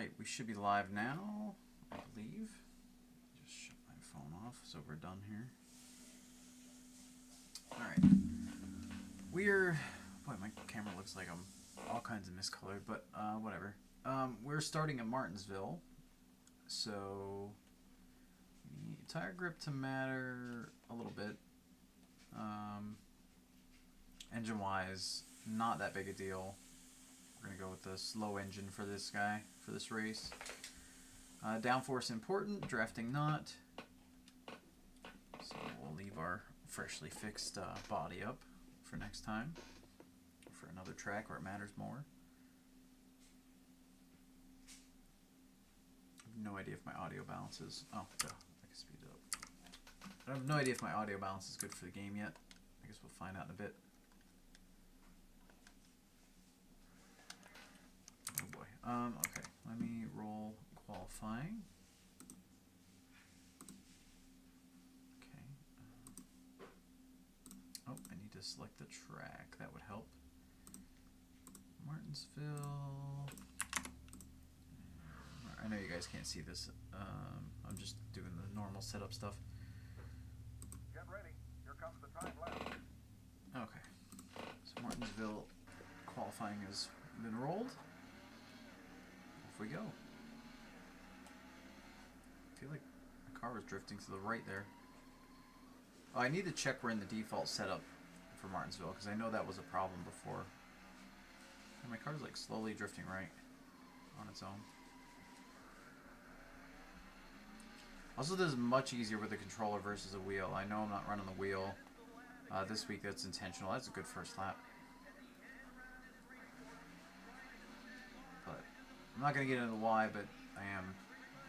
Alright, we should be live now, I believe. Just shut my phone off so we're done here. Alright. Boy, my camera looks like I'm all kinds of miscolored, but whatever. We're starting at Martinsville. So, tire grip to matter a little bit. Engine-wise, not that big a deal. We're going to go with the slow engine for this guy, for this race. Downforce important, drafting not. So we'll leave our freshly fixed body up for next time. For another track where it matters more. I have no idea if my audio balance is... Oh, duh, I can speed it up. I have no idea if my audio balance is good for the game yet. I guess we'll find out in a bit. Oh boy. Okay, let me roll qualifying. Okay. Oh, I need to select the track. That would help. Martinsville. I know you guys can't see this. I'm just doing the normal setup stuff. Get ready. Here comes the time lapse. Okay. So Martinsville qualifying has been rolled. Off we go. I feel like my car was drifting to the right there. Oh, I need to check we're in the default setup for Martinsville because I know that was a problem before. And my car's like slowly drifting right on its own. Also, this is much easier with a controller versus a wheel. I know I'm not running the wheel this week. That's intentional. That's a good first lap. But I'm not going to get into why, but I am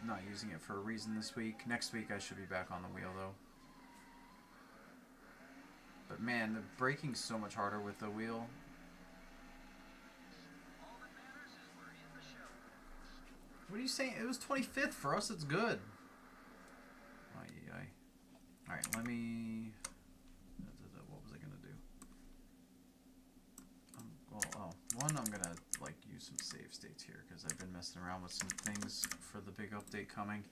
not using it for a reason this week. Next week I should be back on the wheel though. But man, the braking's so much harder with the wheel. What are you saying? It was 25th for us. It's good. Alright, let me... What was I going to do? One, I'm going to like use some save states here because I've been messing around with some things for the big update coming.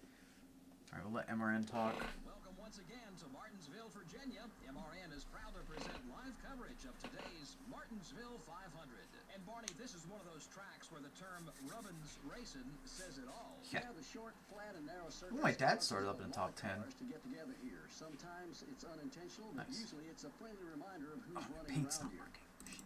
Alright, we'll let MRN talk. Welcome once again to Martinsville, Virginia. MRN is proud to present live coverage of today's Martinsville 500. And Barney, this is one of those tracks where the term Rubbins Racing says it all. Yeah. The short, flat, and narrow surface. Ooh, my dad started up in the top 10. To get together here. Sometimes it's unintentional, but Nice. usually it's a friendly reminder of who's Oh, my running paint's around not here. working.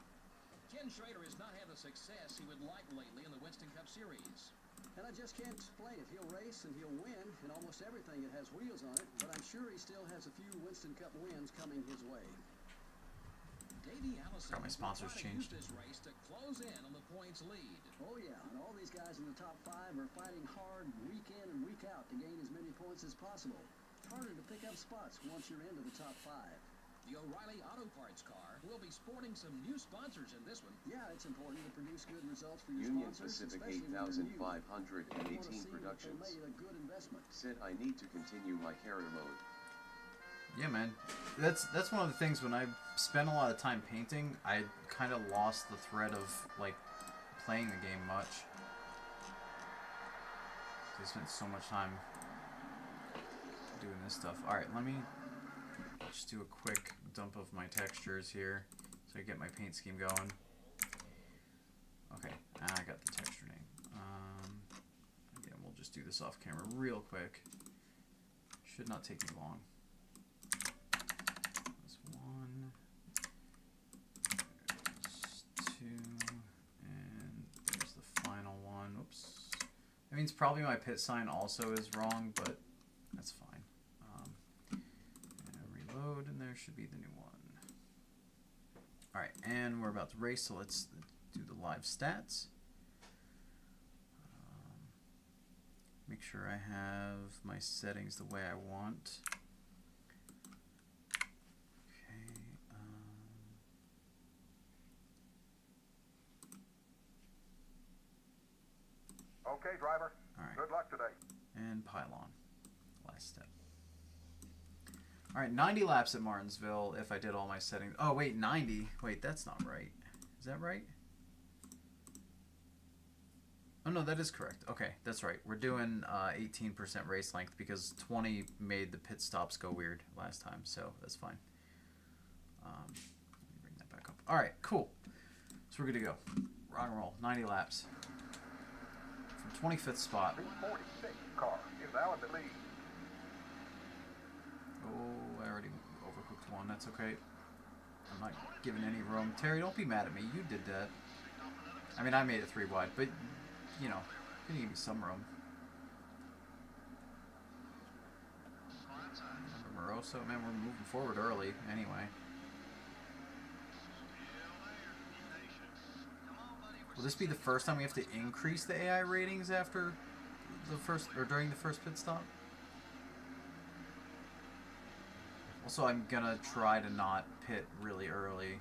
Ken Schrader has not had the success he would like lately in the Winston Cup Series. And I just can't explain it. He'll race and he'll win in almost everything that has wheels on it, but I'm sure he still has a few Winston Cup wins coming his way. Davey Allison Got my sponsors will try to use changed. this race to close in on the points lead. Oh yeah, and all these guys in the top 5 are fighting hard week in and week out to gain as many points as possible. It's harder to pick up spots once you're into the top 5. The O'Reilly Auto Parts car will be sporting some new sponsors in this one. Yeah, it's important to produce good results for your Union sponsors, Pacific especially when they're new. 8518 You wanna see that Productions they made a good investment. said I need to continue my career mode. Yeah, man. That's one of the things when I spent a lot of time painting, I kind of lost the thread of like playing the game much. I spent so much time doing this stuff. Alright, let me just do a quick dump of my textures here so I get my paint scheme going. Okay, I got the texture name. Again, we'll just do this off camera real quick. Should not take me long. There's 1, there's 2, and there's the final one. Oops. That means probably my pit sign also is wrong, but that's fine. And reload, and there should be the new one. Alright, and we're about to race, so let's do the live stats. Make sure I have my settings the way I want. Okay. Okay, driver. All right. Good luck today. And pylon. Last step. All right, 90 laps at Martinsville if I did all my settings. Oh, wait, 90. Wait, that's not right. Is that right? Oh, no, that is correct. Okay, that's right. We're doing 18% race length because 20 made the pit stops go weird last time, so that's fine. Let me bring that back up. All right, cool. So we're good to go. Rock and roll. 90 laps. From 25th spot. The 46 car is now in the lead. Oh, I already overcooked one. That's okay. I'm not giving any room. Terry, don't be mad at me. You did that. I mean, I made it 3 wide, but, you know, you can give me some room. Moroso, man, we're moving forward early anyway. Will this be the first time we have to increase the AI ratings after the first, or during the first pit stop? Also, I'm gonna try to not pit really early.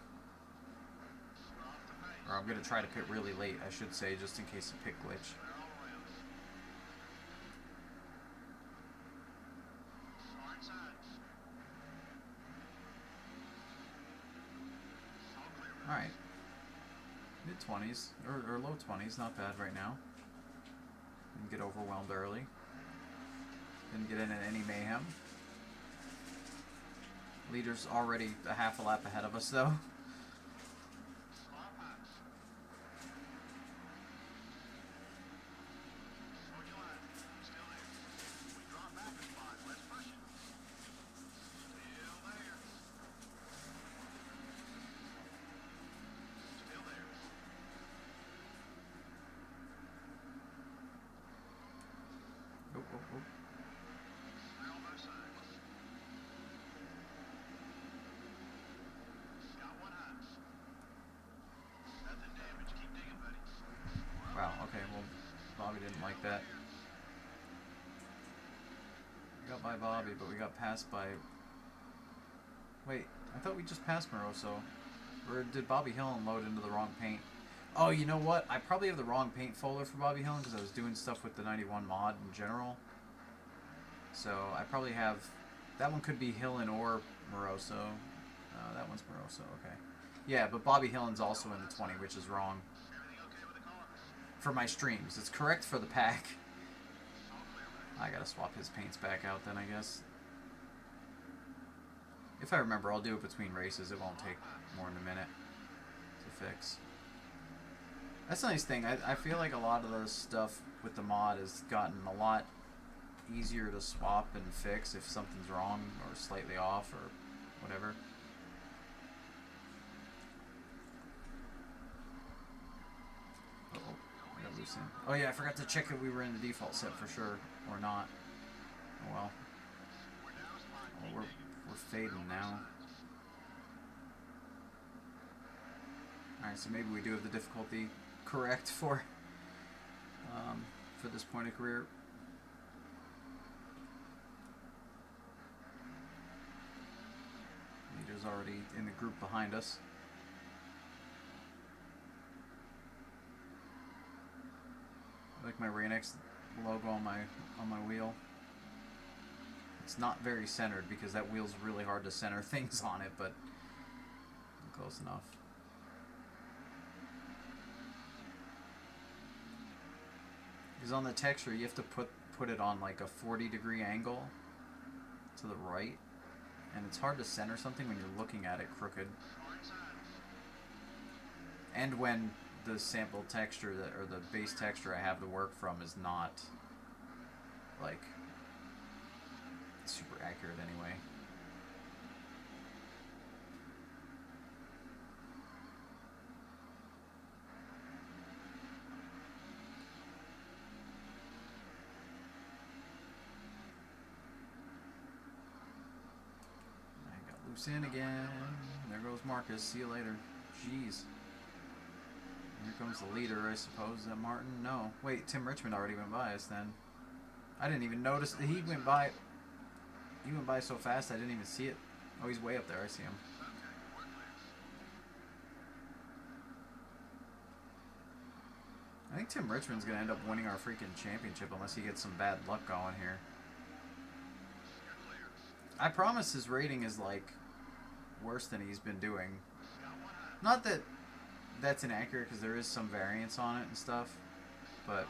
Or I'm gonna try to pit really late, I should say, just in case of pit glitch. Alright. Mid-20s, or low 20s, not bad right now. Didn't get overwhelmed early. Didn't get into any mayhem. Leader's already a half a lap ahead of us, though. Wow, okay, well, Bobby didn't like that. We got by Bobby, but we got passed by... Wait, I thought we just passed Moroso. Or did Bobby Hillen load into the wrong paint? Oh, you know what? I probably have the wrong paint folder for Bobby Hillen because I was doing stuff with the 91 mod in general. So I probably have... That one could be Hillen or Moroso. That one's Moroso, okay. Yeah, but Bobby Hillen's also in the 20, which is wrong. For my streams. It's correct for the pack. I gotta swap his paints back out then, I guess. If I remember, I'll do it between races. It won't take more than a minute to fix. That's the nice thing. I feel like a lot of the stuff with the mod has gotten a lot easier to swap and fix if something's wrong or slightly off or whatever. Oh yeah, I forgot to check if we were in the default set for sure or not. Oh well. Well, we're fading now. Alright, so maybe we do have the difficulty correct for this point of career. Leader's already in the group behind us. I like my Rain-X logo on my wheel. It's not very centered because that wheel's really hard to center things on it, but close enough. Because on the texture, you have to put it on like a 40-degree angle to the right, and it's hard to center something when you're looking at it crooked. And when the sample texture or the base texture I have to work from is not like super accurate anyway. I got loose in again. There goes Marcus. See you later. Jeez. Here comes the leader, I suppose. Is that Martin? No. Wait, Tim Richmond already went by us then. I didn't even notice that he went by. He went by so fast I didn't even see it. Oh, he's way up there. I see him. I think Tim Richmond's going to end up winning our freaking championship unless he gets some bad luck going here. I promise his rating is, like, worse than he's been doing. Not that that's inaccurate because there is some variance on it and stuff, but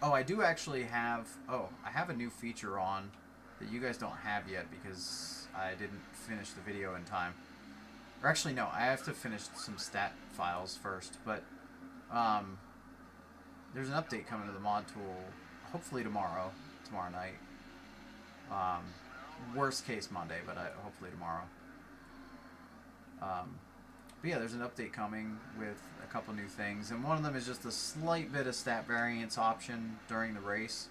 Oh, I do actually have... Oh, I have a new feature on that you guys don't have yet because I didn't finish the video in time. Or actually, no, I have to finish some stat files first. But there's an update coming to the mod tool, hopefully tomorrow night. Worst case Monday, but hopefully tomorrow. But yeah, there's an update coming with a couple new things, and one of them is just a slight bit of stat variance option during the race,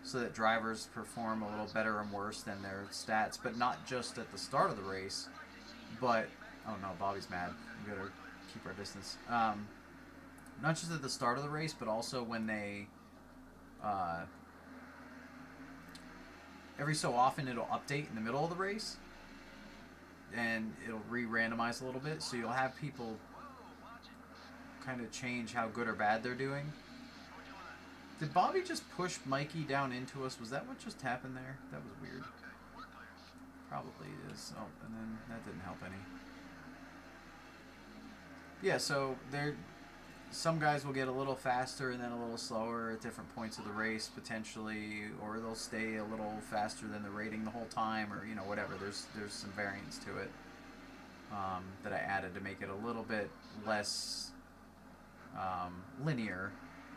so that drivers perform a little better and worse than their stats, but not just at the start of the race, but... Oh no, Bobby's mad. We gotta keep our distance. Not just at the start of the race, but also when they... every so often it'll update in the middle of the race, and it'll re-randomize a little bit, so you'll have people kind of change how good or bad they're doing. Did Bobby just push Mikey down into us? Was that what just happened there? That was weird. Probably is. Oh, and then that didn't help any. Yeah, so some guys will get a little faster and then a little slower at different points of the race, potentially, or they'll stay a little faster than the rating the whole time, or, you know, whatever. There's some variance to it that I added to make it a little bit less linear.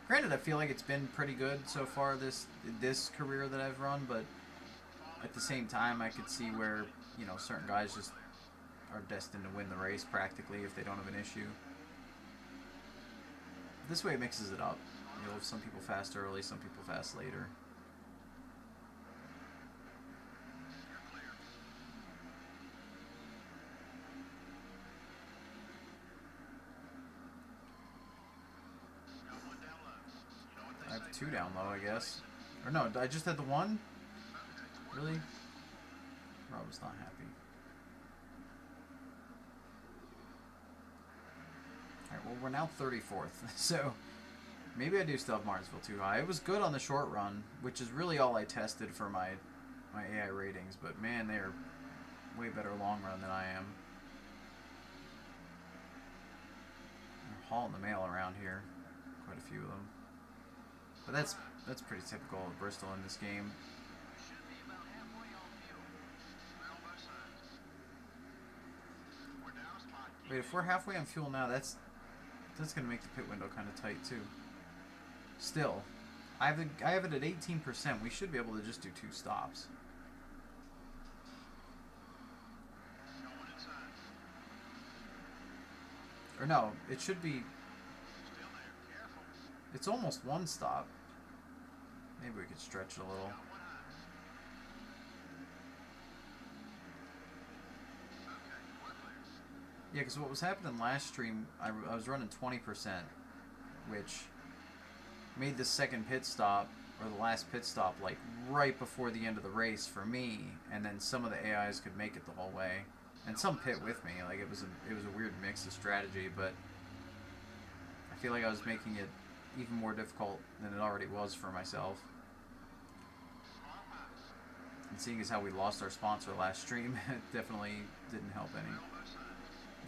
Granted, I feel like it's been pretty good so far this career that I've run, but at the same time, I could see where, you know, certain guys just are destined to win the race practically if they don't have an issue. This way it mixes it up. You'll have some people fast early, some people fast later. I have 2 down low, I guess. Or no, I just had the 1? Really? Rob was not happy. Alright, well, we're now 34th, so maybe I do still have Martinsville too high. It was good on the short run, which is really all I tested for my AI ratings, but man, they are way better long run than I am. They're hauling the mail around here, quite a few of them. But that's pretty typical of Bristol in this game. Wait, if we're halfway on fuel now, that's going to make the pit window kind of tight too. Still, I have it at 18%. We should be able to just do 2 stops. Or no, it should be... It's almost 1 stop. Maybe we could stretch it a little. Yeah, because what was happening last stream, I was running 20%, which made the second pit stop, or the last pit stop, like right before the end of the race for me, and then some of the AIs could make it the whole way, and some pit with me. Like it was a weird mix of strategy, but I feel like I was making it even more difficult than it already was for myself. And seeing as how we lost our sponsor last stream, it definitely didn't help any.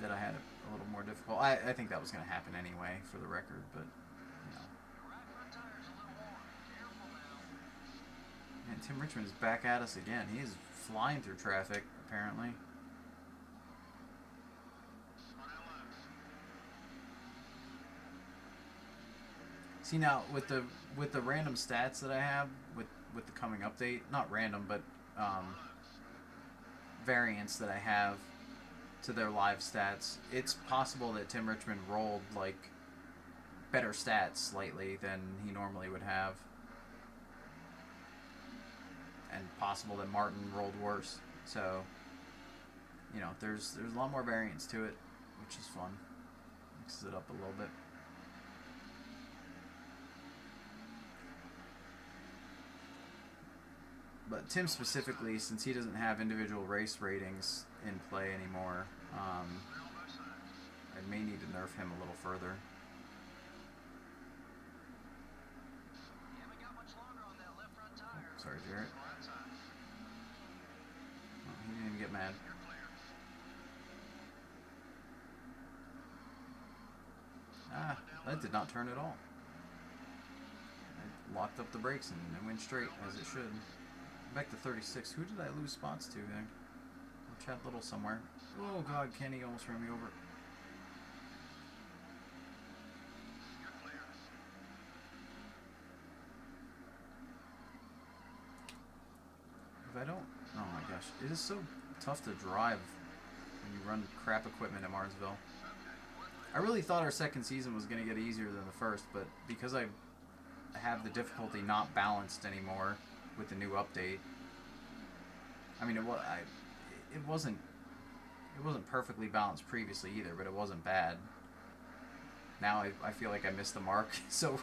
That I had it a little more difficult. I think that was going to happen anyway, for the record, but, you know. And Tim Richmond is back at us again. He is flying through traffic, apparently. See, now, with the random stats that I have, with the coming update, not random, but variants that I have to their live stats, it's possible that Tim Richmond rolled like better stats slightly than he normally would have, and possible that Martin rolled worse. So, you know, there's a lot more variance to it, which is fun. Mixes it up a little bit. But Tim specifically, since he doesn't have individual race ratings in play anymore, I may need to nerf him a little further. Sorry, Jarrett. Oh, he didn't even get mad. Ah, that did not turn at all. locked up the brakes and it went straight as it should. Back to 36. Who did I lose spots to there? Chad Little somewhere. Oh god, Kenny almost ran me over. If I don't... Oh my gosh. It is so tough to drive when you run crap equipment at Martinsville. I really thought our second season was going to get easier than the first, but because I have the difficulty not balanced anymore with the new update. I mean, it wasn't perfectly balanced previously either, but it wasn't bad. Now I feel like I missed the mark, so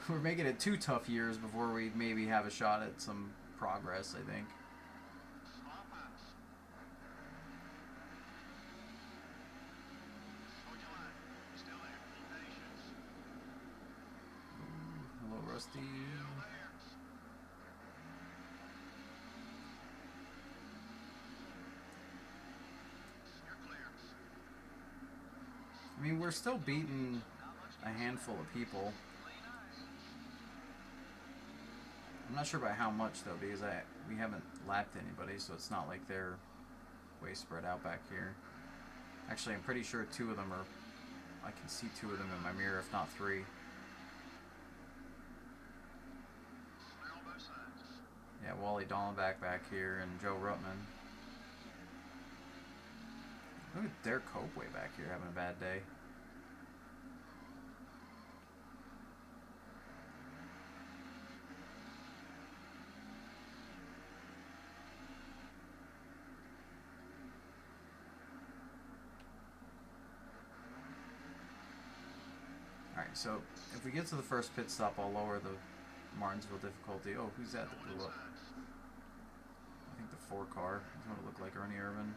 we're making it 2 tough years before we maybe have a shot at some progress, I think. Ooh, hello, Rusty. I mean, we're still beating a handful of people. I'm not sure by how much though, because we haven't lapped anybody, so it's not like they're way spread out back here. Actually, I'm pretty sure 2 of them are. I can see 2 of them in my mirror, if not 3. Yeah, Wally Dallenbach back here and Joe Rutman. Look at Derek Cope way back here having a bad day. Alright, so if we get to the first pit stop, I'll lower the Martinsville difficulty. Oh, who's that blew up? I think the 4 car is what it looked like, Ernie Irvin.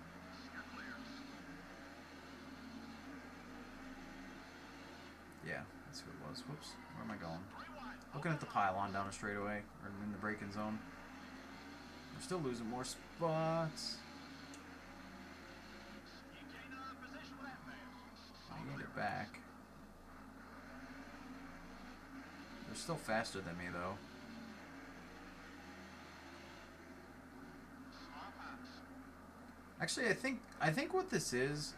Yeah, that's who it was. Whoops. Where am I going? Looking at the pylon down a straightaway, or in the braking zone. We're still losing more spots. I need it back. They're still faster than me, though. Actually, I think what this is...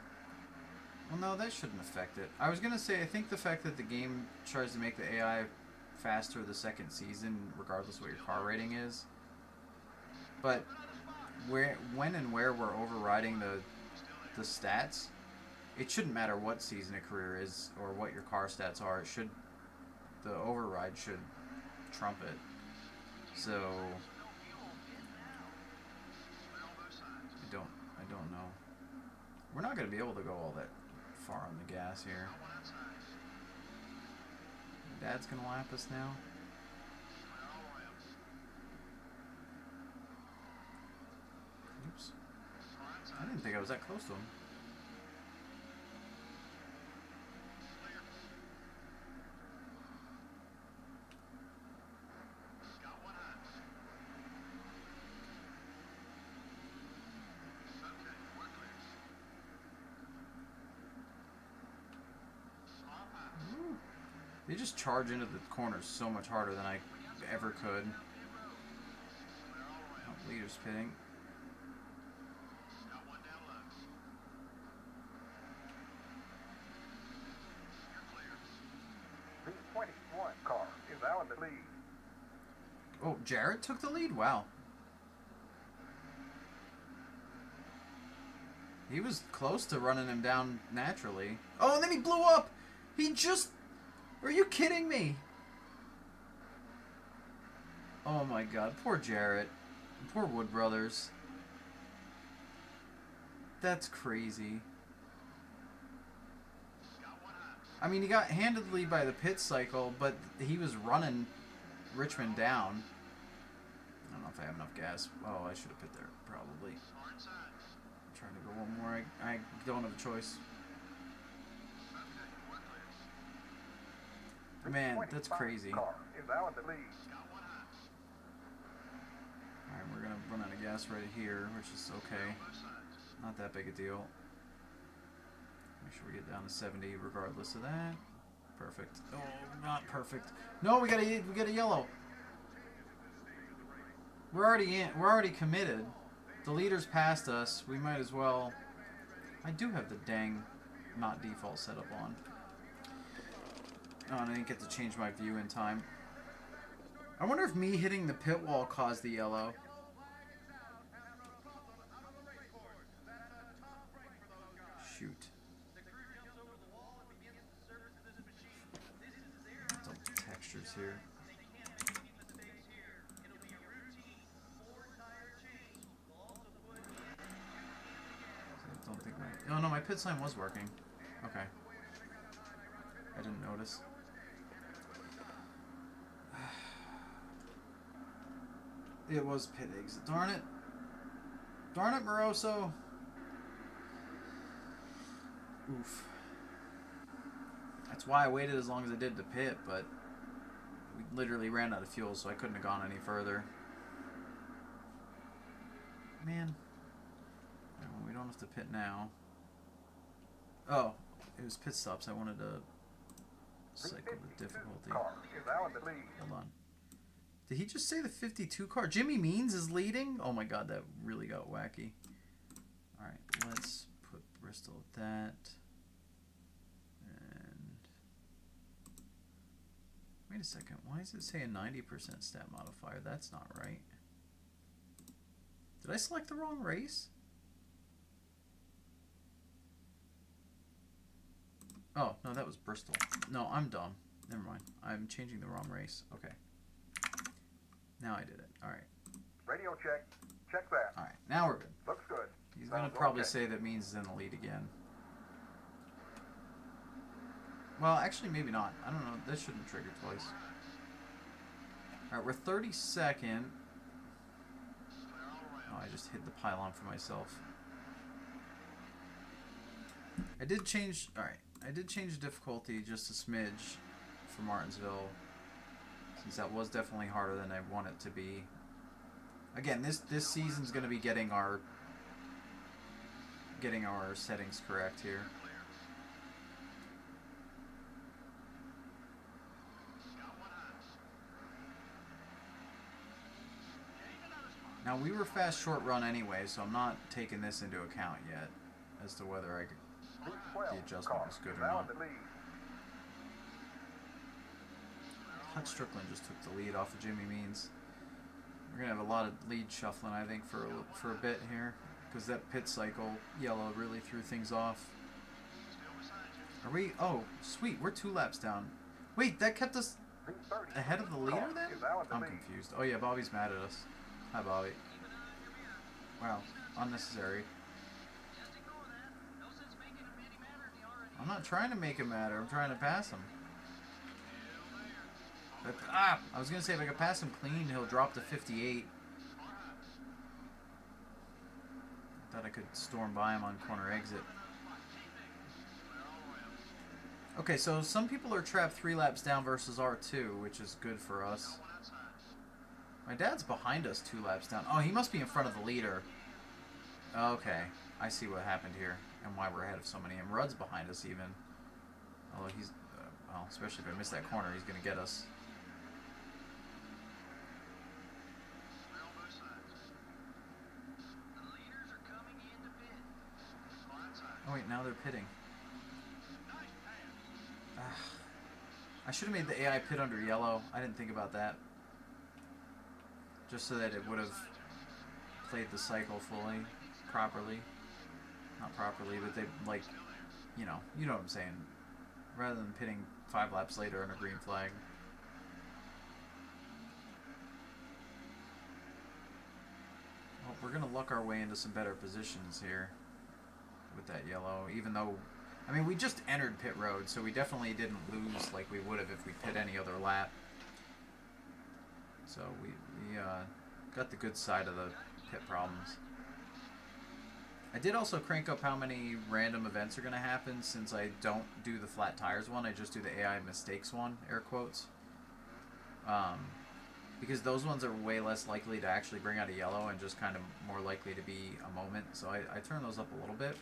Well, no, that shouldn't affect it. I was going to say, I think the fact that the game tries to make the AI faster the second season, regardless of what your car rating is. But when and where we're overriding the stats, it shouldn't matter what season a career is or what your car stats are. The override should trump it. So I don't know. We're not going to be able to go all that far on the gas here. Dad's going to lap us now. Oops. I didn't think I was that close to him. They just charge into the corners so much harder than I ever could. Oh, leader's pitting. The 21 car is now in the lead. Oh, Jarrett took the lead? Wow. He was close to running him down naturally. Oh, and then he blew up! He just... Are you kidding me? Oh my god, poor Jarrett. Poor Wood Brothers. That's crazy. I mean, he got handedly by the pit cycle, but he was running Richmond down. I don't know if I have enough gas. Oh, I should have pit there, probably. I'm trying to go one more. I don't have a choice. Man, that's crazy. Car is now in the lead. Alright, we're gonna run out of gas right here, which is okay. Not that big a deal. Make sure we get down to 70 regardless of that. Perfect. Oh, not perfect. No, we got a yellow. We're already in. We're already committed. The leader's past us. We might as well. I do have the dang not default setup on. Oh, and I didn't get to change my view in time. I wonder if me hitting the pit wall caused the yellow. Shoot. Some textures here. I don't think my... Oh no, my pit sign was working. Okay. I didn't notice. It was pit exit. Darn it. Darn it, Moroso. Oof. That's why I waited as long as I did to pit, but we literally ran out of fuel, so I couldn't have gone any further. Man. Well, we don't have to pit now. Oh, it was pit stops. I wanted to cycle the difficulty. Hold on. Did he just say the 52 car? Jimmy Means is leading? Oh my god, that really got wacky. Alright, let's put Bristol at that. And... Wait a second, why does it say a 90% stat modifier? That's not right. Did I select the wrong race? Oh, no, that was Bristol. No, I'm dumb. Never mind. I'm changing the wrong race. Okay. Now I did it. Alright. Radio check. Check that. Alright, now we're good. Looks good. He's going to probably say that means he's in the lead again. Well, actually, maybe not. I don't know. This shouldn't trigger twice. Alright, we're 32nd. Oh, I just hit the pylon for myself. I did change... Alright. I did change the difficulty just a smidge for Martinsville, since that was definitely harder than I want it to be. Again, this season's going to be getting our settings correct here. Now, we were fast short run anyway, so I'm not taking this into account yet as to whether the adjustment was good or not. Hutch Strickland just took the lead off of Jimmy Means. We're going to have a lot of lead shuffling, I think, for a bit here, because that pit cycle yellow really threw things off. Are we... Oh, sweet. We're 2 laps down. Wait, that kept us ahead of the leader then? I'm confused. Oh, yeah, Bobby's mad at us. Hi, Bobby. Wow, unnecessary. I'm not trying to make it matter. I'm trying to pass him. I was going to say if I could pass him clean, he'll drop to 58. Thought I could storm by him on corner exit. Okay, so some people are trapped 3 laps down versus R2, which is good for us. My dad's behind us 2 laps down. Oh, he must be in front of the leader. Okay, I see what happened here and why we're ahead of so many. And Rudd's behind us even. Although he's, well, especially if I miss that corner, he's going to get us. Oh wait, now they're pitting. I should have made the AI pit under yellow. I didn't think about that. Just so that it would have played the cycle fully, properly. Not properly, but they, like, you know what I'm saying. Rather than pitting 5 laps later on a green flag. Well, we're going to luck our way into some better positions here with that yellow, even though, I mean, we just entered pit road, so we definitely didn't lose like we would have if we pit any other lap. So we got the good side of the pit problems. I did also crank up how many random events are going to happen since I don't do the flat tires one. I just do the AI mistakes one, air quotes. Because those ones are way less likely to actually bring out a yellow and just kind of more likely to be a moment. So I turn those up a little bit.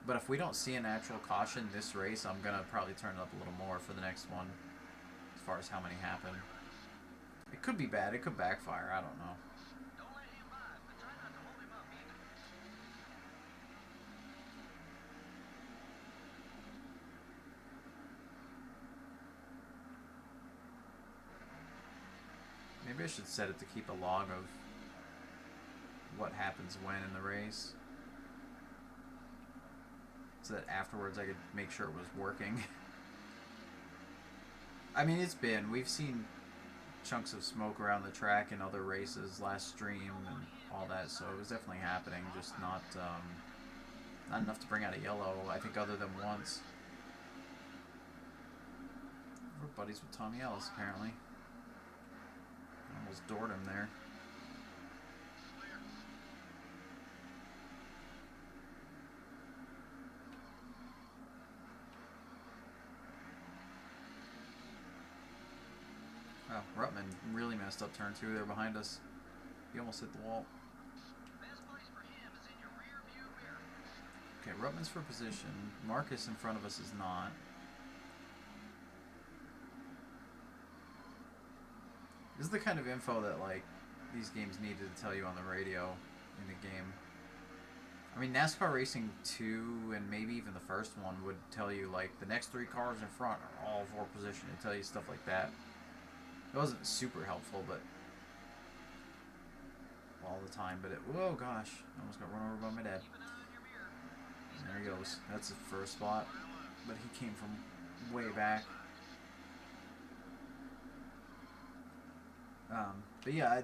But if we don't see a natural caution this race, I'm going to probably turn it up a little more for the next one as far as how many happen. It could be bad. It could backfire. I don't know. Don't let him by, but try not to hold him up either. Maybe I should set it to keep a log of what happens when in the race, so that afterwards I could make sure it was working. I mean, we've seen chunks of smoke around the track in other races last stream and all that, so it was definitely happening, just not enough to bring out a yellow, I think, other than once. We're buddies with Tommy Ellis, apparently. Almost doored him there. Oh, Ruttman really messed up turn 2 there behind us. He almost hit the wall. Best place for him is in your rear view mirror. Okay, Ruttman's for position. Marcus in front of us is not. This is the kind of info that, like, these games needed to tell you on the radio in the game. I mean, NASCAR Racing 2 and maybe even the first one would tell you, like, the next 3 cars in front are all for position. It'd tell you stuff like that. It wasn't super helpful, but all the time. But whoa, gosh, I almost got run over by my dad. Keep an eye on your mirror. And there he goes. That's his first spot, but he came from way back. But yeah,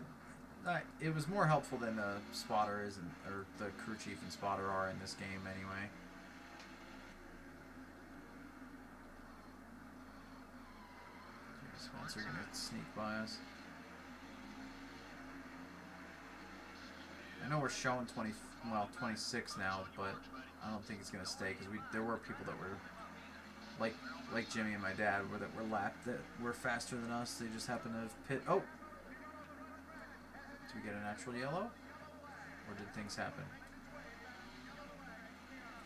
it was more helpful than the spotter is, or the crew chief and spotter are in this game anyway. Spencer gonna sneak by us. I know we're showing 26 now, but I don't think it's gonna stay because there were people that were like Jimmy and my dad that were lapped that were faster than us. They just happened to pit. Oh, did we get an actual yellow, or did things happen?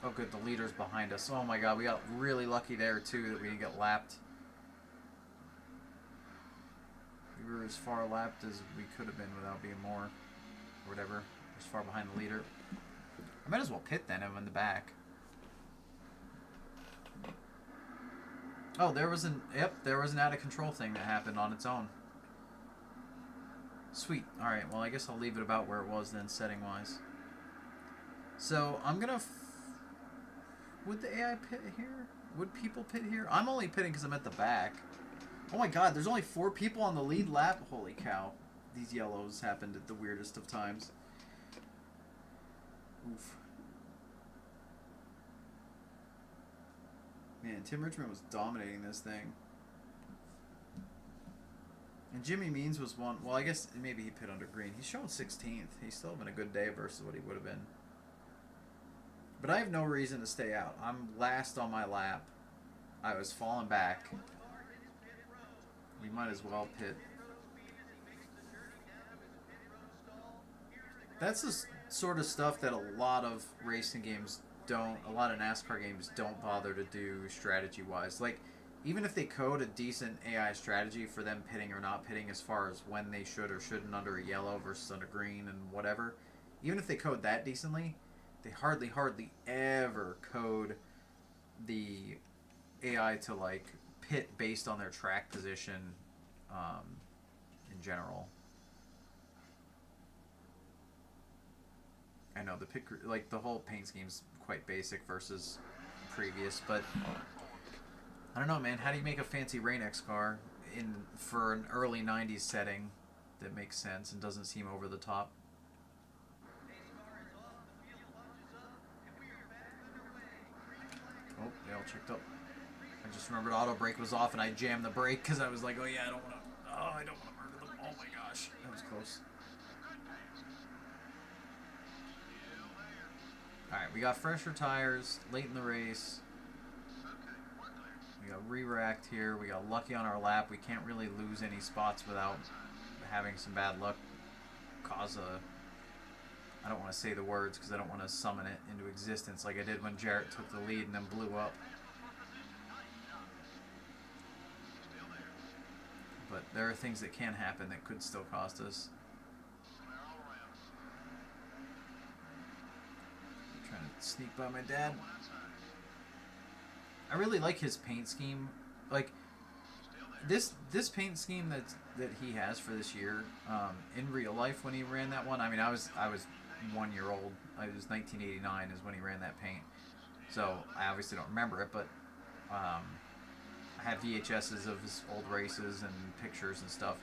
Oh, good, the leader's behind us. Oh my God, we got really lucky there too that we didn't get lapped. We were as far lapped as we could have been without being more, or whatever, as far behind the leader. I might as well pit then. I'm in the back. Oh, there was an out of control thing that happened on its own. Sweet. All right. Well, I guess I'll leave it about where it was then, setting wise. So I'm gonna. Would the AI pit here? Would people pit here? I'm only pitting because I'm at the back. Oh my God, there's only 4 people on the lead lap. Holy cow. These yellows happened at the weirdest of times. Oof. Man, Tim Richmond was dominating this thing. And Jimmy Means was one. Well, I guess maybe he pit under green. He's showing 16th. He's still having a good day versus what he would have been. But I have no reason to stay out. I'm last on my lap. I was falling back. We might as well pit. That's the sort of stuff that a lot of racing games don't, a lot of NASCAR games don't bother to do strategy-wise. Like, even if they code a decent AI strategy for them pitting or not pitting as far as when they should or shouldn't under a yellow versus under green and whatever, even if they code that decently, they hardly ever code the AI to, like, pit based on their track position in general. I know the pit, like, the whole paint scheme's quite basic versus previous, but I don't know, man. How do you make a fancy Rain-X car for an early 90s setting that makes sense and doesn't seem over the top? Oh, they all checked up. I just remembered auto brake was off and I jammed the brake because I was like, oh yeah, I don't want to murder them. Oh my gosh, that was close. Alright, we got fresher tires late in the race. We got re-racked here. We got lucky on our lap. We can't really lose any spots without having some bad luck cause a... I don't want to say the words because I don't want to summon it into existence like I did when Jarrett took the lead and then blew up. but there are things that can happen that could still cost us. I'm trying to sneak by my dad. I really like his paint scheme. Like this paint scheme that he has for this year. In real life, when he ran that one, I mean, I was 1 year old. It was 1989 is when he ran that paint. So I obviously don't remember it, but I have VHSs of his old races and pictures and stuff.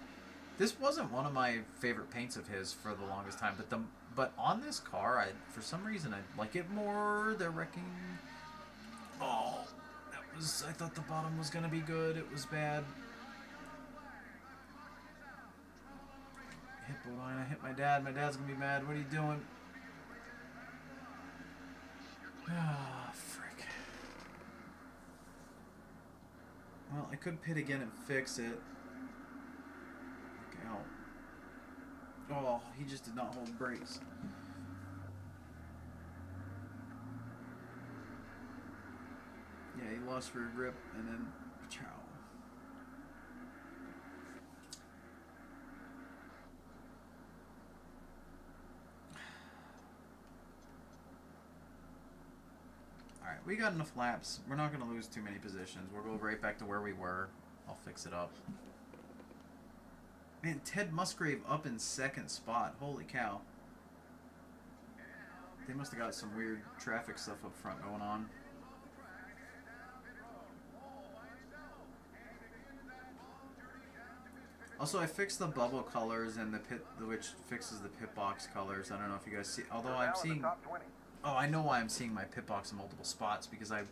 This wasn't one of my favorite paints of his for the longest time, but on this car, for some reason I like it more. They're wrecking. Oh, I thought the bottom was gonna be good. It was bad. Hit Bodine. I hit my dad. My dad's gonna be mad. What are you doing? Ah, frick. Well, I could pit again and fix it. Look out. Oh, he just did not hold brakes. Yeah, he lost rear grip and then chow. Alright, we got enough laps. We're not going to lose too many positions. We'll go right back to where we were. I'll fix it up. Man, Ted Musgrave up in second spot. Holy cow. They must have got some weird traffic stuff up front going on. Also, I fixed the bubble colors and the pit, which fixes the pit box colors. I don't know if you guys see. Although I'm seeing. Oh, I know why I'm seeing my pit box in multiple spots, because I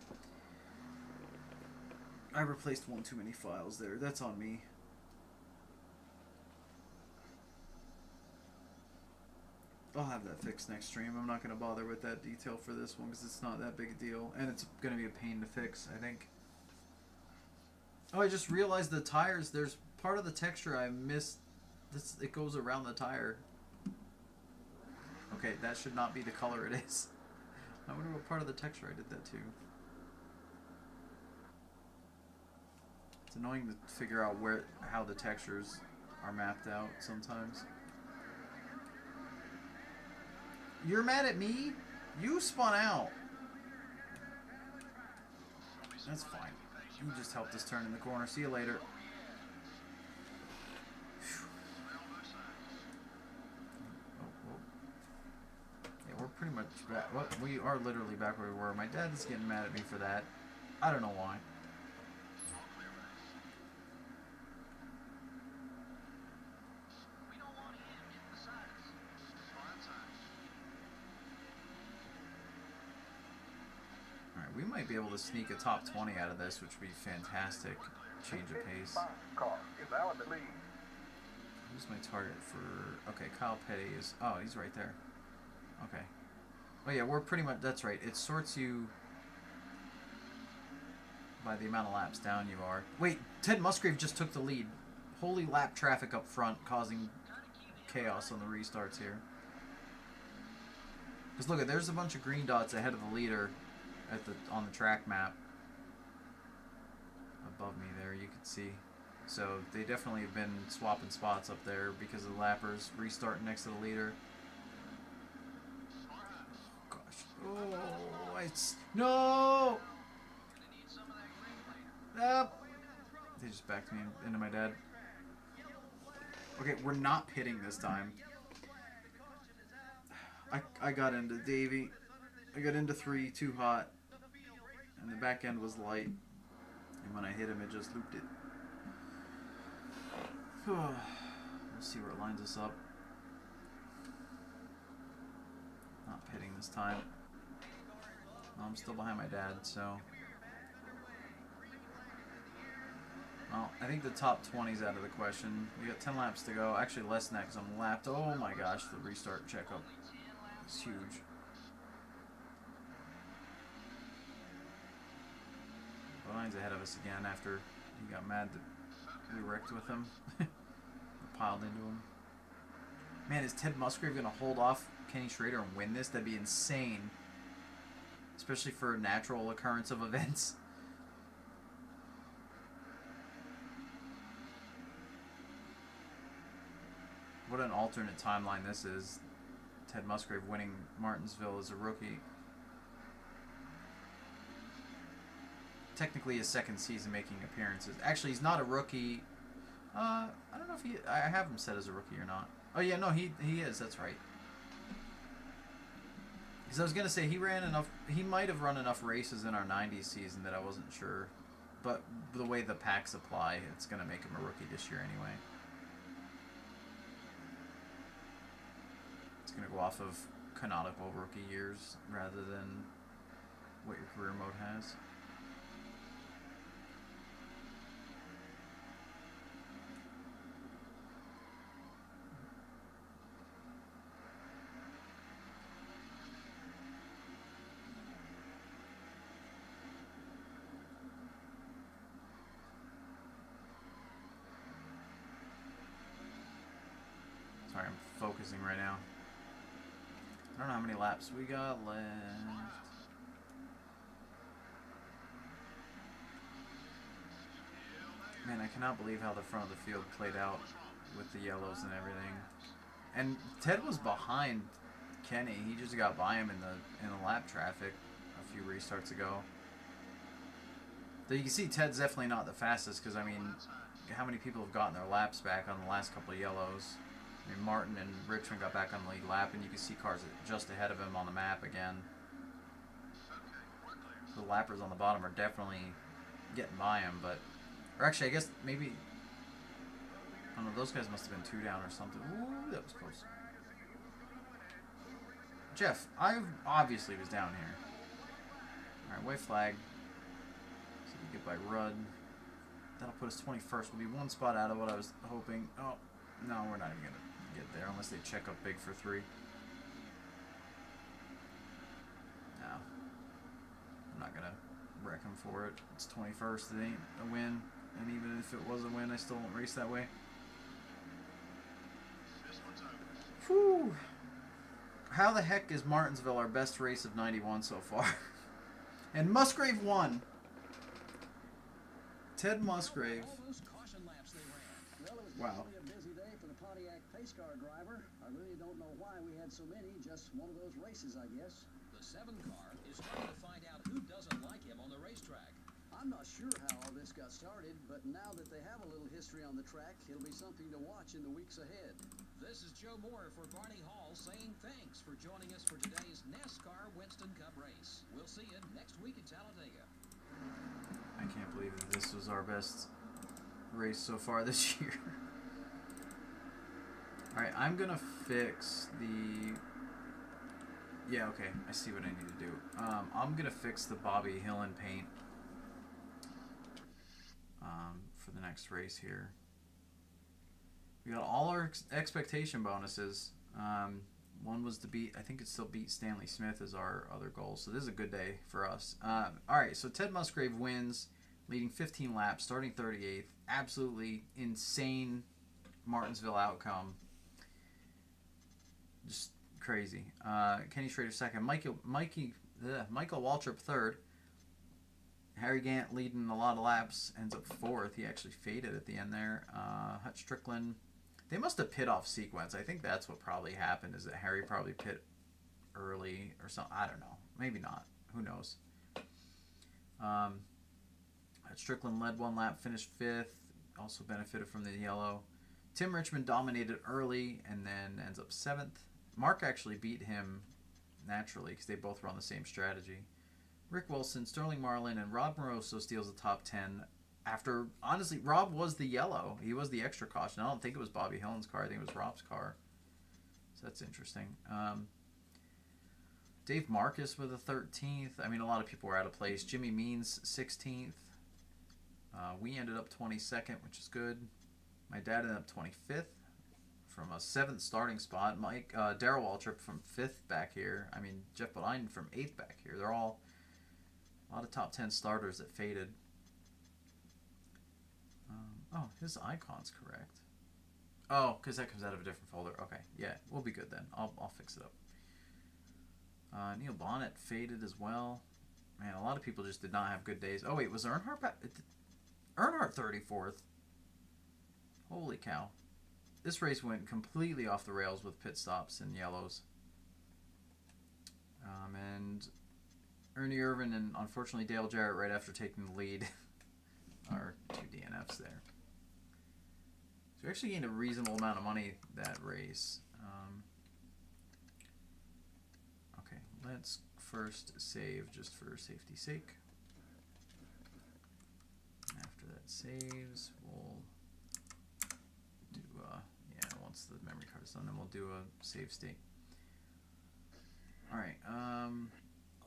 replaced one too many files there. That's on me. I'll have that fixed next stream. I'm not going to bother with that detail for this one because it's not that big a deal. And it's going to be a pain to fix, I think. Oh, I just realized the tires, there's part of the texture I missed. It goes around the tire. Okay, that should not be the color it is. I wonder what part of the texture I did that to. It's annoying to figure out how the textures are mapped out sometimes. You're mad at me? You spun out. That's fine. You just helped us turn in the corner. See you later. Yeah, we're pretty much back. Well, we are literally back where we were. My dad is getting mad at me for that. I don't know why. Alright, we might be able to sneak a top 20 out of this, which would be fantastic. Change of pace. Who's my target for... Okay, Kyle Petty is... Oh, he's right there. Okay. Oh yeah, we're pretty much... That's right. It sorts you by the amount of laps down you are. Wait, Ted Musgrave just took the lead. Holy lap traffic up front, causing chaos on the restarts here. Because look, there's a bunch of green dots ahead of the leader on the track map. Above me there, you can see. So they definitely have been swapping spots up there because of the lappers restarting next to the leader. Gosh. Oh, no! They just backed me into my dad. Okay, we're not pitting this time. I got into Davey. I got into 3 too hot. And the back end was light. And when I hit him, it just looped it. We'll see where it lines us up. Not pitting this time. Well, I'm still behind my dad, so... Well, I think the top 20's out of the question. We got 10 laps to go. Actually, less than that because I'm lapped. Oh my gosh, the restart checkup is huge. Bodine's ahead of us again after he got mad that we wrecked with him. Piled into him. Man, is Ted Musgrave going to hold off Kenny Schrader and win this? That'd be insane. Especially for a natural occurrence of events. What an alternate timeline this is. Ted Musgrave winning Martinsville as a rookie. Technically his second season making appearances. Actually, he's not a rookie. I don't know if he... I have him set as a rookie or not. Oh, yeah, no, he is. That's right. Because I was going to say, he ran enough... He might have run enough races in our 90s season that I wasn't sure. But the way the packs apply, it's going to make him a rookie this year anyway. It's going to go off of canonical rookie years rather than what your career mode has. Sorry, I'm focusing right now. I don't know how many laps we got left. Man, I cannot believe how the front of the field played out with the yellows and everything. And Ted was behind Kenny. He just got by him in the lap traffic a few restarts ago. So you can see Ted's definitely not the fastest because, I mean, how many people have gotten their laps back on the last couple of yellows? I mean, Martin and Richmond got back on the lead lap, and you can see cars just ahead of him on the map again. The lappers on the bottom are definitely getting by him, but... Or actually, I guess maybe... I don't know, those guys must have been 2 down or something. Ooh, that was close. Jeff, I obviously was down here. Alright, white flag. So we get by Rudd. That'll put us 21st. We'll be 1 spot out of what I was hoping. Oh, no, we're not even going to get there unless they check up big for 3. No. I'm not going to wreck him for it. It's 21st. It ain't a win. And even if it was a win, I still won't race that way. Whew. How the heck is Martinsville our best race of 91 so far? And Musgrave won. Ted Musgrave. All those caution laps they ran. Well, it was Wow. definitely a busy day for the Pontiac pace car driver. I really don't know why we had so many. Just one of those races, I guess. The 7 car is trying to find out who doesn't like him on the racetrack. I'm not sure how all this got started, but now that they have a little history on the track, it'll be something to watch in the weeks ahead. This is Joe Moore for Barney Hall saying thanks for joining us for today's NASCAR Winston Cup race. We'll see you next week in Talladega. I can't believe that this was our best race so far this year. Alright, I'm going to fix the... Yeah, okay, I see what I need to do. I'm going to fix the Bobby Hillin paint for the next race here. We got all our expectation bonuses. One was to beat, I think it's still beat Stanley Smith as our other goal. So this is a good day for us. Alright, so Ted Musgrave wins, leading 15 laps, starting 38th. Absolutely insane Martinsville outcome. Just crazy. Kenny Schrader second. Michael Waltrip third. Harry Gant leading a lot of laps, ends up 4th. He actually faded at the end there. Hutch Strickland. They must have pit off sequence. I think that's what probably happened, is that Harry probably pit early or something. I don't know. Maybe not. Who knows? Hutch Strickland led 1 lap, finished 5th. Also benefited from the yellow. Tim Richmond dominated early and then ends up 7th. Mark actually beat him naturally because they both were on the same strategy. Rick Wilson, Sterling Marlin, and Rob Moroso steals the top 10 after, honestly, Rob was the yellow. He was the extra caution. I don't think it was Bobby Hillen's car. I think it was Rob's car. So that's interesting. Dave Marcus with a 13th. I mean, a lot of people were out of place. Jimmy Means, 16th. We ended up 22nd, which is good. My dad ended up 25th from a 7th starting spot. Darrell Waltrip from 5th back here. I mean, Jeff Bodine from 8th back here. They're all a lot of top 10 starters that faded. Oh, his icon's correct. Oh, because that comes out of a different folder. Okay, yeah, we'll be good then. I'll fix it up. Neil Bonnet faded as well. Man, a lot of people just did not have good days. Oh, wait, was Earnhardt back? Earnhardt 34th. Holy cow. this race went completely off the rails with pit stops and yellows. And Ernie Irvin and unfortunately Dale Jarrett, right after taking the lead, are 2 DNFs there. So we actually gained a reasonable amount of money that race. Okay, let's first save just for safety's sake. After that saves, we'll do, yeah, once the memory card is done, then we'll do a save state. Alright,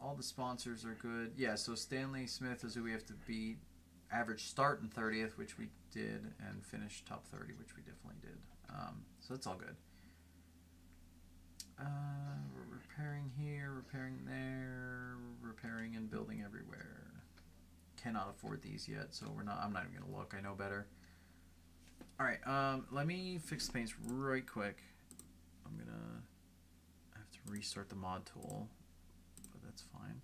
all the sponsors are good. Yeah, so Stanley Smith is who we have to beat. Average start in 30th, which we did, and finish top 30, which we definitely did. So that's all good. We're repairing here, repairing there, repairing and building everywhere. Cannot afford these yet, so I'm not even gonna look. I know better. All right, let me fix the paints right quick. I'm gonna have to restart the mod tool, but that's fine.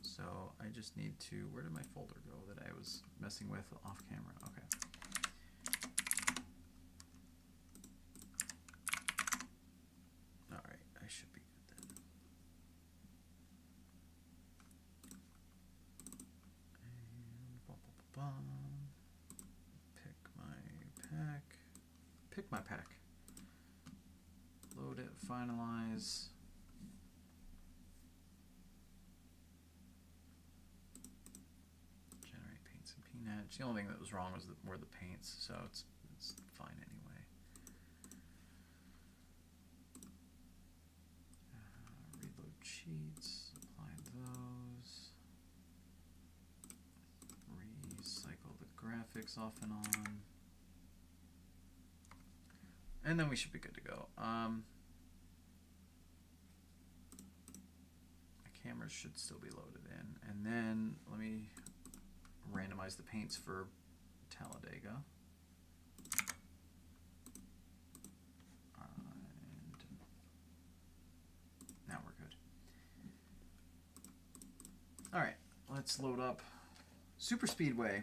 So I just need to, where did my folder go that I was messing with off camera? Okay. All right, I should be good then. And pick my pack. Load it, finalize. The only thing that was wrong were the paints, so it's fine anyway. Reload cheats, apply those. Recycle the graphics off and on. And then we should be good to go. My cameras should still be loaded in. And then let me randomize the paints for Talladega. And now we're good. Alright, let's load up Super Speedway.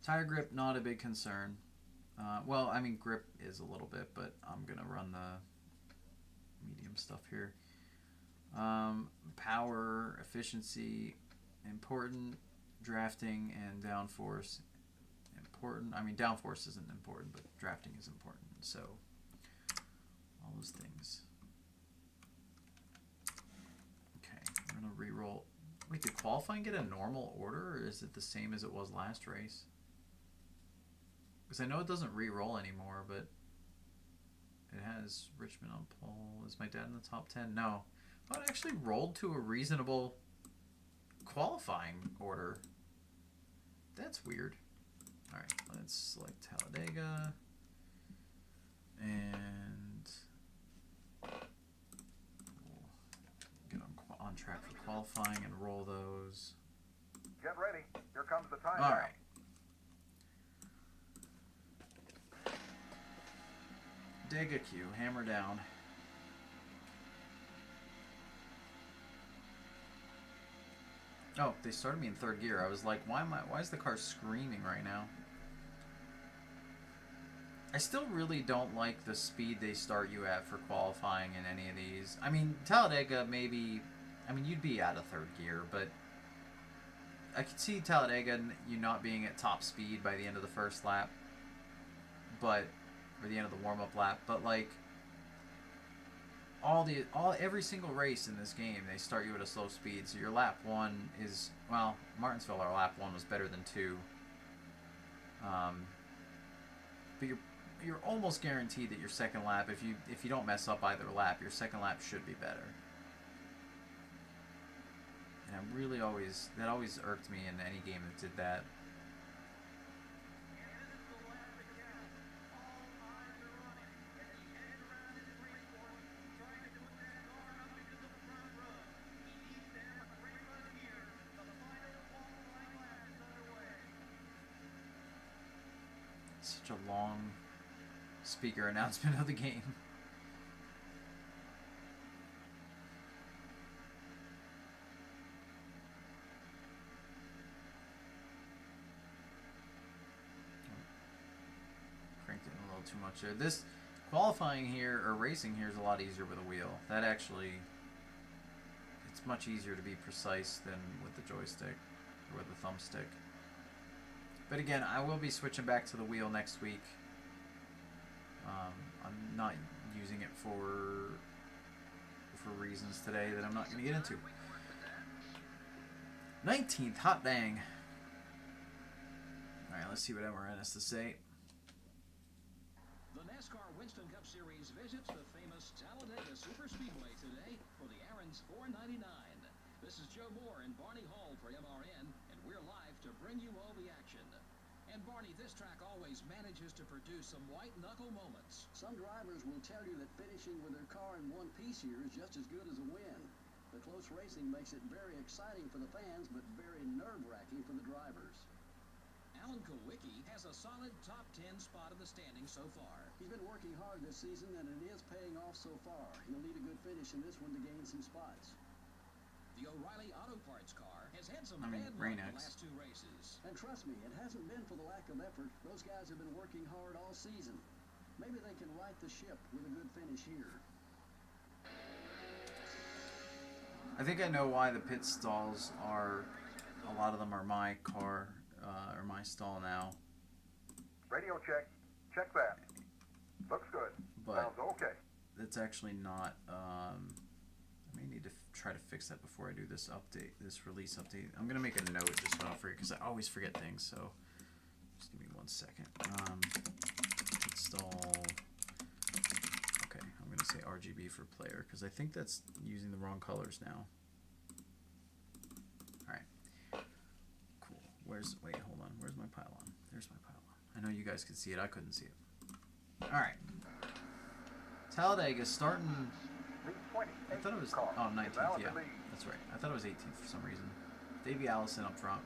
Tire grip, not a big concern. Well, I mean, grip is a little bit, but I'm going to run the medium stuff here. Power, efficiency, important. Drafting and downforce, important. I mean, downforce isn't important, but drafting is important. So, all those things. Okay, we're going to re-roll. Wait, did qualifying get a normal order, or is it the same as it was last race? Because I know it doesn't re-roll anymore, but it has Richmond on pole. Is my dad in the top 10? No. Oh, it actually rolled to a reasonable qualifying order. That's weird. Alright, let's select Talladega. And we'll get on track for qualifying and roll those. Get ready. Here comes the time. Alright. Dega Q, hammer down. Oh, they started me in third gear. I was like, why is the car screaming right now? I still really don't like the speed they start you at for qualifying in any of these. I mean, Talladega maybe, I mean, you'd be out of third gear, but I could see Talladega you not being at top speed by the end of the first lap, or the end of the warm-up lap, but like, every single race in this game, they start you at a slow speed. So your lap 1 is, well, Martinsville, our lap 1 was better than 2. But you're almost guaranteed that your second lap, if you don't mess up either lap, your second lap should be better. And that always irked me in any game that did that. Such a long speaker announcement of the game. too much there. This qualifying here, or racing here, is a lot easier with a wheel. That actually, it's much easier to be precise than with the joystick or with the thumbstick. But again, I will be switching back to the wheel next week. I'm not using it for reasons today that I'm not going to get into. 19th, hot dang. Alright, let's see what MRN has to say. The Nascar Winston Cup Series visits the famous Talladega Superspeedway today for the Aaron's 499. This is Joe Moore and Barney Hall for MRN, and we're live to bring you all the action. And Barney, this track always manages to produce some white-knuckle moments. Some drivers will tell you that finishing with their car in one piece here is just as good as a win. The close racing makes it very exciting for the fans, but very nerve-wracking for the drivers. Alan Kowicki has a solid top 10 spot in the standings so far. He's been working hard this season, and it is paying off so far. He'll need a good finish in this one to gain some spots. The O'Reilly Auto Parts car has had some I mean, bad luck Rain the X. last 2 races. And trust me, it hasn't been for the lack of effort. Those guys have been working hard all season. Maybe they can right the ship with a good finish here. I think I know why the pit stalls are, a lot of them are my car, or my stall now. Radio check. Check that. Looks good. But Sounds okay. that's actually not, I may need to try to fix that before I do this update, this release update. I'm going to make a note just so I don't forget, because I always forget things, so just give me 1 second. Install, okay, I'm going to say RGB for player, because I think that's using the wrong colors now. Alright, cool. Wait, hold on, where's my pylon? There's my pylon. I know you guys could see it, I couldn't see it. Alright. Talladega starting, I thought it was, oh, 19th, yeah, that's right. I thought it was 18th for some reason. Davey Allison up front.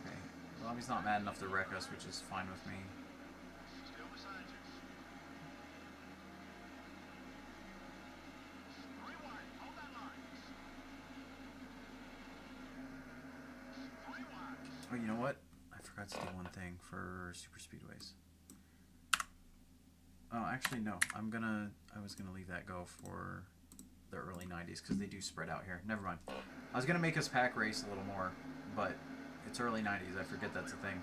Okay, Robbie's not mad enough to wreck us, which is fine with me. Oh, you know what? I forgot to do one thing for super speedways. Oh, actually, no. I was gonna leave that go for the early 90s because they do spread out here. Never mind. I was gonna make us pack race a little more, but it's early 90s. I forget that's a thing.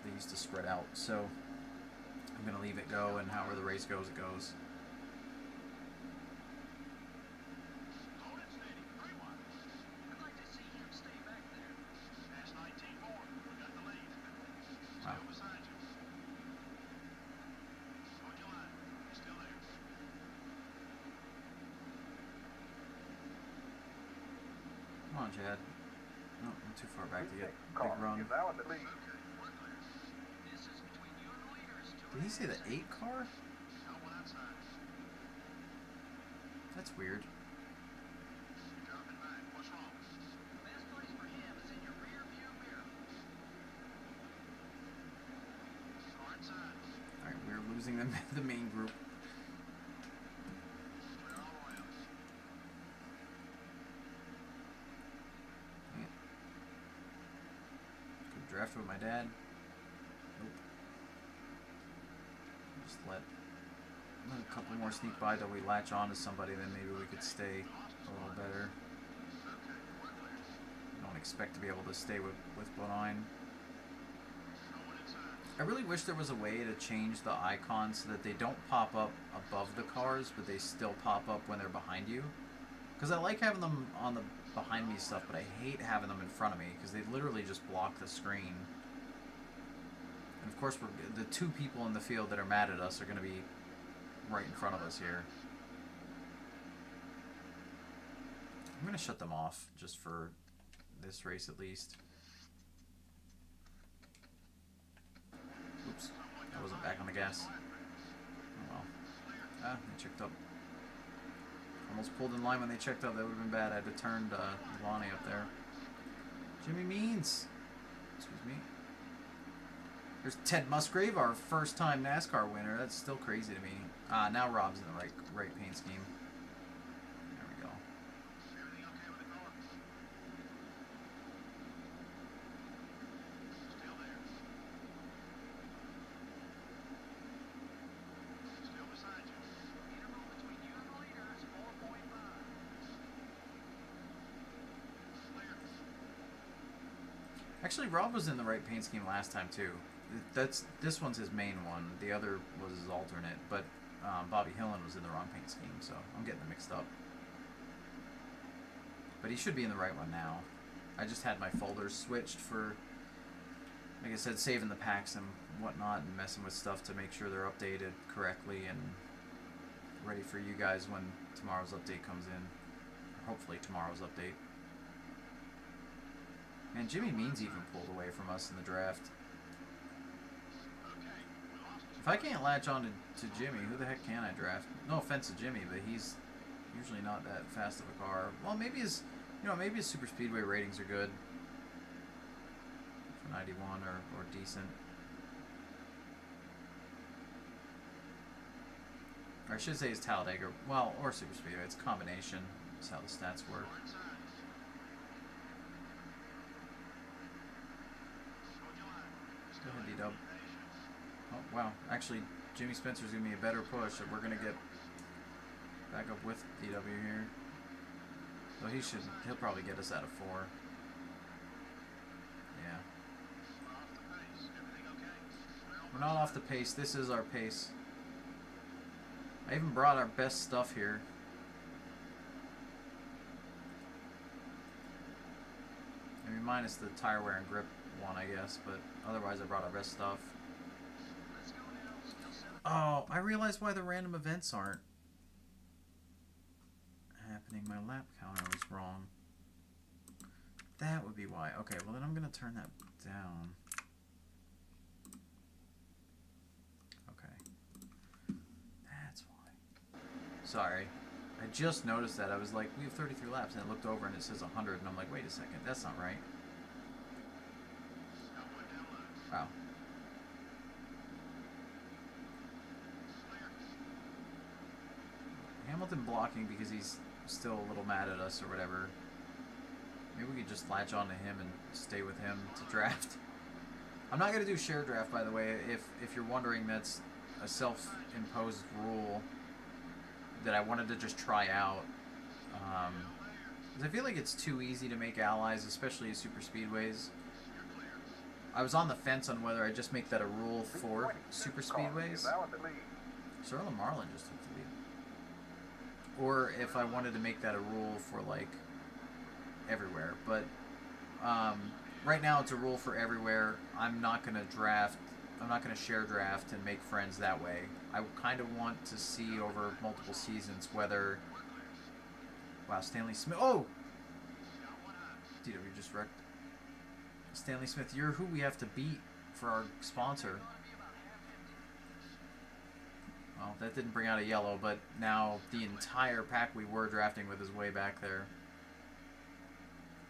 They used to spread out, so I'm gonna leave it go, and however the race goes, it goes. Wow. Come on, Chad. No, I'm too far back to get big run. Is now in the lead. Did he say the 8 car? That's weird. Alright, we're losing the main group. Could draft with my dad. Nope. Just let a couple more sneak by till we latch on to somebody, then maybe we could stay a little better. Don't expect to be able to stay with Bonine. I really wish there was a way to change the icons so that they don't pop up above the cars, but they still pop up when they're behind you. Because I like having them on the behind me stuff, but I hate having them in front of me because they literally just block the screen. And of course, the 2 people in the field that are mad at us are going to be right in front of us here. I'm going to shut them off just for this race at least. Oops, I wasn't back on the gas. Oh well. Ah, they checked up. Almost pulled in line when they checked up. That would have been bad. I'd have turned Lonnie up there. Jimmy Means. Excuse me. There's Ted Musgrave, our first-time NASCAR winner. That's still crazy to me. Ah, now Rob's in the right paint scheme. There we go. Actually, Rob was in the right paint scheme last time too. This one's his main one. The other was his alternate, but Bobby Hillen was in the wrong paint scheme, so I'm getting them mixed up. But he should be in the right one now. I just had my folders switched for, like I said, saving the packs and whatnot and messing with stuff to make sure they're updated correctly and ready for you guys when tomorrow's update comes in. Or hopefully tomorrow's update. Man, Jimmy Means even pulled away from us in the draft. If I can't latch on to Jimmy, who the heck can I draft? No offense to Jimmy, but he's usually not that fast of a car. Well, maybe his super speedway ratings are good for 91 or decent. Or I should say his Talladega, well, or super speedway. It's a combination. That's how the stats work. Go ahead, D-Dub. Oh, wow. Actually, Jimmy Spencer's giving me a better push, and we're going to get back up with DW here. So he'll probably get us out of 4. Yeah. We're not off the pace. This is our pace. I even brought our best stuff here. I mean, minus the tire wear and grip one, I guess, but otherwise I brought our best stuff. Oh, I realized why the random events aren't happening. My lap counter was wrong. That would be why. Okay, well then I'm going to turn that down. Okay. That's why. Sorry. I just noticed that. I was like, we have 33 laps, and I looked over and it says 100, and I'm like, wait a second, that's not right. Wow. Hamilton blocking because he's still a little mad at us or whatever. Maybe we could just latch on to him and stay with him to draft. I'm not going to do share draft, by the way. If you're wondering, that's a self-imposed rule that I wanted to just try out. Because I feel like it's too easy to make allies, especially at super speedways. I was on the fence on whether I just make that a rule for super speedways. Sherlin Marlin just took the lead. Or if I wanted to make that a rule for, like, everywhere. But right now it's a rule for everywhere. I'm not going to share draft and make friends that way. I kind of want to see over multiple seasons whether... Wow, Stanley Smith... Oh! DW just wrecked. Stanley Smith, you're who we have to beat for our sponsor. Well, that didn't bring out a yellow, but now the entire pack we were drafting with is way back there.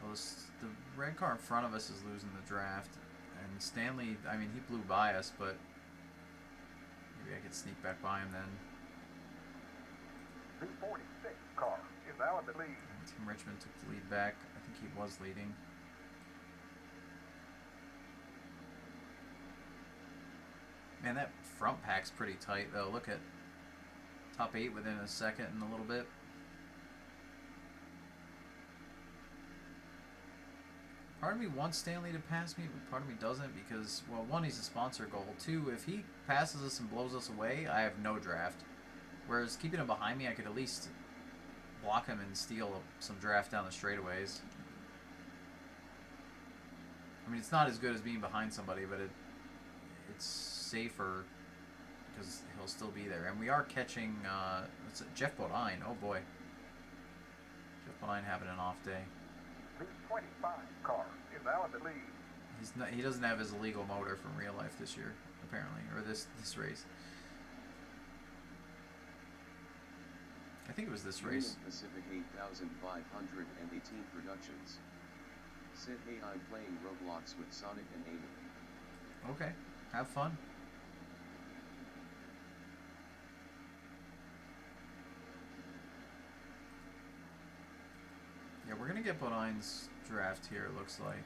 The red car in front of us is losing the draft. And Stanley, I mean, he blew by us, but maybe I could sneak back by him then. The 46 car is now in the lead. Tim Richmond took the lead back. I think he was leading. Man, that front pack's pretty tight, though. Look at top 8 within a second and a little bit. Part of me wants Stanley to pass me, but part of me doesn't because, well, 1, he's a sponsor goal. 2, if he passes us and blows us away, I have no draft. Whereas keeping him behind me, I could at least block him and steal some draft down the straightaways. I mean, it's not as good as being behind somebody, but it's safer because he'll still be there. And we are catching Jeff Bodine. Oh boy, Jeff Bodine having an off day. The 25 car is now in the lead. He doesn't have his illegal motor from real life this year, apparently, or this race. I think it was this race. Union Pacific 8518 Productions said, hey, I'm playing Roblox with Sonic and Amy. Okay, have fun. Yeah, we're gonna get Bodine's draft here, it looks like.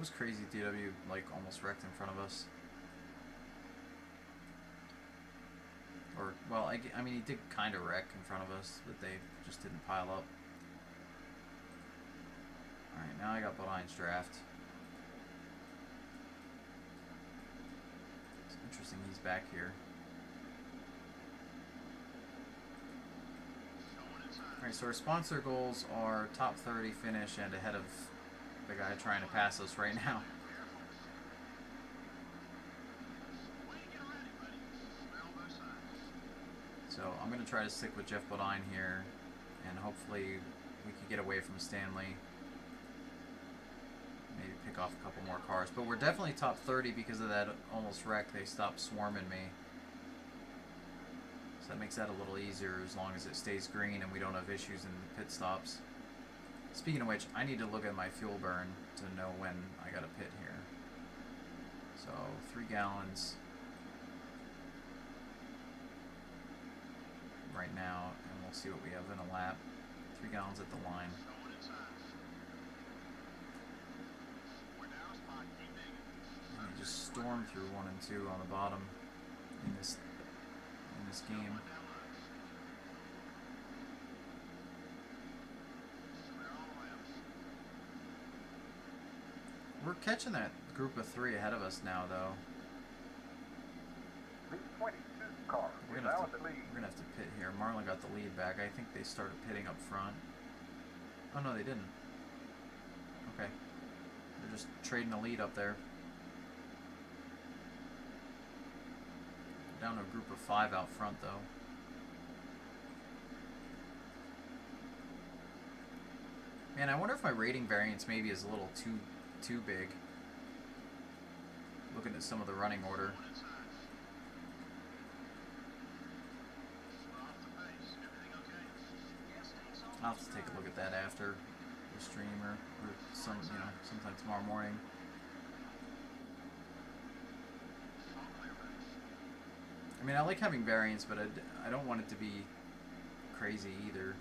was crazy. DW like almost wrecked in front of us. Or, well, I mean, he did kind of wreck in front of us, but they just didn't pile up. Alright, now I got Bodine's draft. It's interesting he's back here. Alright, so our sponsor goals are top 30 finish and ahead of the guy trying to pass us right now. So I'm going to try to stick with Jeff Bodine here, and hopefully we can get away from Stanley. Maybe pick off a couple more cars. But we're definitely top 30 because of that almost wreck. They stopped swarming me. So that makes that a little easier as long as it stays green and we don't have issues in the pit stops. Speaking of which, I need to look at my fuel burn to know when I got to pit here. So 3 gallons right now, and we'll see what we have in a lap. 3 gallons at the line. And you just storm through 1 and 2 on the bottom in this game. We're catching that group of 3 ahead of us now, though. The 22 car is now in the lead. We're gonna have to pit here. Marlin got the lead back. I think they started pitting up front. Oh no, they didn't. Okay, they're just trading the lead up there. Down to a group of 5 out front, though. Man, I wonder if my rating variance maybe is a little too big. Looking at some of the running order. I'll have to take a look at that after the stream or sometime tomorrow morning. I mean, I like having variance, but I don't want it to be crazy either.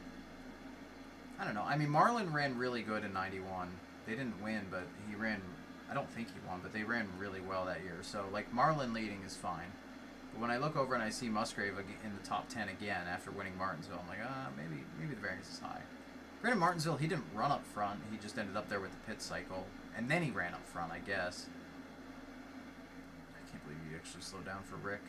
I don't know. I mean, Marlin ran really good in 91. They didn't win, but he ran... I don't think he won, but they ran really well that year. So, like, Marlin leading is fine. But when I look over and I see Musgrave in the top 10 again after winning Martinsville, I'm like, maybe the variance is high. Granted, Martinsville, he didn't run up front. He just ended up there with the pit cycle. And then he ran up front, I guess. I can't believe he actually slowed down for Rick.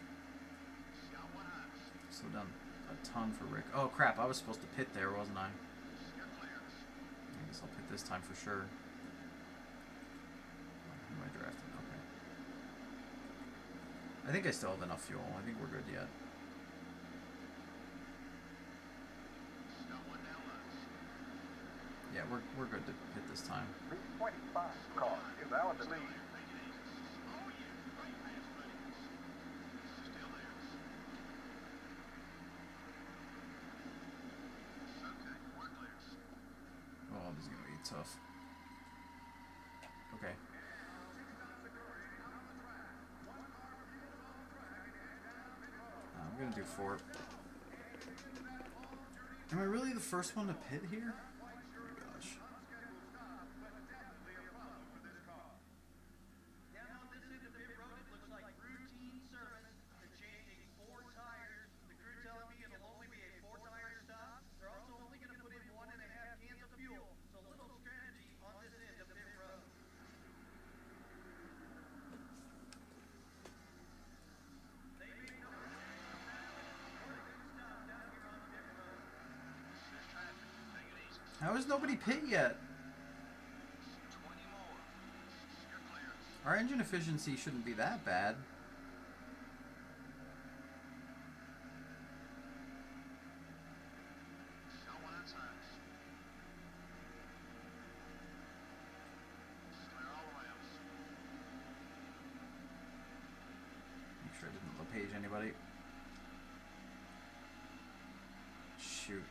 Slowed down a ton for Rick. Oh, crap. I was supposed to pit there, wasn't I? I guess I'll pit this time for sure. Who am I drafting? Okay. I think I still have enough fuel. I think we're good yet. Yeah, we're good to pit this time. The 25 car is now in the lead. Oh, this is gonna be tough. Okay. I'm gonna do 4. Am I really the first one to pit here? Oh my gosh. How is nobody pit yet? Our engine efficiency shouldn't be that bad. Make sure I didn't LePage anybody. Shoot.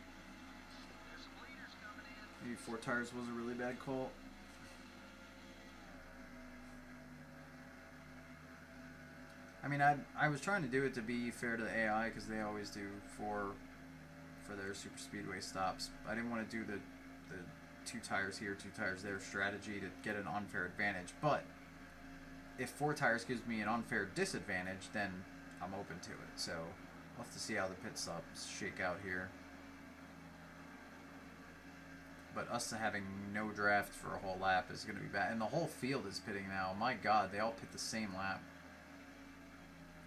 Maybe 4 tires was a really bad call. I mean, I was trying to do it to be fair to the AI because they always do 4 for their super speedway stops. I didn't want to do the 2 tires here, 2 tires there strategy to get an unfair advantage. But if 4 tires gives me an unfair disadvantage, then I'm open to it. So we'll have to see how the pit stops shake out here. But us having no draft for a whole lap is going to be bad. And the whole field is pitting now. My God, they all pit the same lap.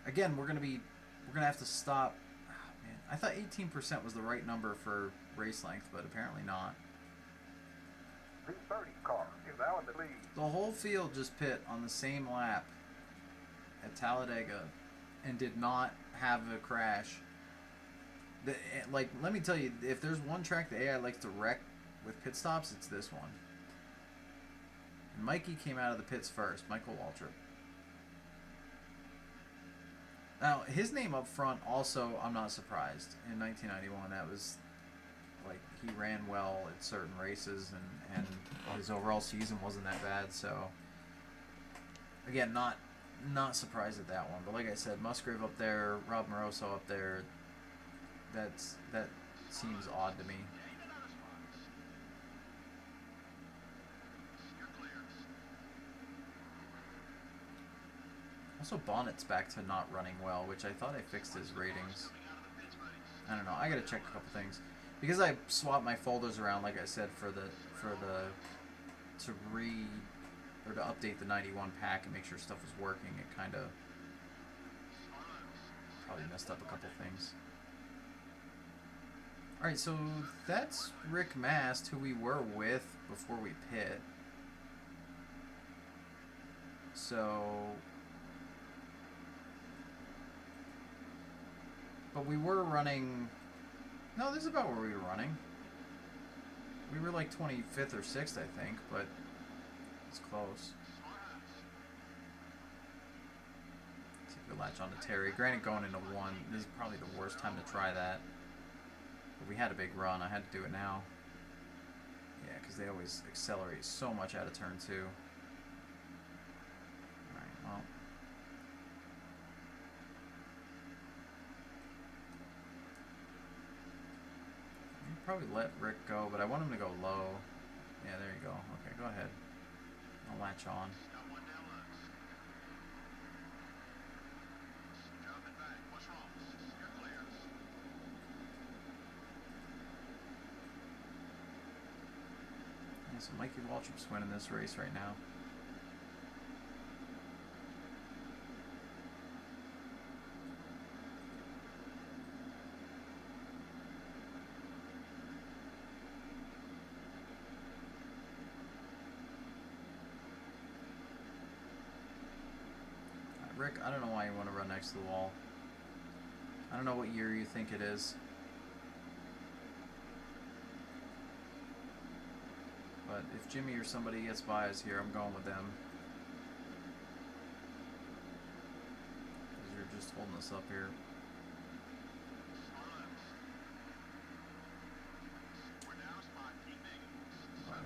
Again, we're going to have to stop. Oh, man, I thought 18% was the right number for race length, but apparently not. The 30 car is now in the lead. The whole field just pit on the same lap at Talladega and did not have a crash. Like, let me tell you, if there's one track the AI likes to wreck with pit stops, it's this one. And Mikey came out of the pits first, Michael Waltrip. Now, his name up front also, I'm not surprised. In 1991, that was, like, he ran well at certain races, and his overall season wasn't that bad, so, again, not surprised at that one. But like I said, Musgrave up there, Rob Moroso up there, that seems odd to me. Also, Bonnet's back to not running well, which I thought I fixed his ratings. I don't know. I gotta check a couple things because I swapped my folders around, like I said, to update the 91 pack and make sure stuff was working. It kind of probably messed up a couple things. All right, so that's Rick Mast, who we were with before we pit. So. But we were running... No, this is about where we were running. We were like 25th or 6th, I think, but it's close. See if we latch on to Terry. Granted, going into 1, this is probably the worst time to try that. But we had a big run. I had to do it now. Yeah, because they always accelerate so much out of turn 2. Alright, well... Probably let Rick go, but I want him to go low. Yeah, there you go. Okay, go ahead. I'll latch on. Yeah, so Mikey Waltrip's winning this race right now. Rick, I don't know why you want to run next to the wall. I don't know what year you think it is. But if Jimmy or somebody gets by us here, I'm going with them. Because you're just holding us up here. Well,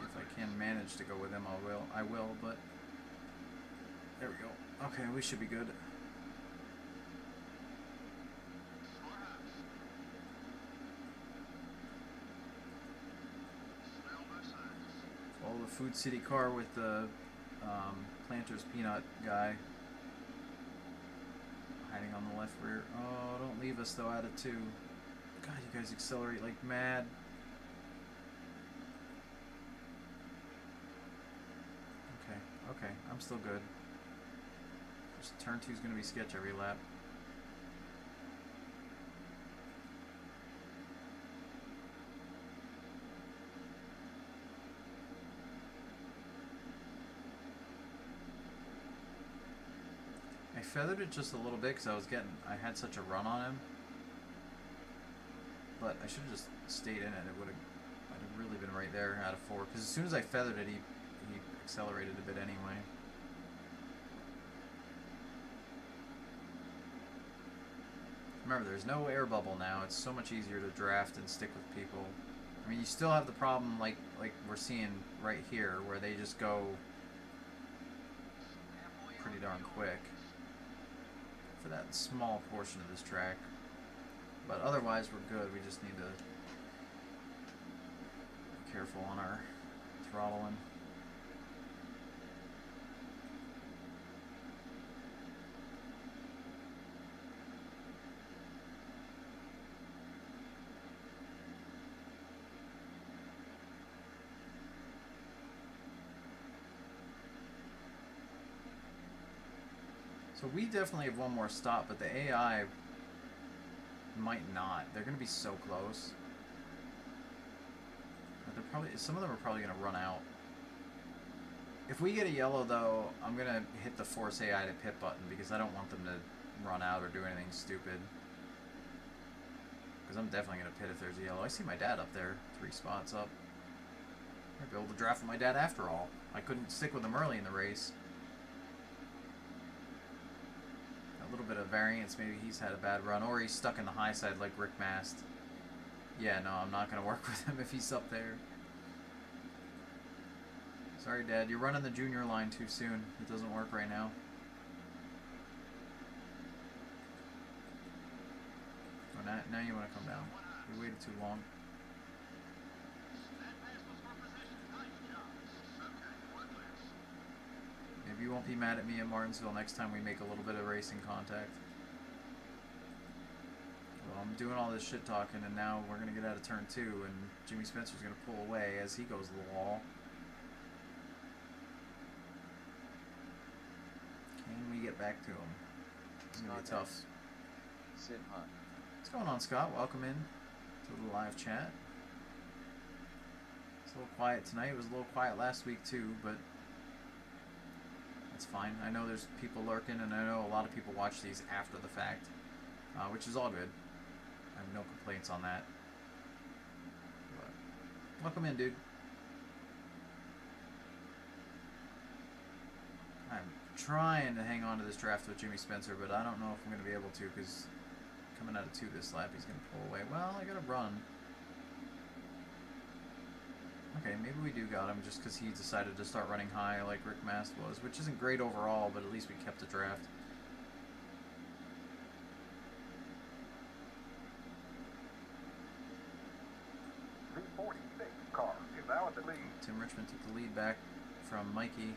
if I can manage to go with them, I will, but... There we go. Okay, we should be good. Follow the Food City car with the Planters Peanut guy. Hiding on the left rear. Oh, don't leave us though, out of 2. God, you guys accelerate like mad. Okay, I'm still good. Turn 2 is going to be sketch every lap. I feathered it just a little bit because I had such a run on him. But I should have just stayed in it. I'd have really been right there out of 4. Because as soon as I feathered it, he accelerated a bit anyway. Remember, there's no air bubble now. It's so much easier to draft and stick with people. I mean, you still have the problem like we're seeing right here, where they just go pretty darn quick for that small portion of this track. But otherwise, we're good. We just need to be careful on our throttling. So we definitely have one more stop, but the AI might not. They're going to be so close. But they're probably, some of them are probably going to run out. If we get a yellow, though, I'm going to hit the force AI to pit button because I don't want them to run out or do anything stupid. Because I'm definitely going to pit if there's a yellow. I see my dad up there, 3 spots up. I'd be able to draft with my dad after all. I couldn't stick with him early in the race. A little bit of variance, maybe he's had a bad run, or he's stuck in the high side like Rick Mast. Yeah, no, I'm not going to work with him if he's up there. Sorry, Dad, you're running the junior line too soon. It doesn't work right now. Oh, now you want to come down. You waited too long. Maybe you won't be mad at me in Martinsville next time we make a little bit of racing contact. Well, I'm doing all this shit talking, and now we're going to get out of turn 2, and Jimmy Spencer's going to pull away as he goes to the wall. Can we get back to him? It's going to be tough. Sit hot. What's going on, Scott? Welcome in to the live chat. It's a little quiet tonight. It was a little quiet last week, too, but that's fine. I know there's people lurking, and I know a lot of people watch these after the fact, which is all good. I have no complaints on that. But welcome in, dude. I'm trying to hang on to this draft with Jimmy Spencer, but I don't know if I'm going to be able to, because coming out of 2 this lap, he's going to pull away. Well, I got to run. Okay, maybe we do got him just because he decided to start running high like Rick Mast was, which isn't great overall, but at least we kept the draft. V46 car is now in the lead. Tim Richmond took the lead back from Mikey.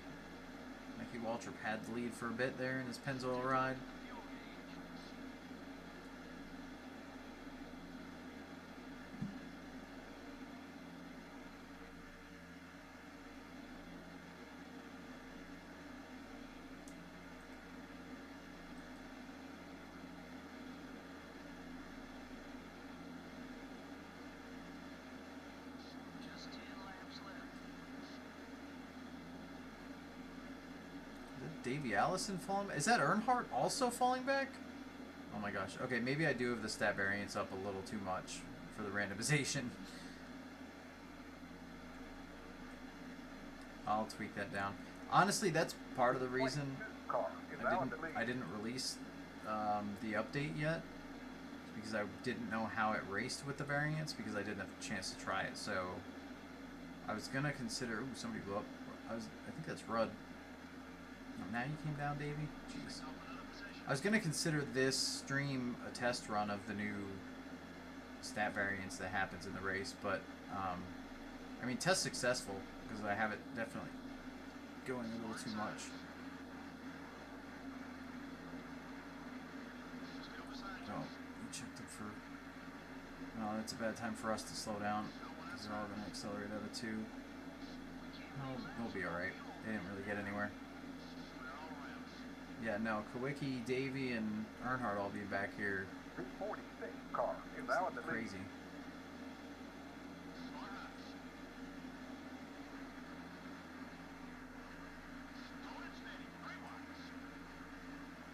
Mikey Waltrip had the lead for a bit there in his Pennzoil ride. Davey Allison falling? Is that Earnhardt also falling back? Oh my gosh. Okay, maybe I do have the stat variance up a little too much for the randomization. I'll tweak that down. Honestly, that's part of the reason I didn't release the update yet, because I didn't know how it raced with the variance, because I didn't have a chance to try it. So I was gonna consider. Ooh, somebody blew up. I think that's Rudd. Now you came down, Davey? Jeez. I was going to consider this stream a test run of the new stat variance that happens in the race, but, I mean, test successful, because I have it definitely going a little too much. Oh, we checked it for... No, it's a bad time for us to slow down, because they're all going to accelerate out of 2. No, we'll be alright. They didn't really get anywhere. Yeah, no, Kawicki, Davey, and Earnhardt all be back here. V46 car is now in the lead. Crazy.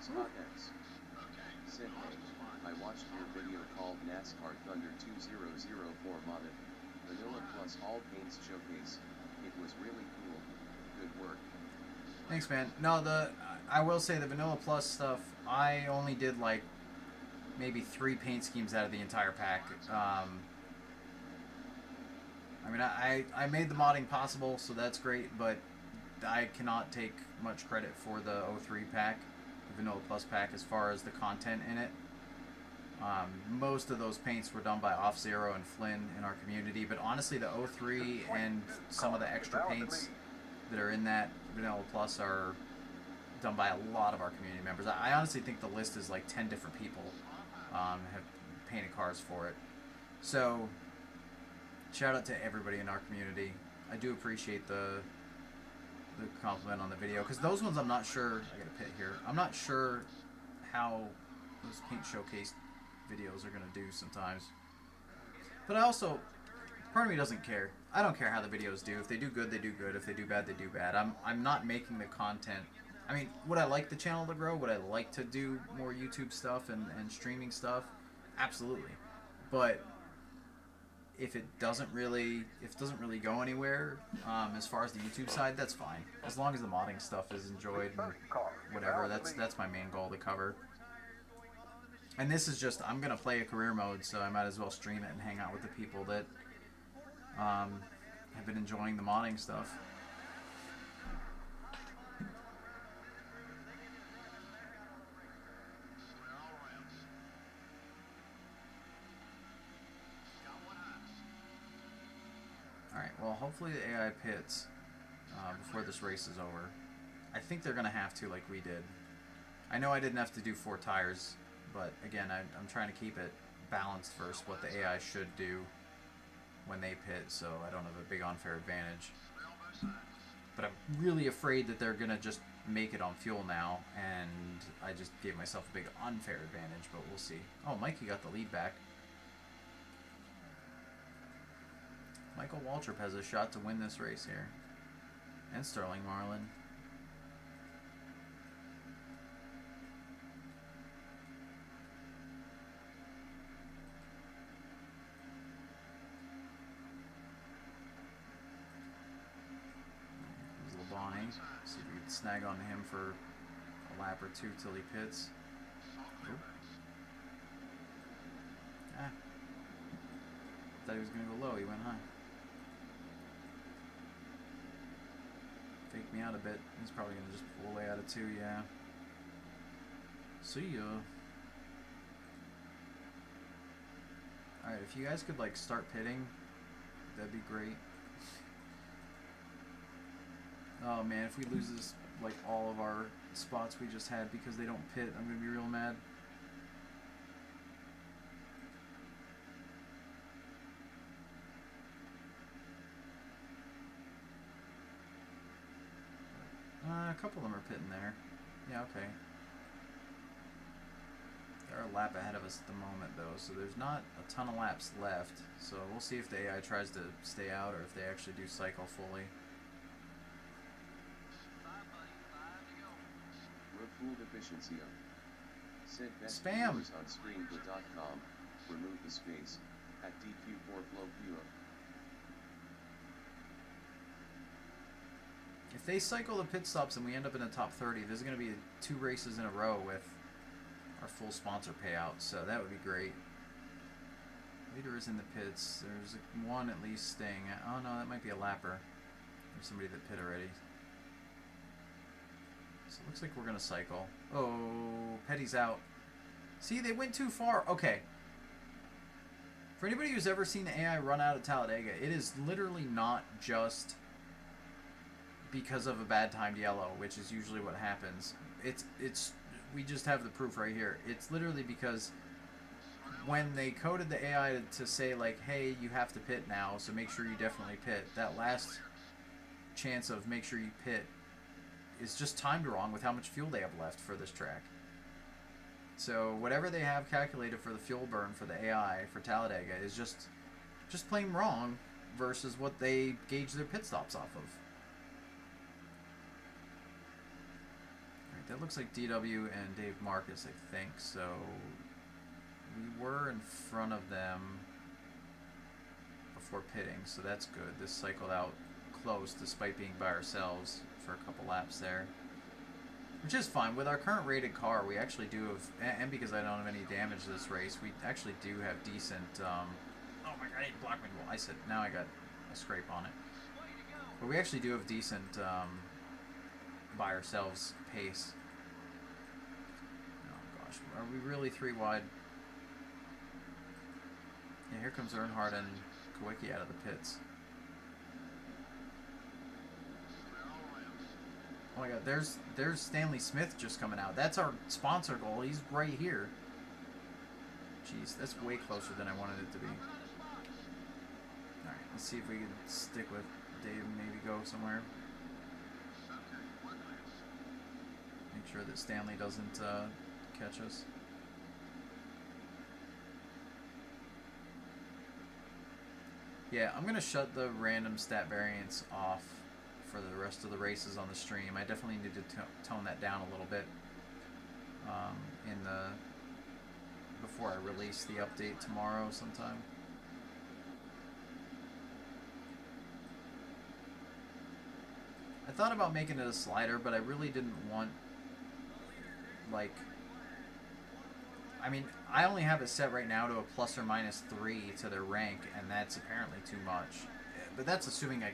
Scott X. Said, hey, I watched your video called NASCAR Thunder 2004 modded. Vanilla plus all paints showcase. It was really cool. Good work. Thanks, man. No, I will say the Vanilla Plus stuff, I only did like maybe 3 paint schemes out of the entire pack. I mean, I made the modding possible, so that's great, but I cannot take much credit for the 03 pack, the Vanilla Plus pack, as far as the content in it. Most of those paints were done by Off Zero and Flynn in our community, but honestly, the 03 and some of the extra paints that are in that Vanilla Plus are done by a lot of our community members. I honestly think the list is like 10 different people have painted cars for it. So, shout out to everybody in our community. I do appreciate the compliment on the video, because those ones I'm not sure. I got a pit here. I'm not sure how those paint showcase videos are gonna do sometimes. But I also, part of me doesn't care. I don't care how the videos do. If they do good, they do good. If they do bad, they do bad. I'm not making the content. I mean, would I like the channel to grow? Would I like to do more YouTube stuff and streaming stuff? Absolutely. But if it doesn't really go anywhere, as far as the YouTube side, that's fine. As long as the modding stuff is enjoyed and whatever, that's my main goal to cover. And this is just, I'm gonna play a career mode, so I might as well stream it and hang out with the people that have been enjoying the modding stuff. Alright, well, hopefully the AI pits before this race is over. I think they're going to have to, like we did. I know I didn't have to do 4 tires, but again, I'm trying to keep it balanced first, what the AI should do when they pit, so I don't have a big unfair advantage. But I'm really afraid that they're going to just make it on fuel now, and I just gave myself a big unfair advantage, but we'll see. Oh, Mikey got the lead back. Michael Waltrip has a shot to win this race here. And Sterling Marlin. There's Labonte. See if we can snag onto him for a lap or two till he pits. Oop. Ah. Thought he was going to go low. He went high. Faked me out a bit. He's probably going to just pull away out of 2, yeah. See ya. Alright, if you guys could, like, start pitting, that'd be great. Oh, man, if we lose this, like, all of our spots we just had because they don't pit, I'm going to be real mad. A couple of them are pitting there. Yeah, okay. They're a lap ahead of us at the moment, though, so there's not a ton of laps left. So we'll see if the AI tries to stay out or if they actually do cycle fully. Road fuel efficiency up. Set best Spam! viewers on screen.com. Remove the space. At DQ4 flow view up. If they cycle the pit stops and we end up in the top 30, there's going to be 2 races in a row with our full sponsor payout, so that would be great. Leader is in the pits. There's one at least staying. Oh no, that might be a lapper. There's somebody that pit already. So it looks like we're going to cycle. Oh, Petty's out. See, they went too far. Okay. For anybody who's ever seen the AI run out of Talladega, it is literally not just because of a bad timed yellow, which is usually what happens. We just have the proof right here. It's literally because when they coded the AI to say, like, hey, you have to pit now, so make sure you definitely pit, that last chance of make sure you pit is just timed wrong with how much fuel they have left for this track. So whatever they have calculated for the fuel burn for the AI for Talladega is just plain wrong versus what they gauge their pit stops off of. That looks like DW and Dave Marcus, I think, so we were in front of them before pitting, so that's good. This cycled out close despite being by ourselves for a couple laps there, which is fine. With our current rated car, we actually do have, and because I don't have any damage this race, we actually do have decent, oh my god, I didn't block me. Well, I said, now I got a scrape on it. But we actually do have decent, by ourselves pace. Oh gosh, are we really 3 wide? Yeah, here comes Earnhardt and Kawicki out of the pits. Oh my god, there's Stanley Smith just coming out. That's our sponsor goal. He's right here. Jeez, that's way closer than I wanted it to be. Alright, let's see if we can stick with Dave and maybe go somewhere. Make sure that Stanley doesn't catch us. Yeah, I'm going to shut the random stat variance off for the rest of the races on the stream. I definitely need to tone that down a little bit before I release the update tomorrow sometime. I thought about making it a slider, but I really didn't want, like, I mean, I only have it set right now to a plus or minus 3 to their rank, and that's apparently too much. But that's assuming I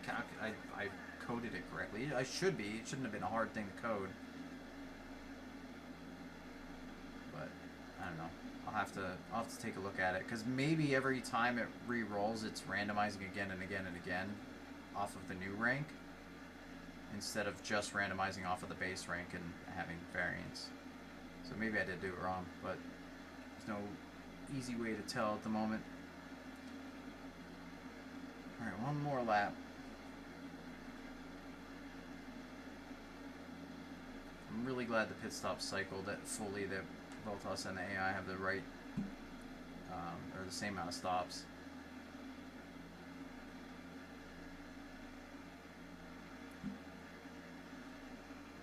coded it correctly. I should be. It shouldn't have been a hard thing to code. But I don't know. I'll have to take a look at it, because maybe every time it re-rolls, it's randomizing again and again and again off of the new rank, instead of just randomizing off of the base rank and having variance. So maybe I did do it wrong, but there's no easy way to tell at the moment. Alright, one more lap. I'm really glad the pit stop cycled it fully, that both us and the AI have the right, or the same amount of stops.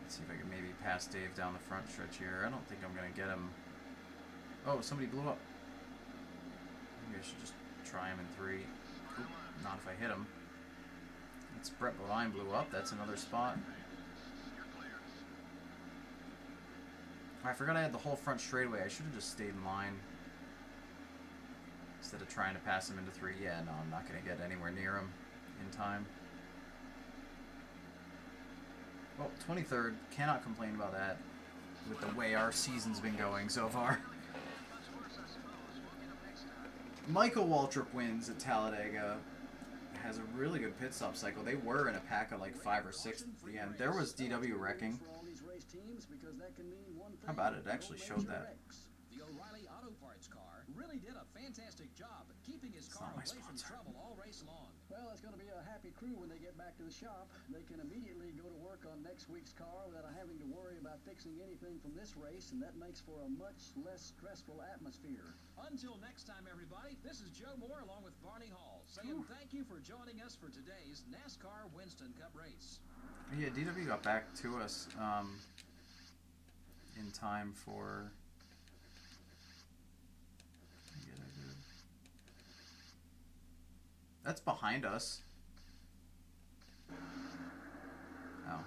Let's see if I can maybe pass Dave down the front stretch here. I don't think I'm going to get him. Oh, somebody blew up. Maybe I should just try him in 3. Oop, not if I hit him. It's Brett Bodine blew up. That's another spot. I forgot I had the whole front straightaway. I should have just stayed in line instead of trying to pass him into 3. Yeah, no, I'm not going to get anywhere near him in time. Well, 23rd. Cannot complain about that with the way our season's been going so far. Michael Waltrip wins at Talladega. Has a really good pit stop cycle. They were in a pack of like 5 or 6 at the end. There was DW wrecking. How about it? It actually showed that. The O'Reilly Auto Parts car really did a fantastic job keeping his car away from trouble all race long. Well, it's going to be a happy crew when they get back to the shop. They can immediately go to work on next week's car without having to worry about fixing anything from this race, and that makes for a much less stressful atmosphere. Until next time, everybody, this is Joe Moore along with Barney Hall saying thank you for joining us for today's NASCAR Winston Cup race. Yeah, DW got back to us in time for... That's behind us. Oh, well,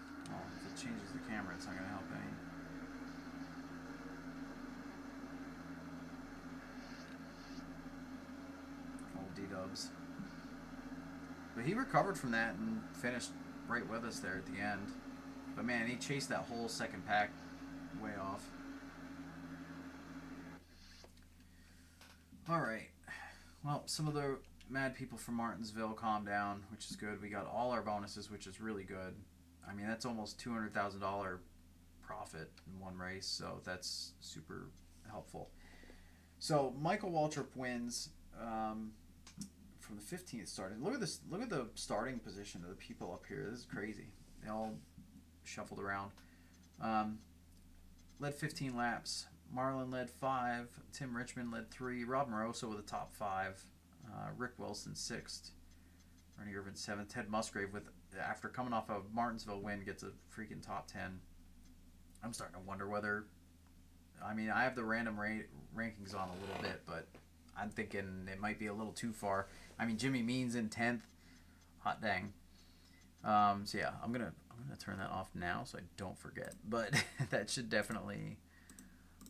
if it changes the camera, it's not going to help any. Old D-dubs. But he recovered from that and finished right with us there at the end. But man, he chased that whole second pack way off. Alright. Well, some of the mad people from Martinsville calmed down, which is good. We got all our bonuses, which is really good. I mean, that's almost $200,000 profit in one race, so that's super helpful. So Michael Waltrip wins from the 15th starting. Look at this. Look at the starting position of the people up here. This is crazy. They all shuffled around. Led 15 laps. Marlin led 5. Tim Richmond led 3. Rob Moroso with a top 5. Rick Wilson 6th, Ernie Irvin 7th, Ted Musgrave with, after coming off a Martinsville win, gets a freaking top 10. I'm starting to wonder whether, I mean, I have the random rankings on a little bit, but I'm thinking it might be a little too far. I mean, Jimmy Means in 10th, hot dang. So yeah, I'm gonna turn that off now so I don't forget. But that should definitely,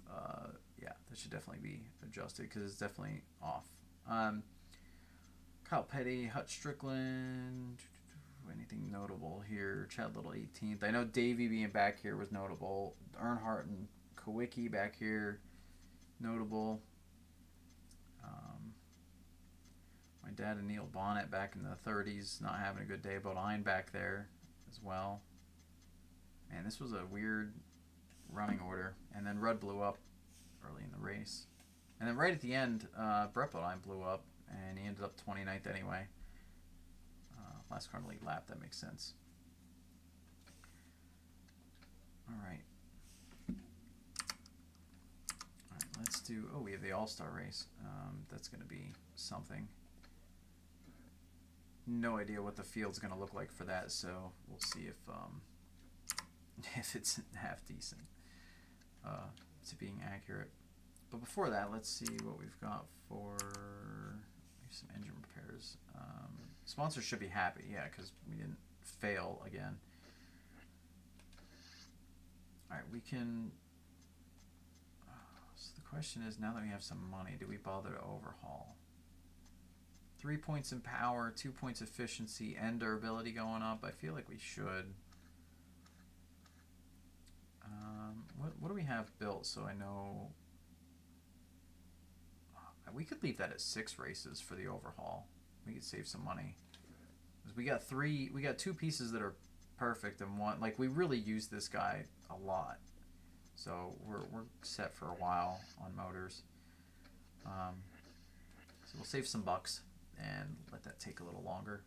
that should definitely be adjusted because it's definitely off. Kyle Petty, Hutch Strickland, anything notable here? Chad Little 18th. I know Davey being back here was notable. Earnhardt and Kawicki back here, notable. My dad and Neil Bonnet back in the 30s, not having a good day. Bodine back there as well. Man, this was a weird running order. And then Rudd blew up early in the race. And then right at the end, Brett Bodine blew up, and he ended up 29th anyway. Last car in the lead lap, that makes sense. All right. Let's do, oh, we have the All-Star race. That's going to be something. No idea what the field's going to look like for that, so we'll see if it's half decent to being accurate. But before that, let's see what we've got for some engine repairs. Sponsors should be happy, yeah, because we didn't fail again. All right, we can... So the question is, now that we have some money, do we bother to overhaul? 3 points in power, 2 points efficiency, and durability going up. I feel like we should. What do we have built so I know? We could leave that at 6 races for the overhaul. We could save some money. We got 2 pieces that are perfect and one, like, we really use this guy a lot. So we're set for a while on motors. So we'll save some bucks and let that take a little longer.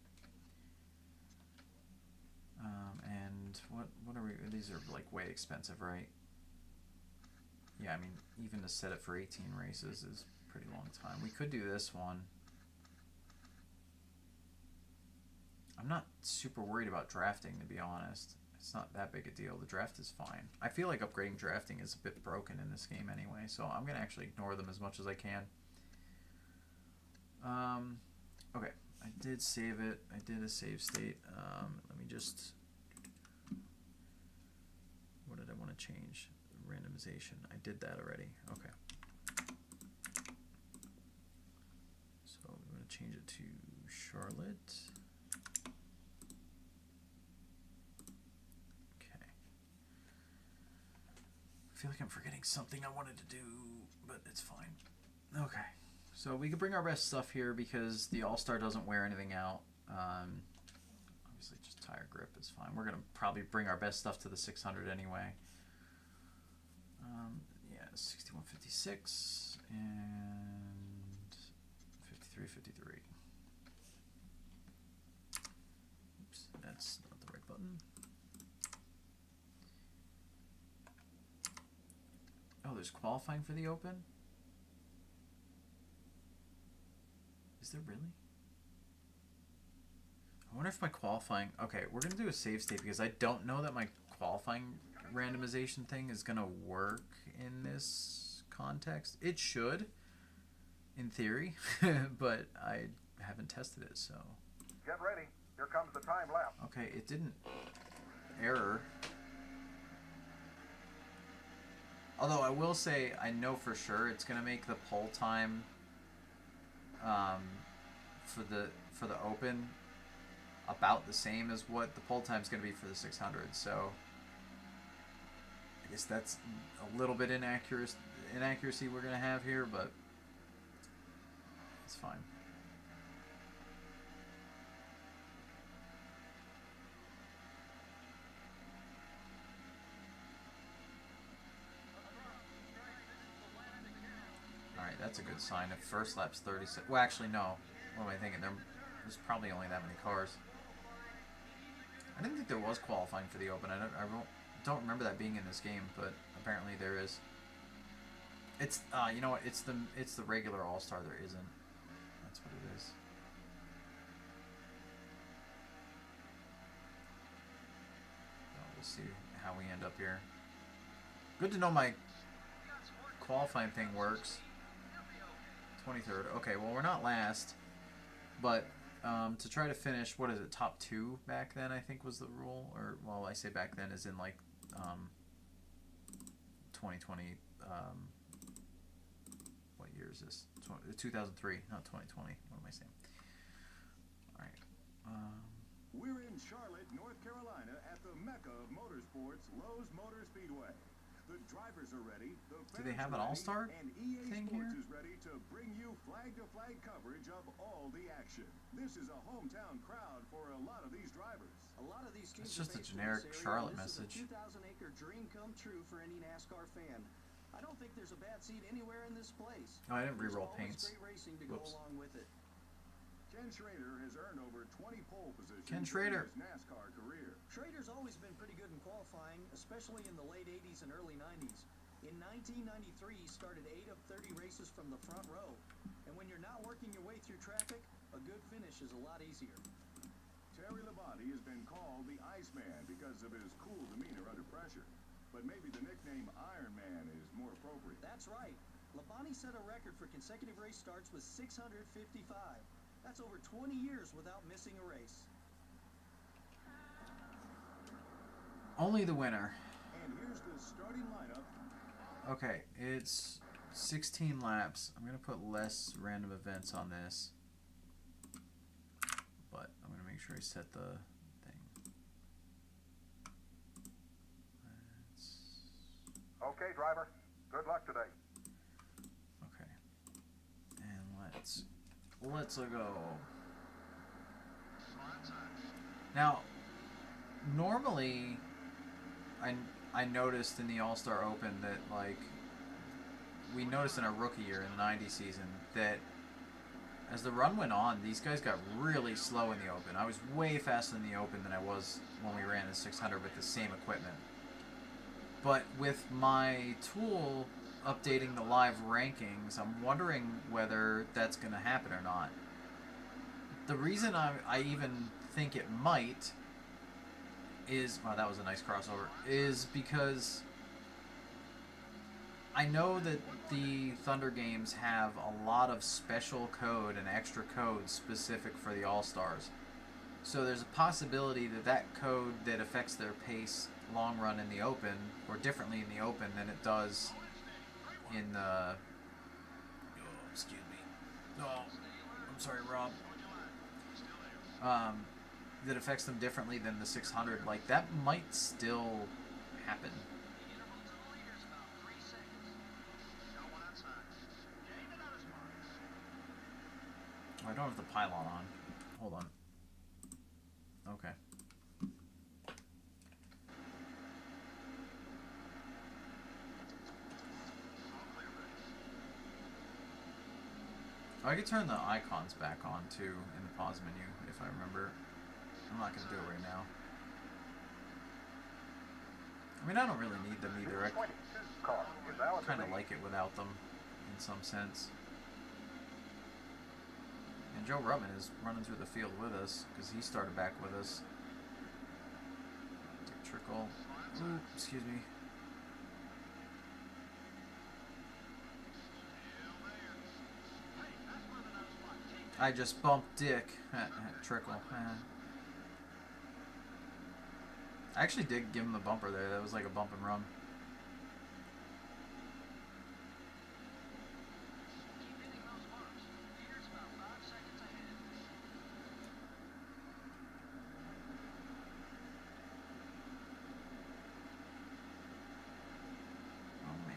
And what are we? These are like way expensive, right? Yeah, I mean, even to set it for 18 races is a pretty long time. We could do this one. I'm not super worried about drafting, to be honest. It's not that big a deal. The draft is fine. I feel like upgrading drafting is a bit broken in this game anyway, so I'm going to actually ignore them as much as I can. Okay, I did save it. I did a save state. Let me just... What did I want to change? Randomization. I did that already. Okay. So I'm going to change it to Charlotte. I feel like I'm forgetting something I wanted to do, but it's fine. Okay, so we can bring our best stuff here because the All-Star doesn't wear anything out. Obviously, just tire grip is fine. We're going to probably bring our best stuff to the 600 anyway. Yeah, 6156 and 5353. Oops, that's not the right button. Oh, there's qualifying for the Open? Is there really? I wonder if my qualifying... Okay, we're going to do a save state because I don't know that my qualifying randomization thing is going to work in this context. It should, in theory, but I haven't tested it, so... Get ready. Here comes the time lapse. Okay, it didn't... Error. Although I will say, I know for sure it's going to make the pole time for the Open about the same as what the pole time is going to be for the 600. So I guess that's a little bit inaccuracy we're going to have here, but it's fine. Alright, that's a good sign. If first lap's 36... Well, actually, no. What am I thinking? There's probably only that many cars. I didn't think there was qualifying for the Open. I don't remember that being in this game, but apparently there is. It's, you know what? It's the regular All-Star there isn't. That's what it is. Well, we'll see how we end up here. Good to know my qualifying thing works. 23rd. Okay, well, we're not last, but to try to finish, what is it, top 2 back then, I think was the rule, or, well, I say back then as in, like, 2020, what year is this? 2003, not 2020. What am I saying? All right. We're in Charlotte, North Carolina, at the Mecca of Motorsports, Lowe's Motor Speedway. The drivers are ready. The Do they fans have are an ready, all-star and EA thing Sports here? is ready to bring you flag-to-flag coverage of all the action. This is a hometown crowd for a lot of these drivers. A lot of these teams It's just are a based in generic this area, Charlotte and this message. is a 2,000-acre dream come true for any NASCAR fan. I don't think there's a bad seat anywhere in this place. Oh, I didn't There's re-roll always paints. great racing to Whoops. go along with it. Ken Schrader has earned over 20 pole positions Ken in Schrader. his NASCAR career. Schrader's always been pretty good in qualifying, especially in the late 80s and early 90s. In 1993, he started 8 of 30 races from the front row. And when you're not working your way through traffic, a good finish is a lot easier. Terry Labonte has been called the Iceman because of his cool demeanor under pressure. But maybe the nickname Iron Man is more appropriate. That's right. Labonte set a record for consecutive race starts with 655. That's over 20 years without missing a race. Only the winner. And here's the starting lineup. Okay, it's 16 laps. I'm going to put less random events on this. But I'm going to make sure I set the thing. Okay, driver. Good luck today. Okay. And let's go. Now, normally I noticed in the All-Star Open that, like, we noticed in our rookie year in the 90 season that as the run went on, these guys got really slow in the Open. I was way faster in the Open than I was when we ran the 600 with the same equipment. But with my tool updating the live rankings, I'm wondering whether that's going to happen or not. The reason I even think it might is, wow, that was a nice crossover, is because I know that the Thunder games have a lot of special code and extra code specific for the All-Stars. So there's a possibility that that code that affects their pace long run in the Open, or differently in the Open than it does in the... Oh, excuse me. Oh, I'm sorry, Rob. That affects them differently than the 600. Like, that might still happen. Oh, I don't have the pylon on. Hold on. Okay. Oh, I could turn the icons back on too in the pause menu if I remember. I'm not going to do it right now. I mean, I don't really need them either. I kind of like it without them in some sense. And Joe Rubbin is running through the field with us because he started back with us. Dick Trickle. Ooh, excuse me. I just bumped Dick. Trickle. I actually did give him the bumper there. That was like a bump and run. Oh man.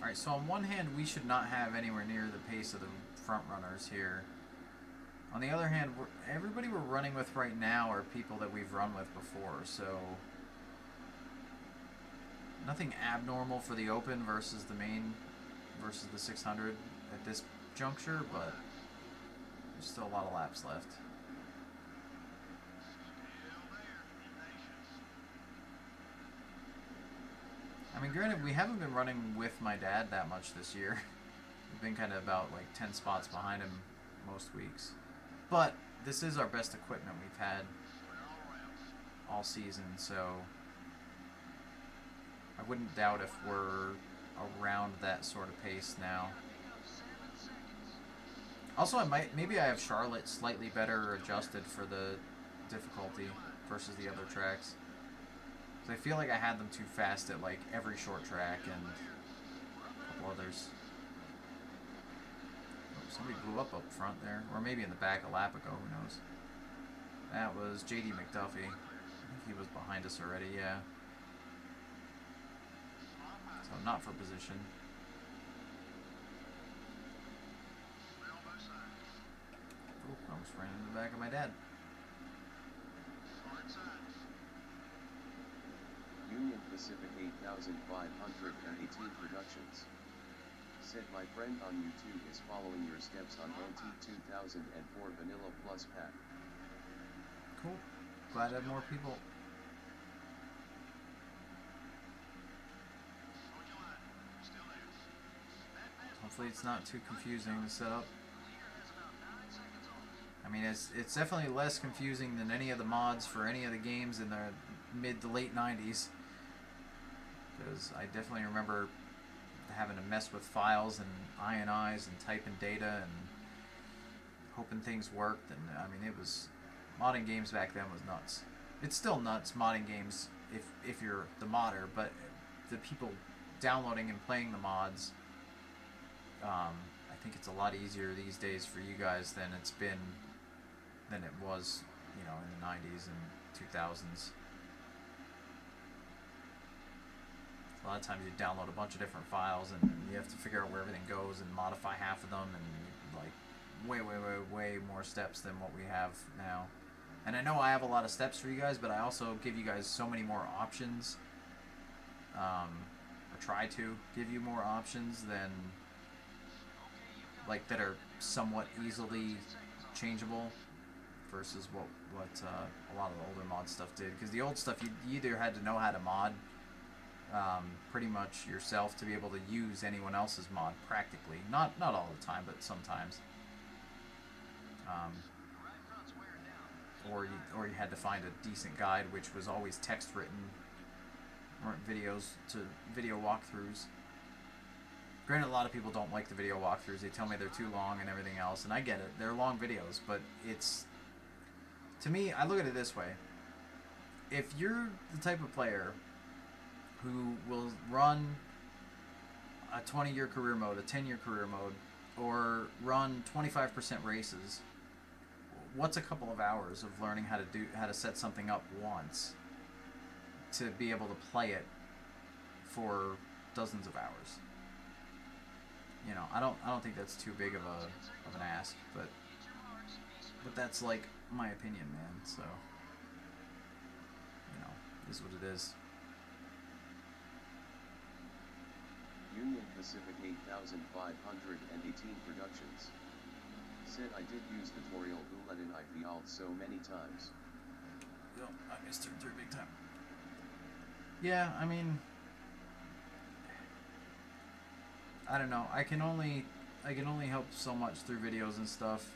Alright, so on one hand, we should not have anywhere near the pace of the front runners here. On the other hand, everybody we're running with right now are people that we've run with before, so nothing abnormal for the Open versus the main versus the 600 at this juncture, but there's still a lot of laps left. I mean, granted, we haven't been running with my dad that much this year. We've been kind of about like 10 spots behind him most weeks. But this is our best equipment we've had all season, so I wouldn't doubt if we're around that sort of pace now. Also, maybe I have Charlotte slightly better adjusted for the difficulty versus the other tracks. So I feel like I had them too fast at like every short track and a couple others. Somebody blew up front there. Or maybe in the back a lap ago, who knows. That was JD McDuffie. I think he was behind us already, yeah. not for position. Oh, I almost ran into the back of my dad. Union Pacific 8518 Productions. Said my friend on YouTube is following your steps on NT2004 Vanilla Plus pack. Cool. Glad to have more people. Hopefully it's not too confusing to set up. I mean, it's definitely less confusing than any of the mods for any of the games in the mid to late 90s. Because I definitely remember having to mess with files and INIs and typing data and hoping things worked. And I mean, it was, modding games back then was nuts. It's still nuts modding games if you're the modder, but the people downloading and playing the mods, I think it's a lot easier these days for you guys than it was, you know, in the 90s and 2000s. A lot of times you download a bunch of different files and you have to figure out where everything goes and modify half of them, and like way more steps than what we have now. And I know I have a lot of steps for you guys, but I also give you guys so many more options, or try to give you more options than, like, that are somewhat easily changeable versus what a lot of the older mod stuff did. Because the old stuff, you either had to know how to mod pretty much yourself to be able to use anyone else's mod practically. Not all the time, but sometimes. Or you had to find a decent guide, which was always text written, weren't video walkthroughs. Granted, a lot of people don't like the video walkthroughs. They tell me they're too long and everything else, and I get it. They're long videos, but it's, to me, I look at it this way. If you're the type of player who will run a 20-year career mode, a 10-year career mode, or run 25% races, what's a couple of hours of learning how to set something up once to be able to play it for dozens of hours? You know, I don't think that's too big of an ask, but that's like my opinion, man. So, you know, is what it is. Union Pacific 8518 Productions. Said I did use tutorial Bulletin I failed so many times. Yep, I missed her through big time. Yeah, I mean, I don't know. I can only help so much through videos and stuff.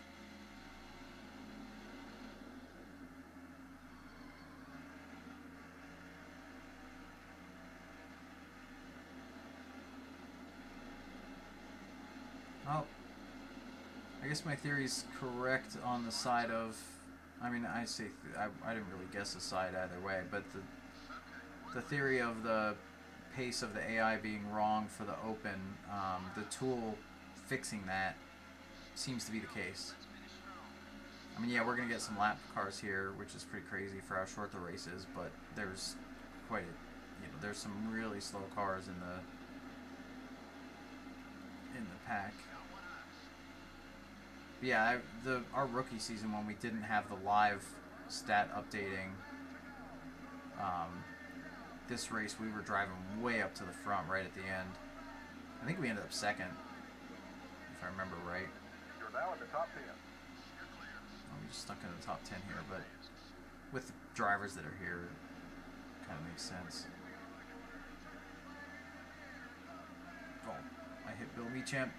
Well, I guess my theory's correct on the side of, I mean, I didn't really guess a side either way, but the theory of the pace of the AI being wrong for the open, the tool fixing that seems to be the case. I mean, yeah, we're gonna get some lap cars here, which is pretty crazy for how short the race is, but there's quite a, there's some really slow cars in the pack. But yeah, our rookie season, when we didn't have the live stat updating, this race we were driving way up to the front right at the end. I think we ended up second, if I remember right. You're now in the top 10. We just stuck in the top 10 here, but with the drivers that are here, it kind of makes sense. Oh, I hit Bill Meachamp.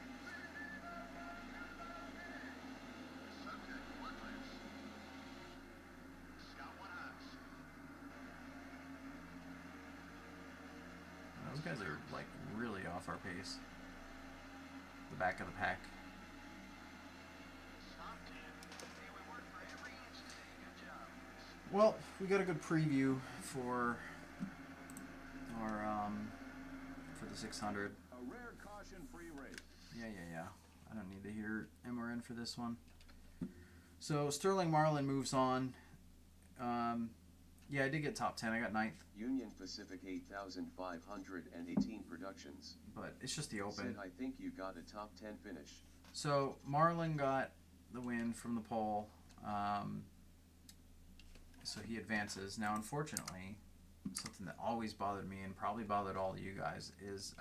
Those guys are like really off our pace. The back of the pack. Well, we got a good preview for our for the 600. A rare caution-free race. Yeah. I don't need to hear MRN for this one. So Sterling Marlin moves on. Yeah, I did get top 10. I got 9th, Union Pacific 8,518 productions. but it's just the open. Said, I think you got a top 10 finish. So Marlon got the win from the pole. So he advances. Now, unfortunately, something that always bothered me and probably bothered all of you guys is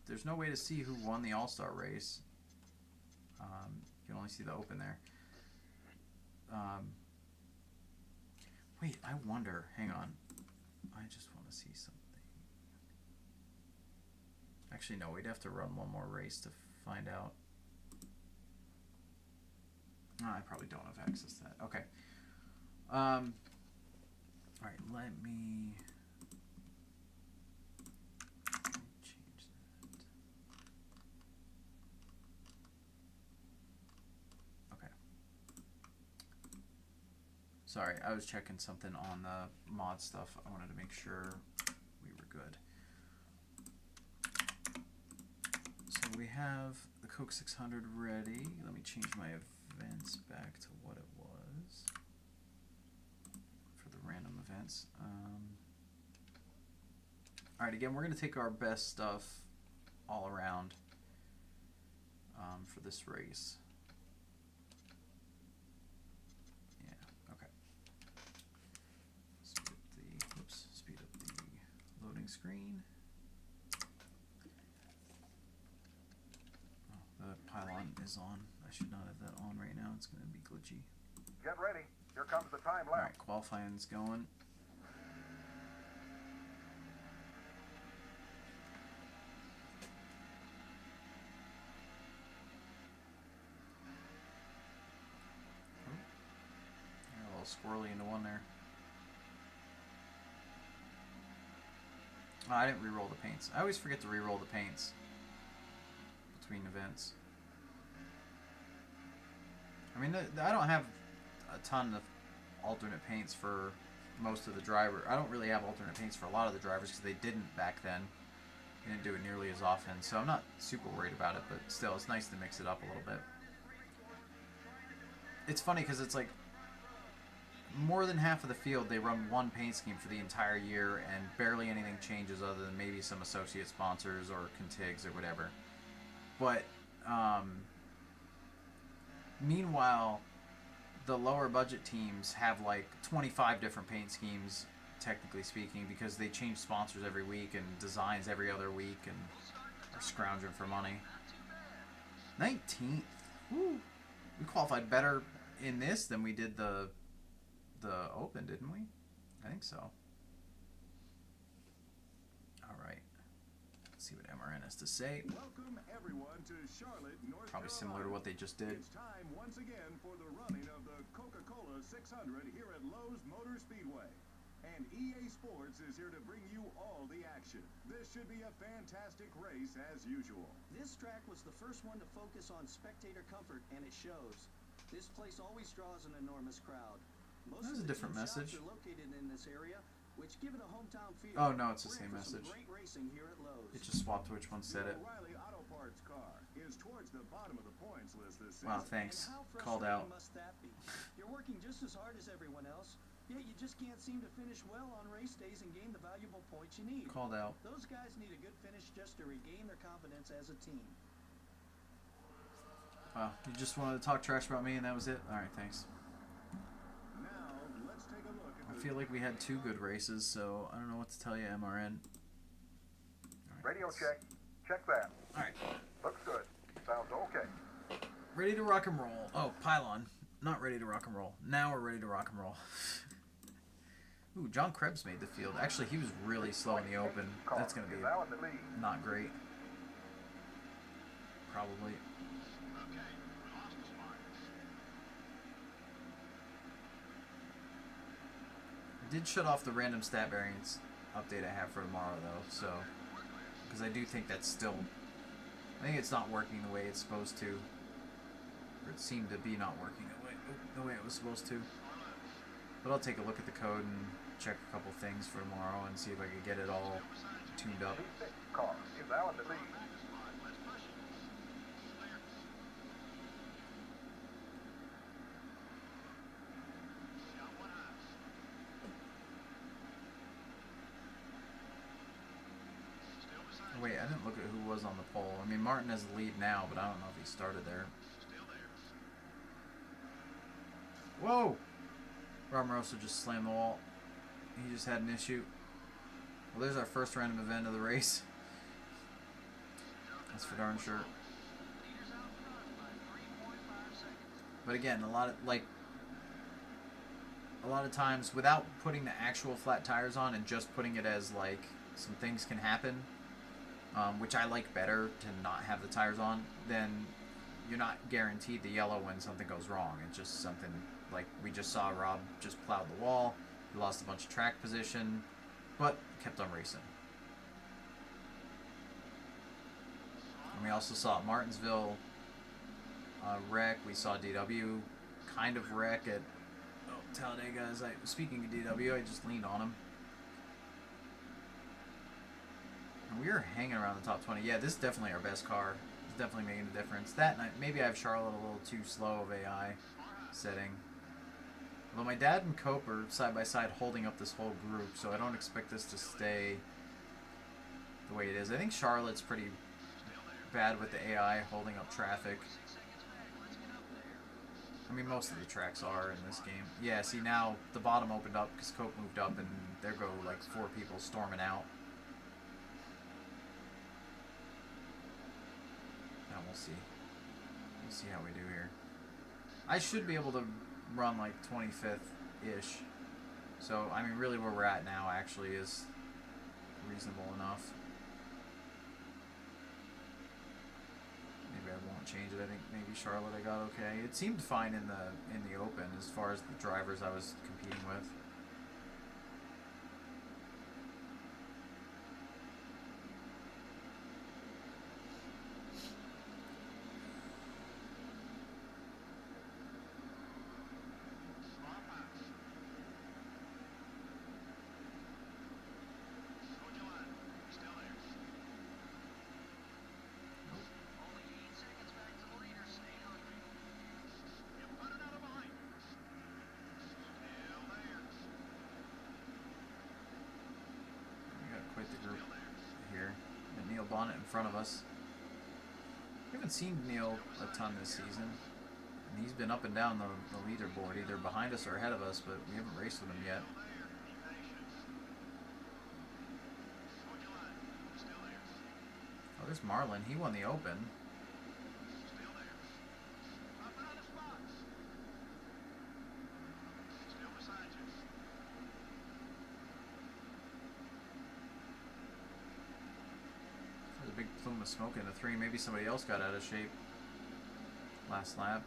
there's no way to see who won the All-Star race. You can only see the open there. Wait, I wonder. Hang on. I just want to see something. Actually, no, we'd have to run one more race to find out. I probably don't have access to that. Okay. All right, let me change that. Okay. Sorry, I was checking something on the mod stuff. I wanted to make sure we were good. So we have the Coke 600 ready. Let me change my events back to what it was for the random events. Alright, again, we're going to take our best stuff all around for this race. Yeah, okay. Speed up the loading screen. Oh, the pylon is on. I should not have that on right now. It's going to be glitchy. Get ready. Here comes the time lapse. Alright, qualifying's going. A little squirrely into one there. Oh, I didn't re-roll the paints. I always forget to re-roll the paints between events. I mean, I don't have a ton of alternate paints for most of the driver. I don't really have alternate paints for a lot of the drivers because they didn't back then. They didn't do it nearly as often, so I'm not super worried about it, but still, it's nice to mix it up a little bit. It's funny because it's like more than half of the field, they run one paint scheme for the entire year, and barely anything changes other than maybe some associate sponsors or contigs or whatever. But meanwhile, the lower budget teams have like 25 different paint schemes, technically speaking, because they change sponsors every week and designs every other week and are scrounging for money. 19th. Woo. We qualified better in this than we did the Open, didn't we? I think so. All right. Let's see what MRN has to say. Welcome everyone to Charlotte, North Probably Carolina. similar to what they just did. It's time once again for the running of the Coca-Cola 600 here at Lowe's Motor Speedway. And EA Sports is here to bring you all the action. This should be a fantastic race as usual. This track was the first one to focus on spectator comfort, and it shows. This place always draws an enormous crowd. Most That was of a the different team shops message. are located in this area, which give it a hometown feel. Oh, no, it's the We're same in for some message. Great racing here at Lowe's. It just swapped to which one said The it. O'Reilly Auto Parts car is towards the bottom of the points list this season. Wow, thanks. And how Called frustrating out. must that be? You're working just as hard as everyone else, yet you just can't seem to finish well on race days and gain the valuable points you need. Called out. Those guys need a good finish just to regain their confidence as a team. Wow, you just wanted to talk trash about me and that was it? Alright, thanks. Now, let's take a look at I feel like we had 2 good races, so I don't know what to tell you, MRN. Radio check. Check that. Alright, Looks good. Sounds okay. ready to rock and roll. Oh, pylon. Not ready to rock and roll. Now we're ready to rock and roll. Ooh, John Krebs made the field. Actually, he was really slow in the open. That's going to be Now in the lead. not great. Probably. I did shut off the random stat variance update I have for tomorrow, though, so... Because I do think that's still... I think it's not working the way it's supposed to. Or it seemed to be not working the way it was supposed to. But I'll take a look at the code and check a couple things for tomorrow and see if I can get it all tuned up. P6 car is now in the lead. didn't look at who was on the pole. I mean, Martin has the lead now, but I don't know if he started there. Whoa! Rob Moroso just slammed the wall. He just had an issue. Well, there's our first random event of the race. That's for darn sure. But again, a lot of times, without putting the actual flat tires on and just putting it as like some things can happen, which I like better to not have the tires on, then you're not guaranteed the yellow when something goes wrong. It's just something like we just saw. Rob just plowed the wall. He lost a bunch of track position, but kept on racing. And we also saw Martinsville wreck. We saw DW kind of wreck at Talladega. Speaking of DW, I just leaned on him. And we were hanging around the top 20. Yeah, this is definitely our best car. It's definitely making a difference. That and maybe I have Charlotte a little too slow of AI setting. Although my dad and Cope are side by side holding up this whole group, so I don't expect this to stay the way it is. I think Charlotte's pretty bad with the AI holding up traffic. I mean, most of the tracks are in this game. Yeah, see now the bottom opened up because Cope moved up and there go like 4 people storming out. Now we'll see. We'll see how we do here. I should be able to run like 25th-ish. So, I mean, really where we're at now actually is reasonable enough. Maybe I won't change it. I think maybe Charlotte I got okay. It seemed fine in the open as far as the drivers I was competing with. Bonnet in front of us. We haven't seen Neil a ton this season. And he's been up and down the leaderboard, either behind us or ahead of us, but we haven't raced with him yet. Oh, there's Marlin. He won the Open. Big plume of smoke in the 3. Maybe somebody else got out of shape last lap.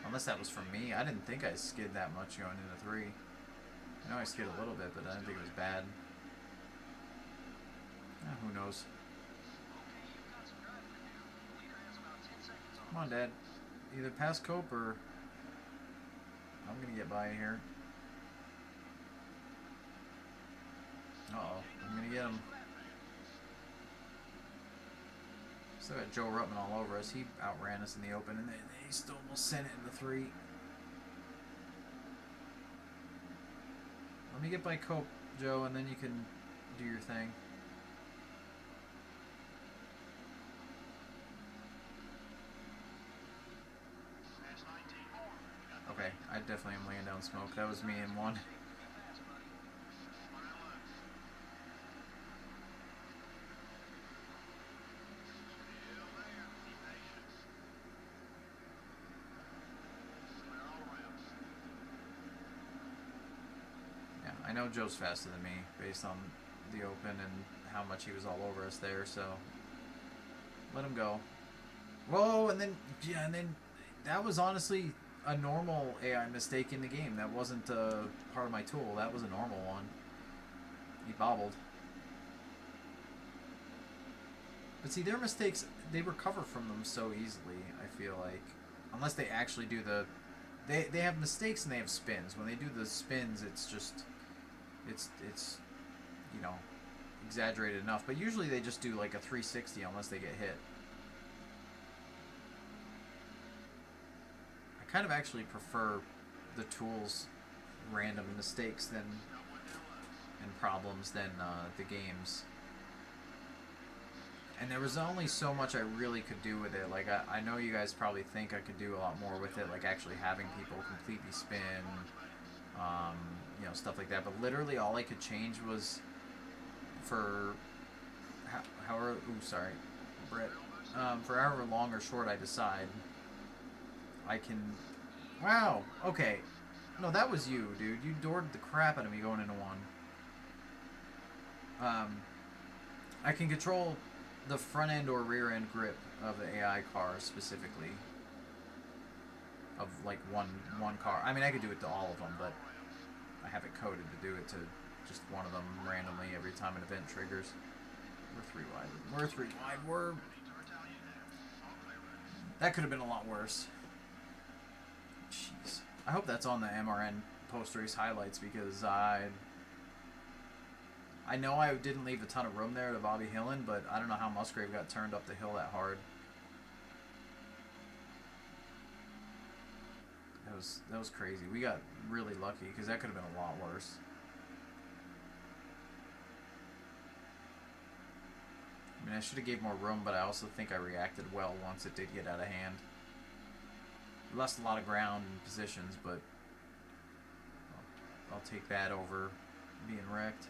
Unless that was from me. I didn't think I skid that much going into 3. I know I skid a little bit, but I didn't think it was bad. Who knows? Come on, Dad. Either pass Cope or I'm going to get by here. Uh-oh. I'm going to get him. Still got Joe Ruttman all over us. He outran us in the Open, and they still almost sent it in the 3. Let me get by Cope, Joe, and then you can do your thing. Okay, I definitely am laying down smoke. That was me in 1. I know Joe's faster than me based on the Open and how much he was all over us there, so let him go. Whoa, and then that was honestly a normal AI mistake in the game. That wasn't part of my tool. That was a normal one. He bobbled. But see, their mistakes, they recover from them so easily, I feel like. Unless they actually do the... They have mistakes and they have spins. When they do the spins, it's just... It's you know, exaggerated enough. But usually they just do like a 360 unless they get hit. I kind of actually prefer the tools random mistakes and problems than the games. And there was only so much I really could do with it. Like, I know you guys probably think I could do a lot more with it, like actually having people completely spin, you know, stuff like that. But literally all I could change was for however, ooh, sorry, Brett, for however long or short I decide, I can, wow, okay. No, that was you, dude. You dorked the crap out of me going into one. I can control the front end or rear end grip of the AI car specifically. Of like one car. I mean, I could do it to all of them, but I have it coded to do it to just one of them randomly every time an event triggers. We're 3 wide. We're 3 wide. We're... That could have been a lot worse. Jeez. I hope that's on the MRN post-race highlights because I know I didn't leave a ton of room there to Bobby Hillen, but I don't know how Musgrave got turned up the hill that hard. That was crazy. We got really lucky because that could have been a lot worse. I mean, I should have gave more room, but I also think I reacted well once it did get out of hand. We lost a lot of ground and positions, but I'll take that over being wrecked.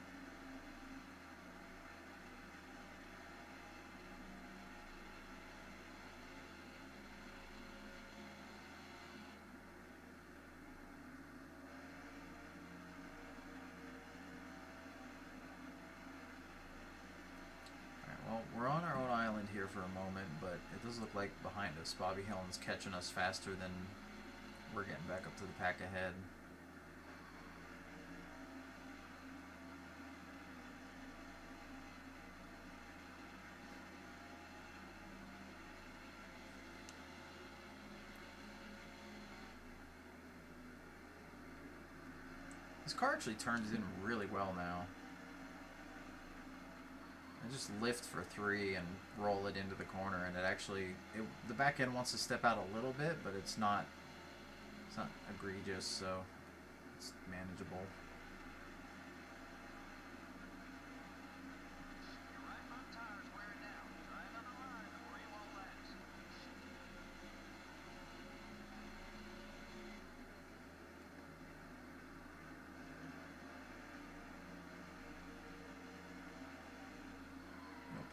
We're on our own island here for a moment, but it does look like behind us, Bobby Hillen's catching us faster than we're getting back up to the pack ahead. This car actually turns in really well now. I just lift for 3 and roll it into the corner, and it actually, the back end wants to step out a little bit, but it's not egregious, so it's manageable.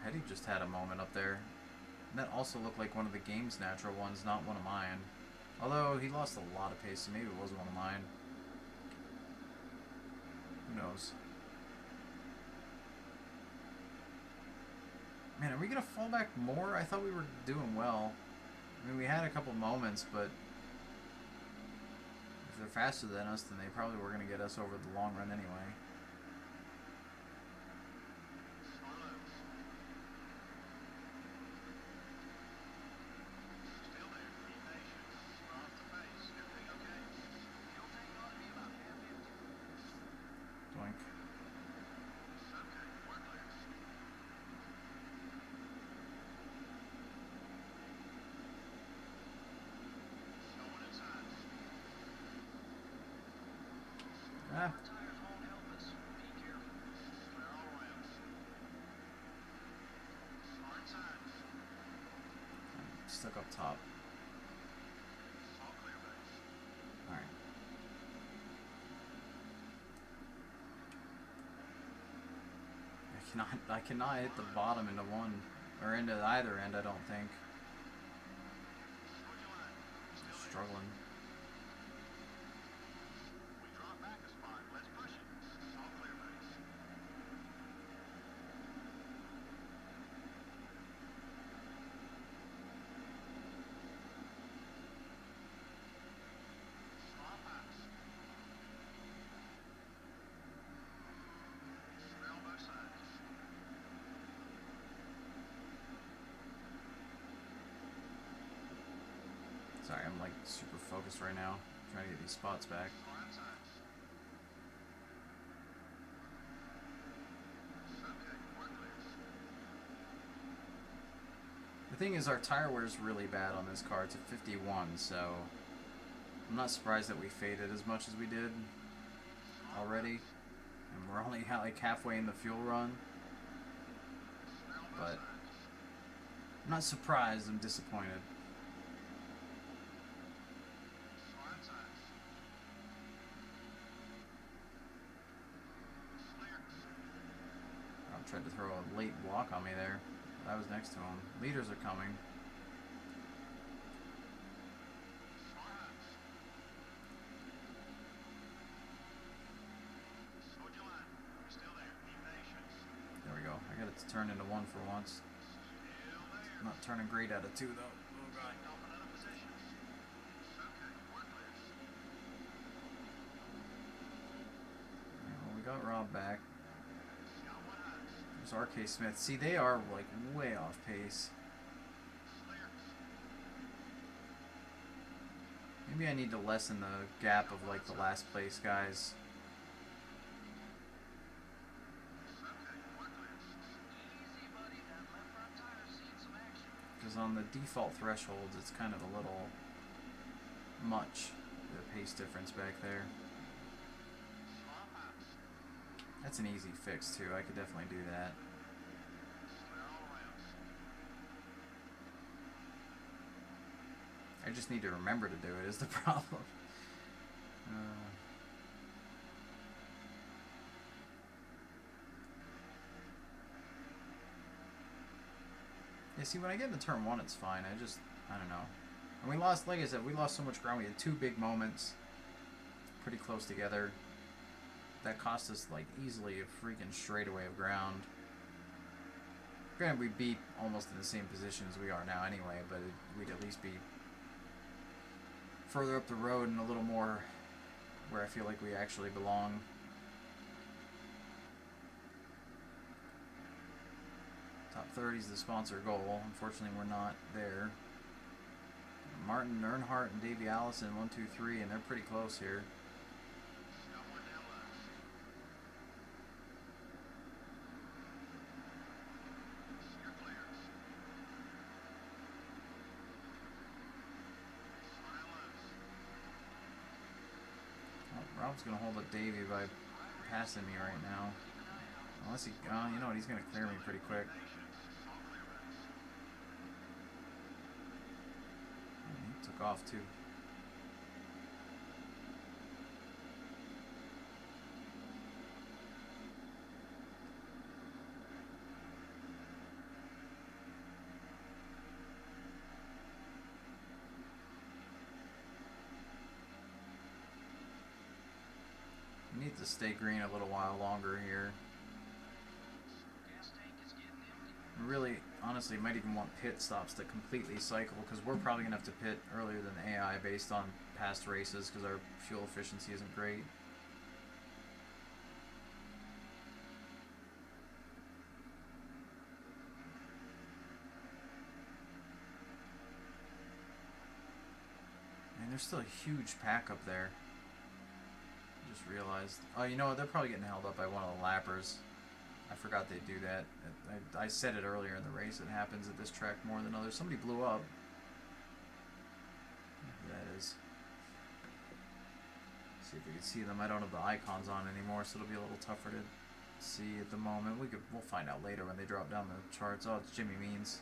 Petty just had a moment up there. And that also looked like one of the game's natural ones, not one of mine. Although he lost a lot of pace, so maybe it was one of mine. Who knows? Man, are we going to fall back more? I thought we were doing well. I mean, we had a couple moments, but if they're faster than us, then they probably were going to get us over the long run anyway. Stuck up top. Alright. I cannot hit the bottom into one, or into either end, I don't think. Struggling. Sorry, I'm like super focused right now, trying to get these spots back. The thing is, our tire wear is really bad on this car. It's a 51, so I'm not surprised that we faded as much as we did already. And we're only like halfway in the fuel run. But I'm not surprised, I'm disappointed. Tried to throw a late block on me there. I was next to him. Leaders are coming. There we go. I got it to turn into one for once. I'm not turning great out of two though. Oh god. Well, we got Rob back. RK Smith. See, they are like way off pace. Maybe I need to lessen the gap of like the last place guys. Because on the default thresholds, it's kind of a little much, the pace difference back there. That's an easy fix too. I could definitely do that. I just need to remember to do it is the problem. Yeah, see, when I get into turn one, it's fine. I don't know. And we lost, like I said, we lost so much ground. We had two big moments pretty close together. That cost us like easily a freaking straightaway of ground. Granted, we'd be almost in the same position as we are now anyway, but we'd at least be further up the road and a little more where I feel like we actually belong. Top 30 is the sponsor goal. Unfortunately, we're not there. Martin Earnhardt and Davey Allison, 1, 2, 3, and they're pretty close here. Rob's going to hold up Davey by passing me right now. Unless he, you know what, he's going to clear me pretty quick. He took off too. Need to stay green a little while longer here. Really, honestly, might even want pit stops to completely cycle because we're probably going to have to pit earlier than the AI based on past races because our fuel efficiency isn't great. And there's still a huge pack up there. Just realized. Oh, you know what? They're probably getting held up by one of the lappers. I forgot they do that. I said it earlier in the race. It happens at this track more than others. Somebody blew up. That is. See if we can see them. I don't have the icons on anymore, so it'll be a little tougher to see at the moment. We'll find out later when they drop down the charts. Oh, it's Jimmy Means.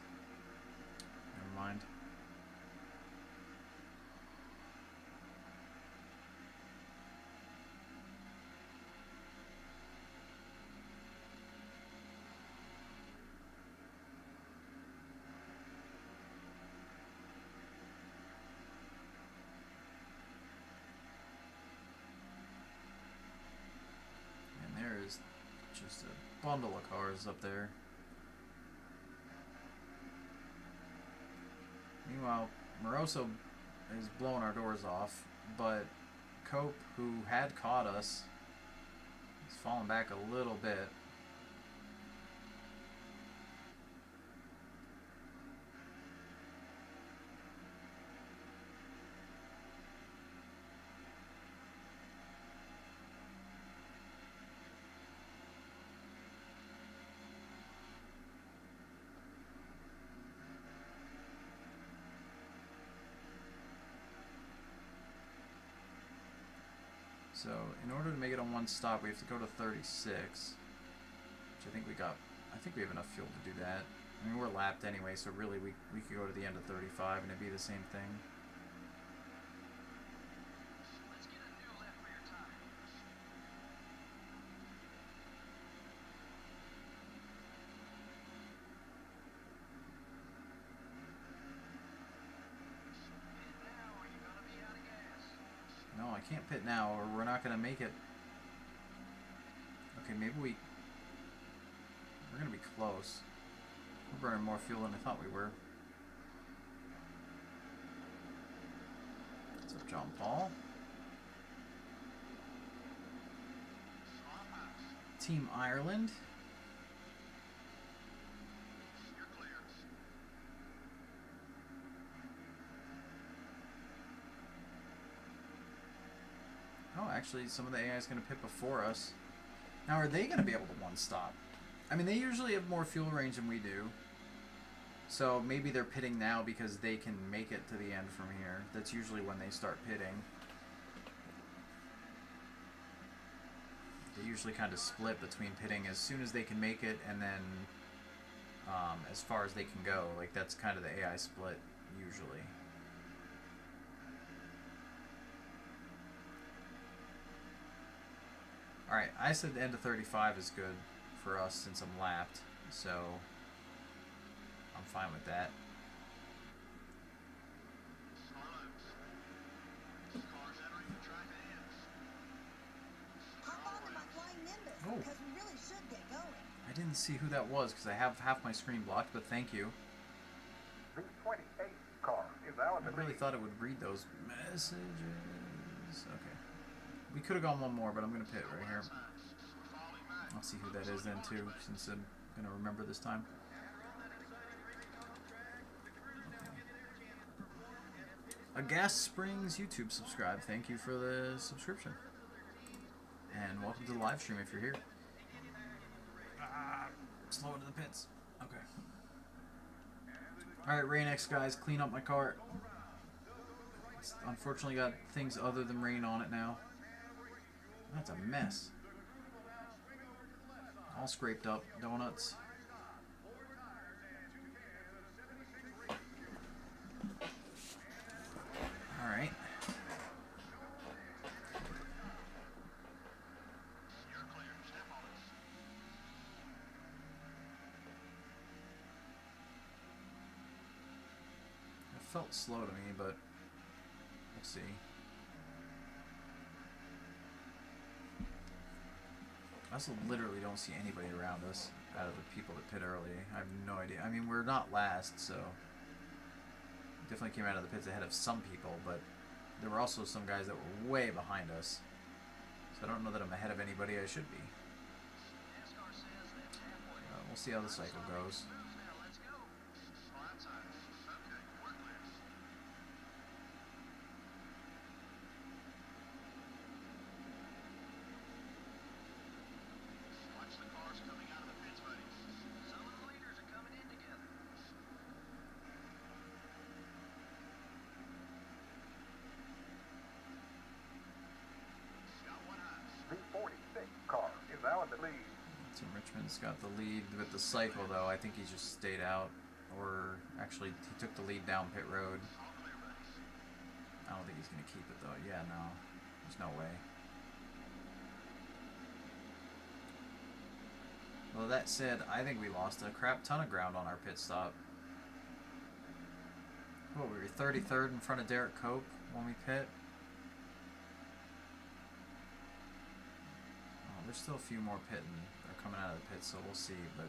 Never mind. Just a bundle of cars up there. Meanwhile, Moroso is blowing our doors off, but Cope, who had caught us, is falling back a little bit. So, in order to make it on one stop, we have to go to 36, which I think we got. I think we have enough fuel to do that. I mean, we're lapped anyway, so really we could go to the end of 35 and it'd be the same thing. Let's get a new lap for your time. And now, are you gonna be out of gas? No, I can't pit now, or we're not gonna make it. Okay, maybe we're gonna be close. We're burning more fuel than I thought we were. What's up, John Paul? Team Ireland. You're clear. Oh, actually, some of the AI is going to pit before us. Now, are they going to be able to one-stop? I mean, they usually have more fuel range than we do. So maybe they're pitting now because they can make it to the end from here. That's usually when they start pitting. They usually kind of split between pitting as soon as they can make it and then as far as they can go. Like, that's kind of the AI split, usually. Alright, I said the end of 35 is good for us since I'm lapped, so I'm fine with that. Cars entering the track ahead. Hop onto my flying Nimbus, Oh. because we really should get going. I didn't see who that was because I have half my screen blocked, but thank you. The 28 car is out I in the really lead. thought it would read those messages. Okay. We could have gone one more, but I'm going to pit right here. I'll see who that is then too, since I'm going to remember this time. A Gas Springs YouTube subscribe. Thank you for the subscription. And welcome to the live stream if you're here. Slow into the pits. Okay. Alright, Rain X guys, clean up my cart. It's unfortunately got things other than rain on it now. That's a mess. All scraped up. Donuts. Alright. It felt slow to me, but we'll see. I also literally don't see anybody around us out of the people that pit early. I have no idea. I mean, we're not last, so definitely came out of the pits ahead of some people, but there were also some guys that were way behind us. So I don't know that I'm ahead of anybody I should be. Nascar says that's halfway. We'll see how the cycle goes. Now, let's go. Flat time. Okay, we're clear. Watch the cars coming out of the pits, buddy. Some of the leaders are coming in together. Got one eye. The 46 car is out in the lead. Tim Richmond's got the lead with the cycle, though. I think he just stayed out. Or actually, he took the lead down pit road. All clear, buddy. I don't think he's going to keep it, though. Yeah, no. There's no way. Well, that said, I think we lost a crap ton of ground on our pit stop. What, we were 33rd in front of Derek Cope when we pit? Oh, there's still a few more pitting. They're coming out of the pit, so we'll see, but...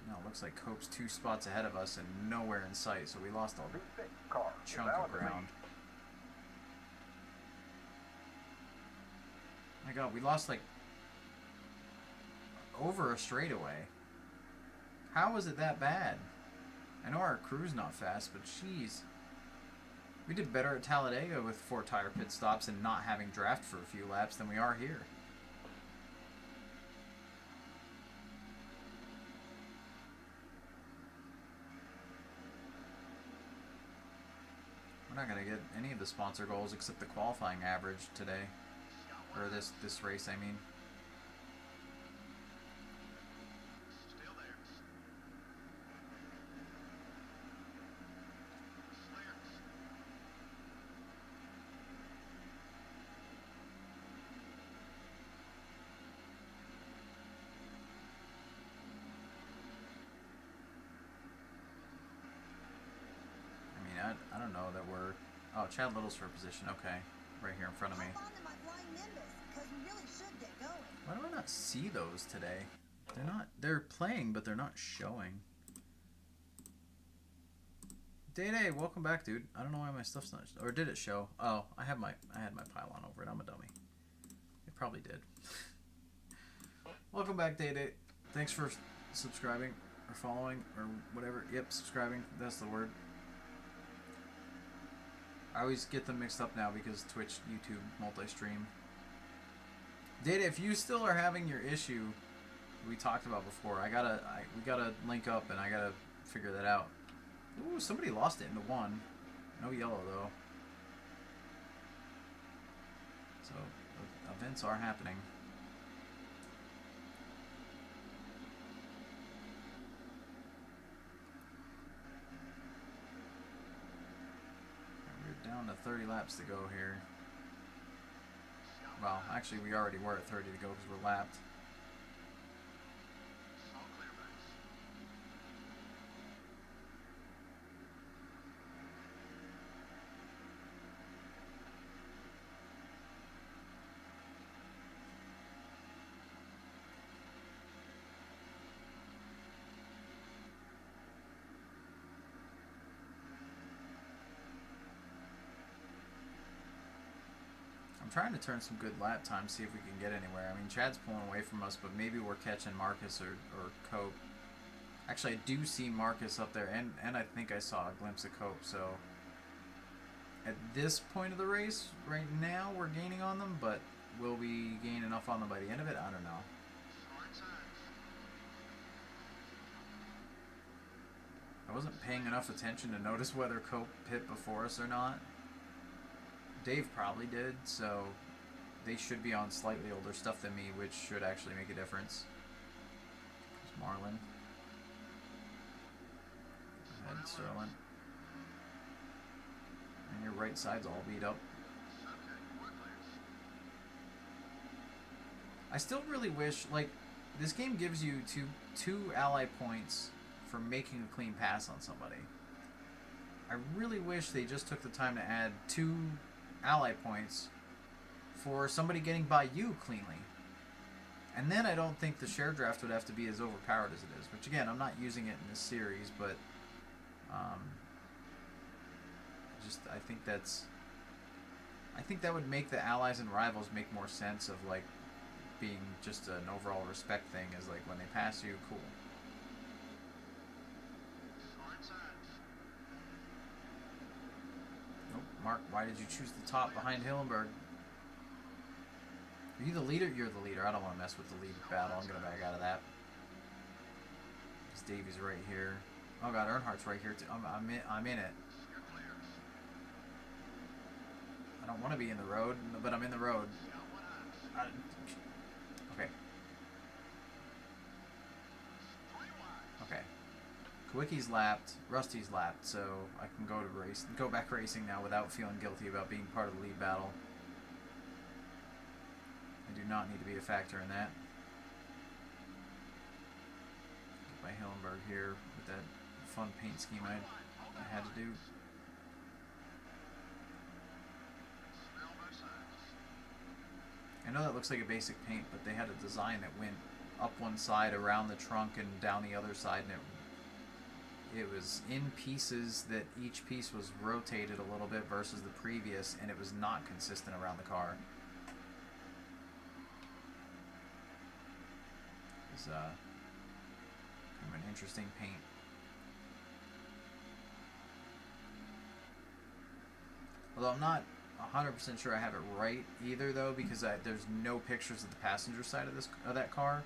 No, it looks like Cope's 2 spots ahead of us and nowhere in sight, so we lost a The 6 car is chunk out of in the ground. lead. My god, we lost like over a straightaway. How is it that bad? I know our crew's not fast, but jeez. We did better at Talladega with 4 tire pit stops and not having draft for a few laps than we are here. We're not going to get any of the sponsor goals except the qualifying average today. Or this race, I mean. Still there. Oh, Chad Little's for position. Okay. Right here in front of me. Hop onto my flying nimbus, because we really should get going. Why do I not see those today? They're not... They're playing, but they're not showing. Day-Day, welcome back, dude. I don't know why my stuff's not... Or did it show? Oh, I had my pylon over it. I'm a dummy. It probably did. Welcome back, Day-Day. Thanks for subscribing or following or whatever. Yep, subscribing. That's the word. I always get them mixed up now because Twitch, YouTube, multi-stream. Data, if you still are having your issue we talked about before, we gotta link up and I gotta figure that out. Ooh, somebody lost it into 1. No yellow though. So events are happening. Down to 30 laps to go here. Well, actually we already were at 30 to go because we're lapped. I'm trying to turn some good lap times, see if we can get anywhere. I mean, Chad's pulling away from us, but maybe we're catching Marcus or Cope. Actually, I do see Marcus up there, and I think I saw a glimpse of Cope, so... At this point of the race, right now, we're gaining on them, but will we gain enough on them by the end of it? I don't know. I wasn't paying enough attention to notice whether Cope pit before us or not. Dave probably did, so they should be on slightly older stuff than me, which should actually make a difference. There's Marlin. Go ahead, Sterling. And your right side's all beat up. I still really wish, like, this game gives you two ally points for making a clean pass on somebody. I really wish they just took the time to add 2 ally points for somebody getting by you cleanly. And then I don't think the share draft would have to be as overpowered as it is. Which again, I'm not using it in this series, but I think that would make the allies and rivals make more sense of like being just an overall respect thing. Is like when they pass you, cool. Mark, why did you choose the top behind Hillenberg? Are you the leader? You're the leader. I don't want to mess with the lead battle. I'm going to back out of that. Because Davey's right here. Oh god, Earnhardt's right here too. I'm in it. I don't want to be in the road, but I'm in the road. Okay. Okay. Kawicki's lapped, Rusty's lapped, so I can go back racing now without feeling guilty about being part of the lead battle. I do not need to be a factor in that. Get my Hillenberg here with that fun paint scheme I had to do. I know that looks like a basic paint, but they had a design that went up one side, around the trunk, and down the other side, and it was in pieces that each piece was rotated a little bit versus the previous, and it was not consistent around the car. It was kind of an interesting paint. Although I'm not 100% sure I have it right either, though, because there's no pictures of the passenger side of that car,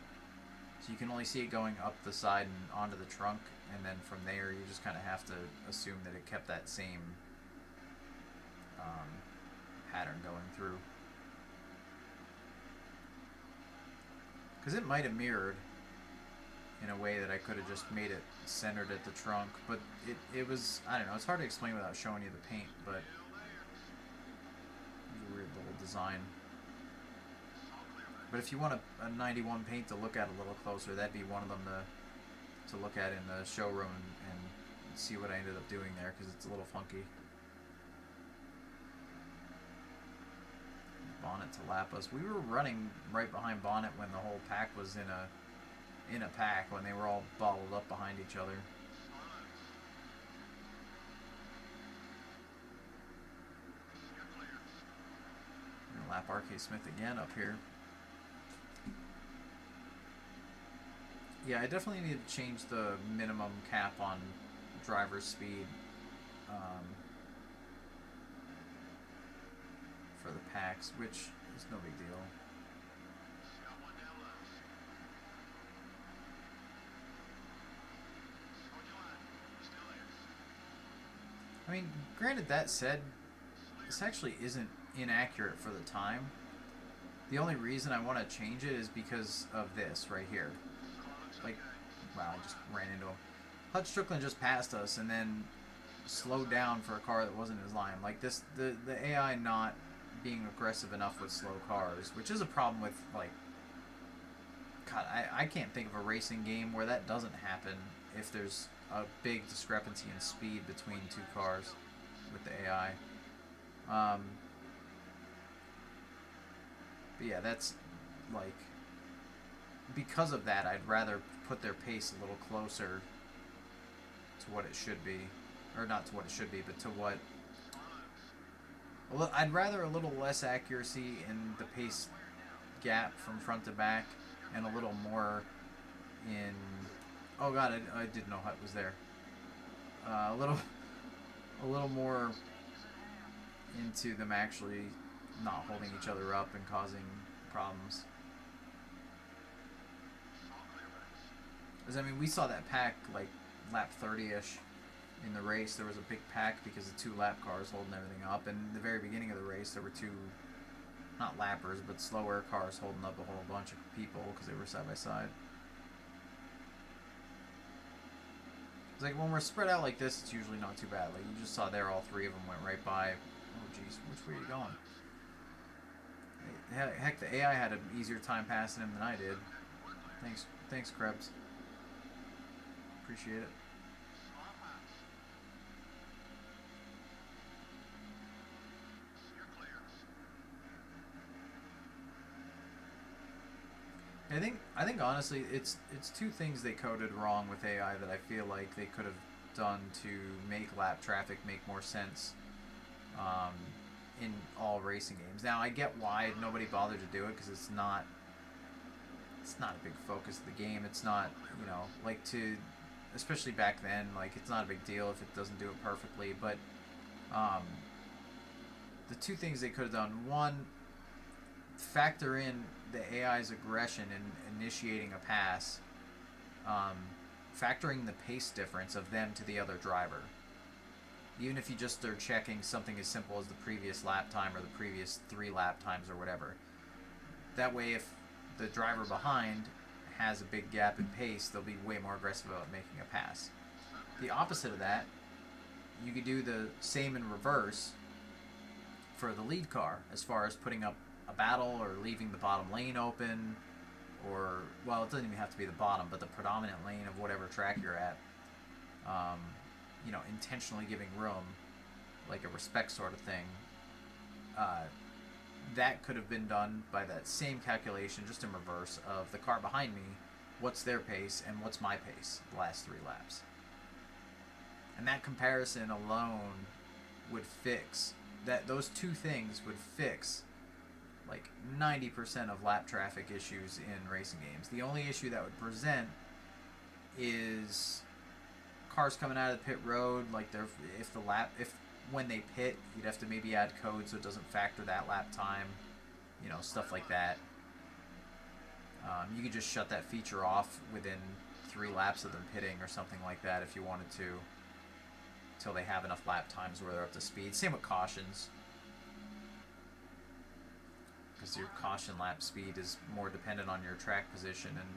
so you can only see it going up the side and onto the trunk. And then from there, you just kind of have to assume that it kept that same pattern going through. Because it might have mirrored in a way that I could have just made it centered at the trunk. But it was, I don't know, it's hard to explain without showing you the paint, but it's a weird little design. But if you want a 91 paint to look at a little closer, that'd be one of them to look at in the showroom and see what I ended up doing there, because it's a little funky. not to lap us. We were running right behind Bonnet when the whole pack was in a pack, when they were all bottled up behind each other. We're gonna lap RK Smith again up here. Yeah, I definitely need to change the minimum cap on driver's speed for the packs, which is no big deal. I mean, granted, that said, this actually isn't inaccurate for the time. The only reason I want to change it is because of this right here. Like, wow, I just ran into him. Hutch Strickland just passed us and then slowed down for a car that wasn't his line. Like this, the AI not being aggressive enough with slow cars, which is a problem with, like, God, I can't think of a racing game where that doesn't happen if there's a big discrepancy in speed between two cars with the AI. But yeah, that's, like, because of that, I'd rather put their pace a little closer to what it should be. Or not to what it should be, but to what... Well, I'd rather a little less accuracy in the pace gap from front to back, and a little more in... Oh god, I didn't know Hut was there. A little more into them actually not holding each other up and causing problems. Because, I mean, we saw that pack, like, lap 30-ish in the race. There was a big pack because of two lap cars holding everything up. And in the very beginning of the race, there were two, not lappers, but slower cars holding up a whole bunch of people because they were side by side. It's like, when we're spread out like this, it's usually not too bad. Like, you just saw there, all three of them went right by. Oh, jeez, which way are you going? Heck, the AI had an easier time passing him than I did. Thanks, Krebs. Appreciate it. I think honestly, it's two things they coded wrong with AI that I feel like they could have done to make lap traffic make more sense in all racing games. Now, I get why nobody bothered to do it, because it's not a big focus of the game. It's not, you know, like, to, especially back then, like, it's not a big deal if it doesn't do it perfectly. But the two things they could have done: one, factor in the AI's aggression in initiating a pass, factoring the pace difference of them to the other driver. Even if you just are checking something as simple as the previous lap time or the previous 3 lap times or whatever. That way, if the driver behind has a big gap in pace, they'll be way more aggressive about making a pass. The opposite of that, you could do the same in reverse for the lead car, as far as putting up a battle or leaving the bottom lane open, or, well, it doesn't even have to be the bottom, but the predominant lane of whatever track you're at. You know, intentionally giving room, like a respect sort of thing. That could have been done by that same calculation, just in reverse, of the car behind me, what's their pace and what's my pace the last 3 laps. And that comparison alone would fix that. Those two things would fix like 90% of lap traffic issues in racing games. The only issue that would present is cars coming out of the pit road, like when they pit, you'd have to maybe add code so it doesn't factor that lap time, you know, stuff like that. You could just shut that feature off within 3 laps of them pitting or something like that if you wanted to, till they have enough lap times where they're up to speed. Same with cautions, because your caution lap speed is more dependent on your track position and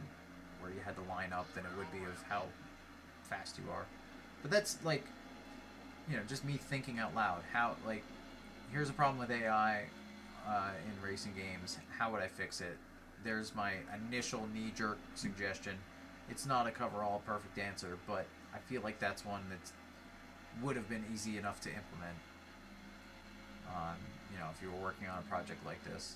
where you had to line up than it would be of how fast you are. But that's, like, you know, just me thinking out loud. How, like, here's a problem with AI in racing games. How would I fix it? There's my initial knee-jerk suggestion. It's not a cover-all perfect answer, but I feel like that's one that would have been easy enough to implement, you know, if you were working on a project like this.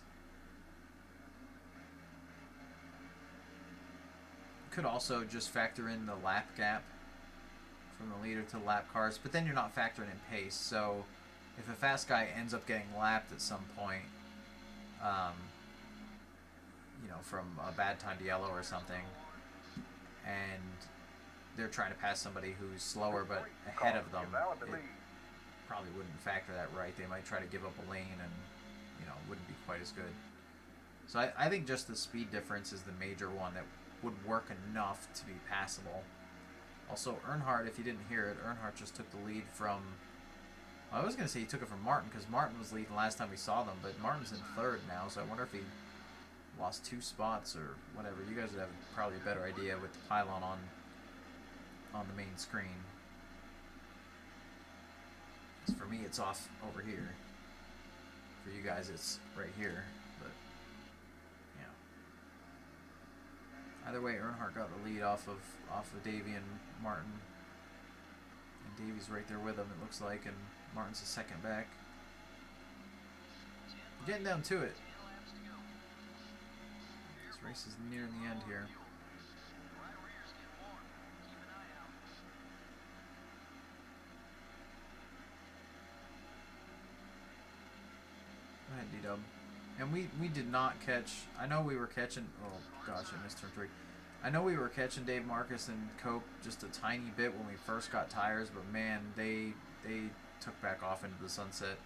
could also just factor in the lap gap from the leader to lap cars, but then you're not factoring in pace. So if a fast guy ends up getting lapped at some point, you know, from a bad time to yellow or something, and they're trying to pass somebody who's slower but ahead of them, it probably wouldn't factor that right. They might try to give up a lane and, you know, wouldn't be quite as good. So I think just the speed difference is the major one that would work enough to be passable. Also, Earnhardt, if you didn't hear it, Earnhardt just took the lead from... Well, I was going to say he took it from Martin, because Martin was leading last time we saw them, but Martin's in third now, so I wonder if he lost 2 spots or whatever. You guys would have probably a better idea with the pylon on the main screen. 'Cause for me, it's off over here. For you guys, it's right here. But yeah. Either way, Earnhardt got the lead off of Davey and Martin, and Davey's right there with him. It looks like, and Martin's a second back. Getting down to it. This race is nearing the end here. Go ahead, D-Dub. And we did not catch... I know we were catching... Oh, gosh, I missed turn 3. I know we were catching Dave Marcus and Cope just a tiny bit when we first got tires, but man, they took back off into the sunset.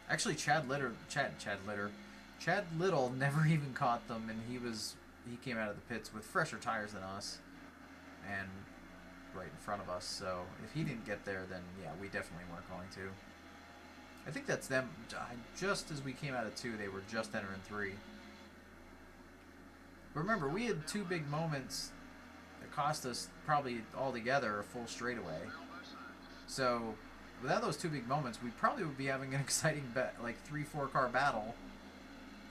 Actually, Chad Little never even caught them, and he came out of the pits with fresher tires than us, and right in front of us. So if he didn't get there, then yeah, we definitely weren't going to. I think that's them. Just as we came out of 2, they were just entering 3. Remember, we had 2 big moments that cost us probably altogether a full straightaway. So without those 2 big moments, we probably would be having an exciting 3-4 car battle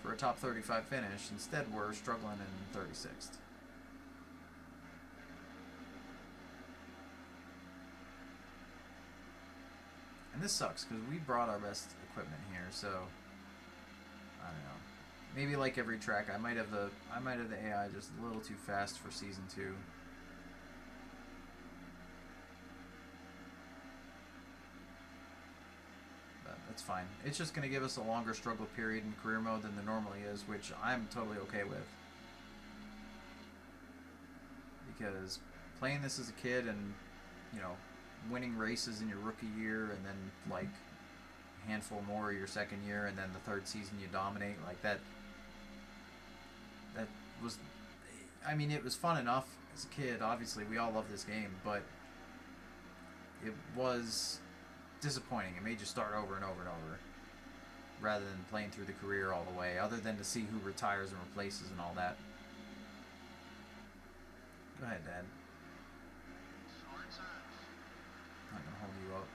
for a top 35 finish. Instead, we're struggling in 36th. And this sucks because we brought our best equipment here, so I don't know. Maybe like every track, I might have the AI just a little too fast for season 2. But that's fine. It's just going to give us a longer struggle period in career mode than there normally is, which I'm totally okay with. Because playing this as a kid and, you know, winning races in your rookie year and then like a handful more your second year and then the third season you dominate, like that was, I mean, it was fun enough as a kid. Obviously we all love this game, but it was disappointing. It made you start over and over and over rather than playing through the career all the way, other than to see who retires and replaces and all that. Go ahead, Dad. Not gonna hold you up.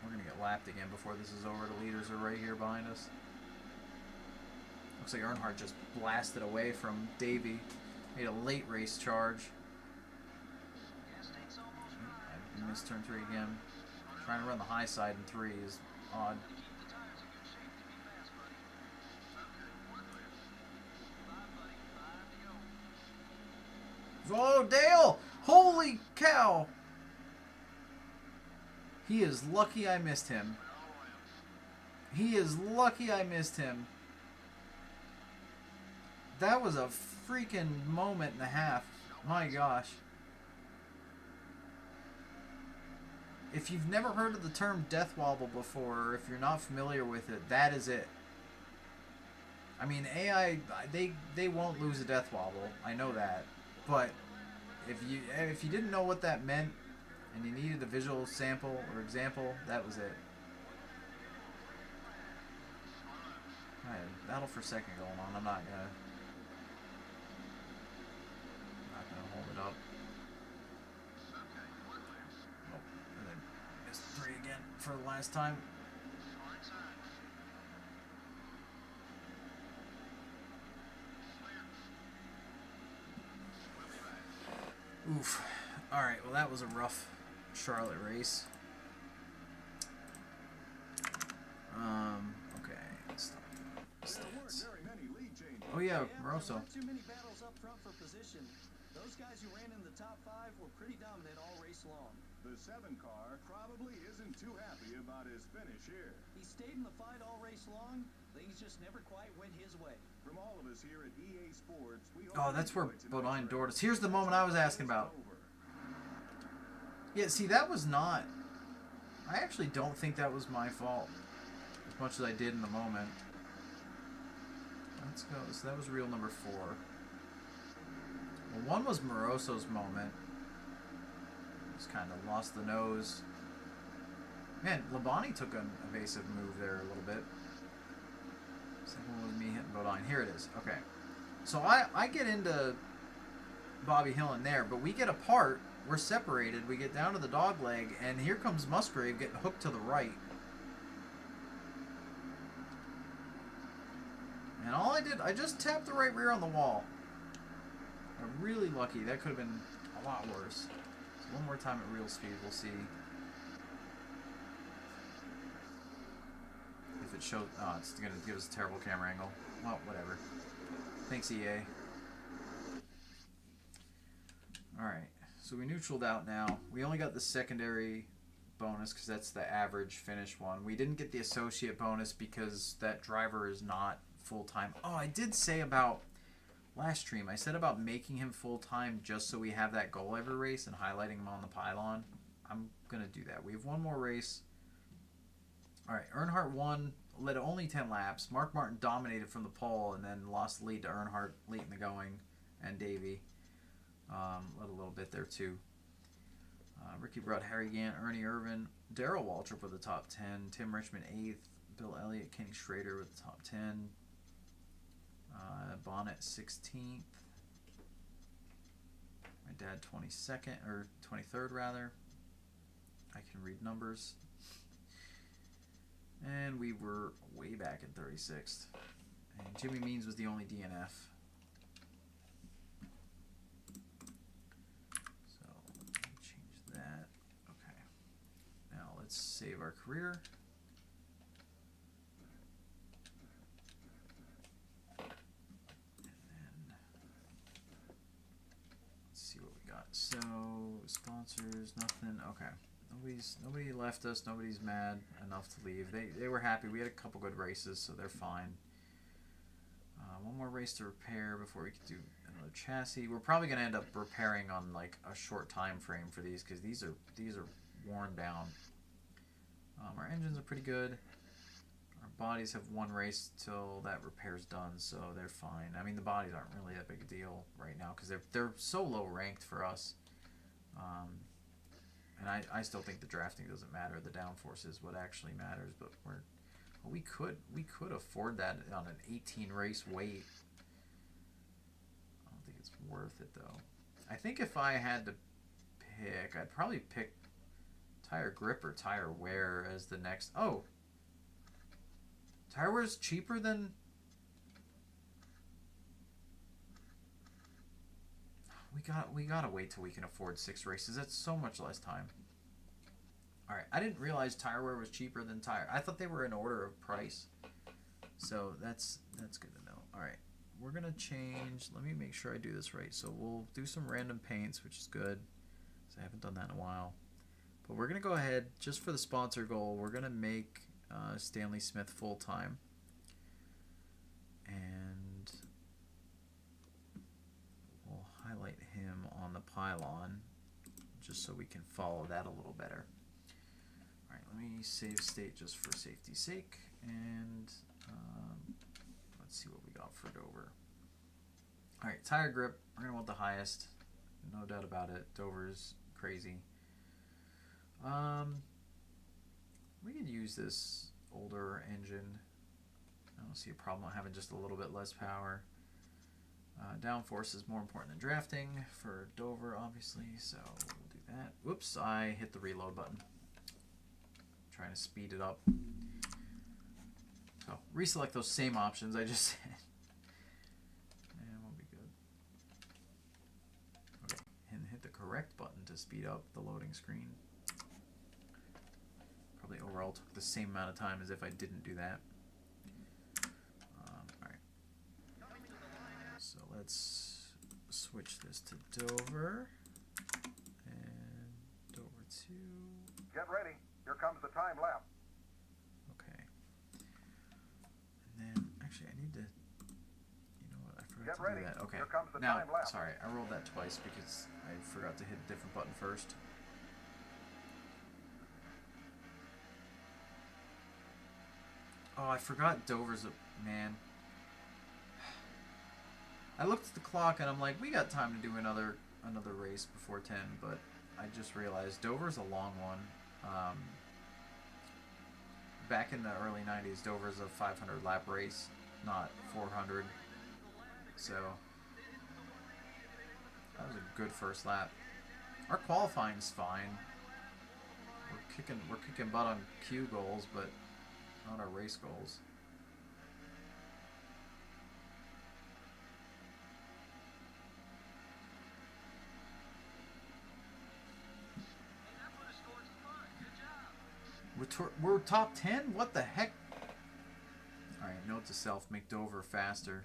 We're gonna get lapped again before this is over. The leaders are right here behind us. Looks like Earnhardt just blasted away from Davey. Made a late race charge. I missed turn 3 again. Trying to run the high side in 3 is odd. Oh, Dale! Holy cow! He is lucky I missed him. He is lucky I missed him. That was a freaking moment and a half. My gosh. If you've never heard of the term death wobble before, or if you're not familiar with it, that is it. I mean, AI, they won't lose a death wobble. I know that. But if you didn't know what that meant, and you needed a visual sample or example, that was it. Alright, battle for second going on. I'm not gonna hold it up. Oh, and then missed 3 again for the last time. Oof. Alright, well that was a rough Charlotte race. Okay, let's stop. Stats. Oh yeah, Rosso. Too many battles up front for position. Those guys who ran in the top 5 were pretty dominant all race long. The 7 car probably isn't too happy about his finish here. He stayed in the fight all race long. Things just never quite went his way. From all of us here at EA Sports, we Oh, that's where Bodine Dort is. Here's the moment I was asking about. Yeah, see, that was not... I actually don't think that was my fault. As much as I did in the moment. Let's go. So that was reel number 4. Well, one was Moroso's moment. Just kind of lost the nose. Man, Labonte took an evasive move there a little bit. Second one was me hitting Bodine. Here it is. Okay. So I get into Bobby Hill in there, but we get apart. We're separated. We get down to the dog leg, and here comes Musgrave getting hooked to the right. And all I did, I just tapped the right rear on the wall. I'm really lucky. That could have been a lot worse. So one more time at real speed, we'll see if it shows. Oh, it's going to give us a terrible camera angle. Well, whatever. Thanks, EA. Alright, so we neutraled out now. We only got the secondary bonus because that's the average finish one. We didn't get the associate bonus because that driver is not full-time. Oh, I did say about last stream, I said about making him full-time just so we have that goal every race and highlighting him on the pylon. I'm going to do that. We have one more race. Alright, Earnhardt won, led only 10 laps. Mark Martin dominated from the pole and then lost the lead to Earnhardt late in the going and Davey. Led a little bit there too. Ricky Brutt, Harry Gant, Ernie Irvin, Darrell Waltrip with the top 10, Tim Richmond 8th, Bill Elliott, Kenny Schrader with the top 10, Bonnet 16th, my dad 22nd, or 23rd rather. I can read numbers. And we were way back in 36th. And Jimmy Means was the only DNF. So, change that. Okay. Now let's save our career. And then, let's see what we got. So, sponsors, nothing. Okay. Nobody left us. Nobody's mad enough to leave. They were happy. We had a couple good races, so they're fine. One more race to repair before we could do another chassis. We're probably going to end up repairing on like a short time frame for these because these are worn down. Our engines are pretty good. Our bodies have one race till that repair's done, so they're fine. I mean, the bodies aren't really that big a deal right now because they're so low ranked for us. And I still think the drafting doesn't matter. The downforce is what actually matters. But we could afford that on an 18 race wait. I don't think it's worth it though. I think if I had to pick, I'd probably pick tire grip or tire wear as the next. Oh, tire wear is cheaper than. We gotta wait till we can afford 6 races. That's so much less time. All right, I didn't realize tire wear was cheaper than tire. I thought they were in order of price. So that's good to know. All right, we're gonna change. Let me make sure I do this right. So we'll do some random paints, which is good. So I haven't done that in a while. But we're gonna go ahead just for the sponsor goal. We're gonna make Stanley Smith full time. And we'll highlight him on the pylon just so we can follow that a little better. Alright, let me save state just for safety's sake, and let's see what we got for Dover. Alright, tire grip, we're going to want the highest, no doubt about it. Dover's crazy. We could use this older engine. I don't see a problem having just a little bit less power. Downforce is more important than drafting for Dover, obviously, so we'll do that. Whoops, I hit the reload button. Trying to speed it up. So, reselect those same options I just said. And we'll be good. Okay, and hit the correct button to speed up the loading screen. Probably overall took the same amount of time as if I didn't do that. Alright. So let's switch switch this to Dover. And Dover 2. Get ready. Here comes the time lap. Okay. And then, actually, I need to... You know what? I forgot Get to ready. do that. Okay. Here comes the Now, time lap. sorry, I rolled that twice because I forgot to hit a different button first. Oh, I forgot Dover's a... Man. I looked at the clock and I'm like, we got time to do another race before 10, but I just realized Dover's a long one. Back in the early 90s, Dover's a 500 lap race, not 400. So that was a good first lap. Our qualifying's fine. We're kicking butt on Q goals, but not our race goals. We're top 10? What the heck? Alright, note to self, make Dover faster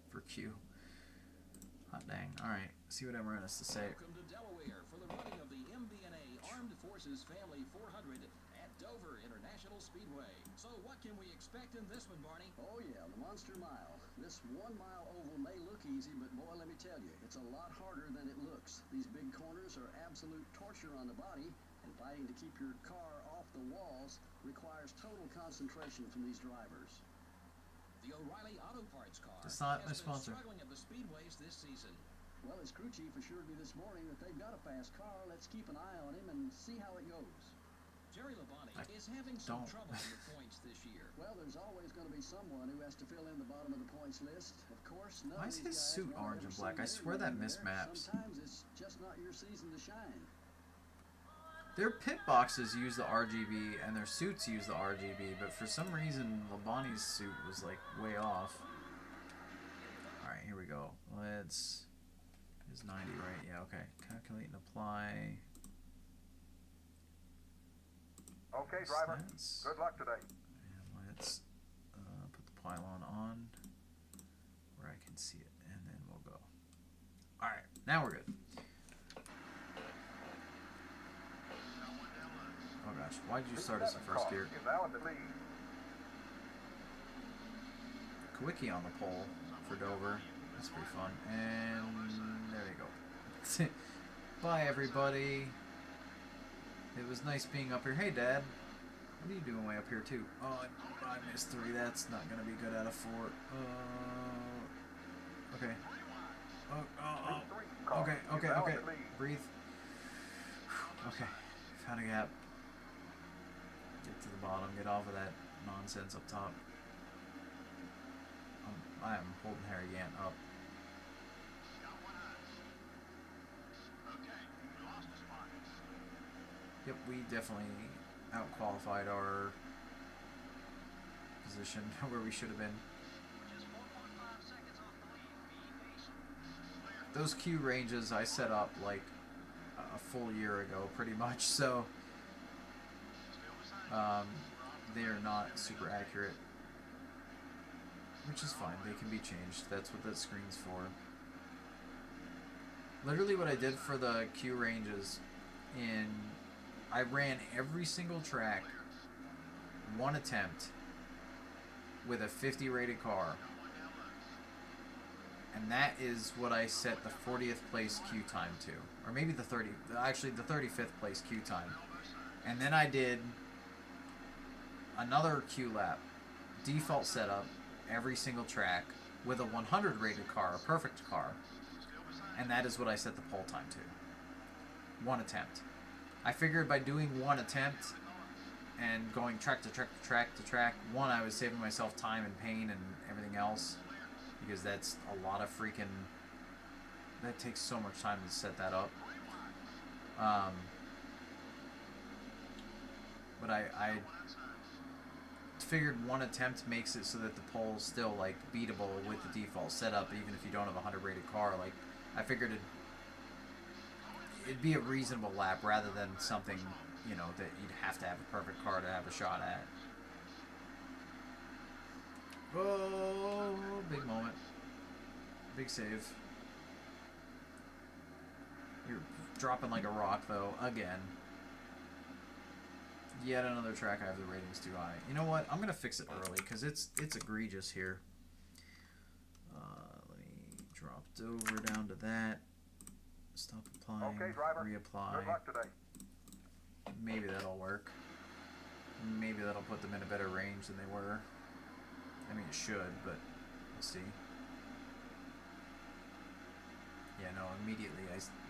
for Q. Hot dang. Alright, see what everyone has to say. Welcome to Delaware for the running of the MBNA Armed Forces Family 400 at Dover International Speedway. So what can we expect in this one, Barney? Oh yeah, the Monster Mile. This 1 mile oval may look easy, but boy, let me tell you, it's a lot harder than it looks. These big corners are absolute torture on the body, and fighting to keep your car off the walls requires total concentration from these drivers. The O'Reilly Auto Parts car It's not my has been sponsor. struggling at the speedways this season. Well, his crew chief assured me this morning that they've got a fast car. Let's keep an eye on him and see how it goes. Jerry Labonte I is having some don't. trouble in the points this year. Well, there's always going to be someone who has to fill in the bottom of the points list. Of course, none Why of is these his guys suit want to orange ever and black? see I their swear that name there. mismaps. Sometimes it's just not your season to shine. Their pit boxes use the RGB and their suits use the RGB, but for some reason Labonte's suit was like way off. Alright, here we go. Let's... It's 90, right? Yeah, okay. Calculate and apply. Okay, driver. Stats. Good luck today. And let's put the pylon on where I can see it, and then we'll go. Alright, now we're good. Oh gosh, why did you start us in first gear? Is now in the lead. Kawicki on the pole for Dover. That's pretty fun. And there you go. Bye, everybody. It was nice being up here. Hey, Dad. What are you doing way up here, too? Oh, I missed 3. That's not going to be good out of 4. Okay. Okay. Breathe. Okay. Found a gap. Get to the bottom. Get off of that nonsense up top. I am holding Harry Gant up. Yep, we definitely out-qualified our position where we should have been. Those Q ranges I set up like a full year ago, pretty much, so they are not super accurate, which is fine. They can be changed. That's what that screen's for. Literally what I did for the Q ranges I ran every single track, one attempt, with a 50 rated car. And that is what I set the 40th place Q time to. Or maybe the 35th place Q time. And then I did another Q lap, default setup, every single track, with a 100 rated car, a perfect car. And that is what I set the pole time to. One attempt. I figured by doing one attempt and going track to track to track to track, one, I was saving myself time and pain and everything else, because that's a lot of freaking... That takes so much time to set that up. But I figured one attempt makes it so that the pole's still like beatable with the default setup, even if you don't have a 100 rated car. Like, I figured it'd be a reasonable lap rather than something, you know, that you'd have to have a perfect car to have a shot at. Oh, big moment. Big save. dropping like a rock, though, again. Yet another track I have the ratings too high. You know what? I'm going to fix it early, because it's egregious here. Let me drop it over down to that. Stop applying. Okay, driver. Reapply. Good luck today. Maybe that'll work. Maybe that'll put them in a better range than they were. I mean, it should, but we'll see. Yeah, no, immediately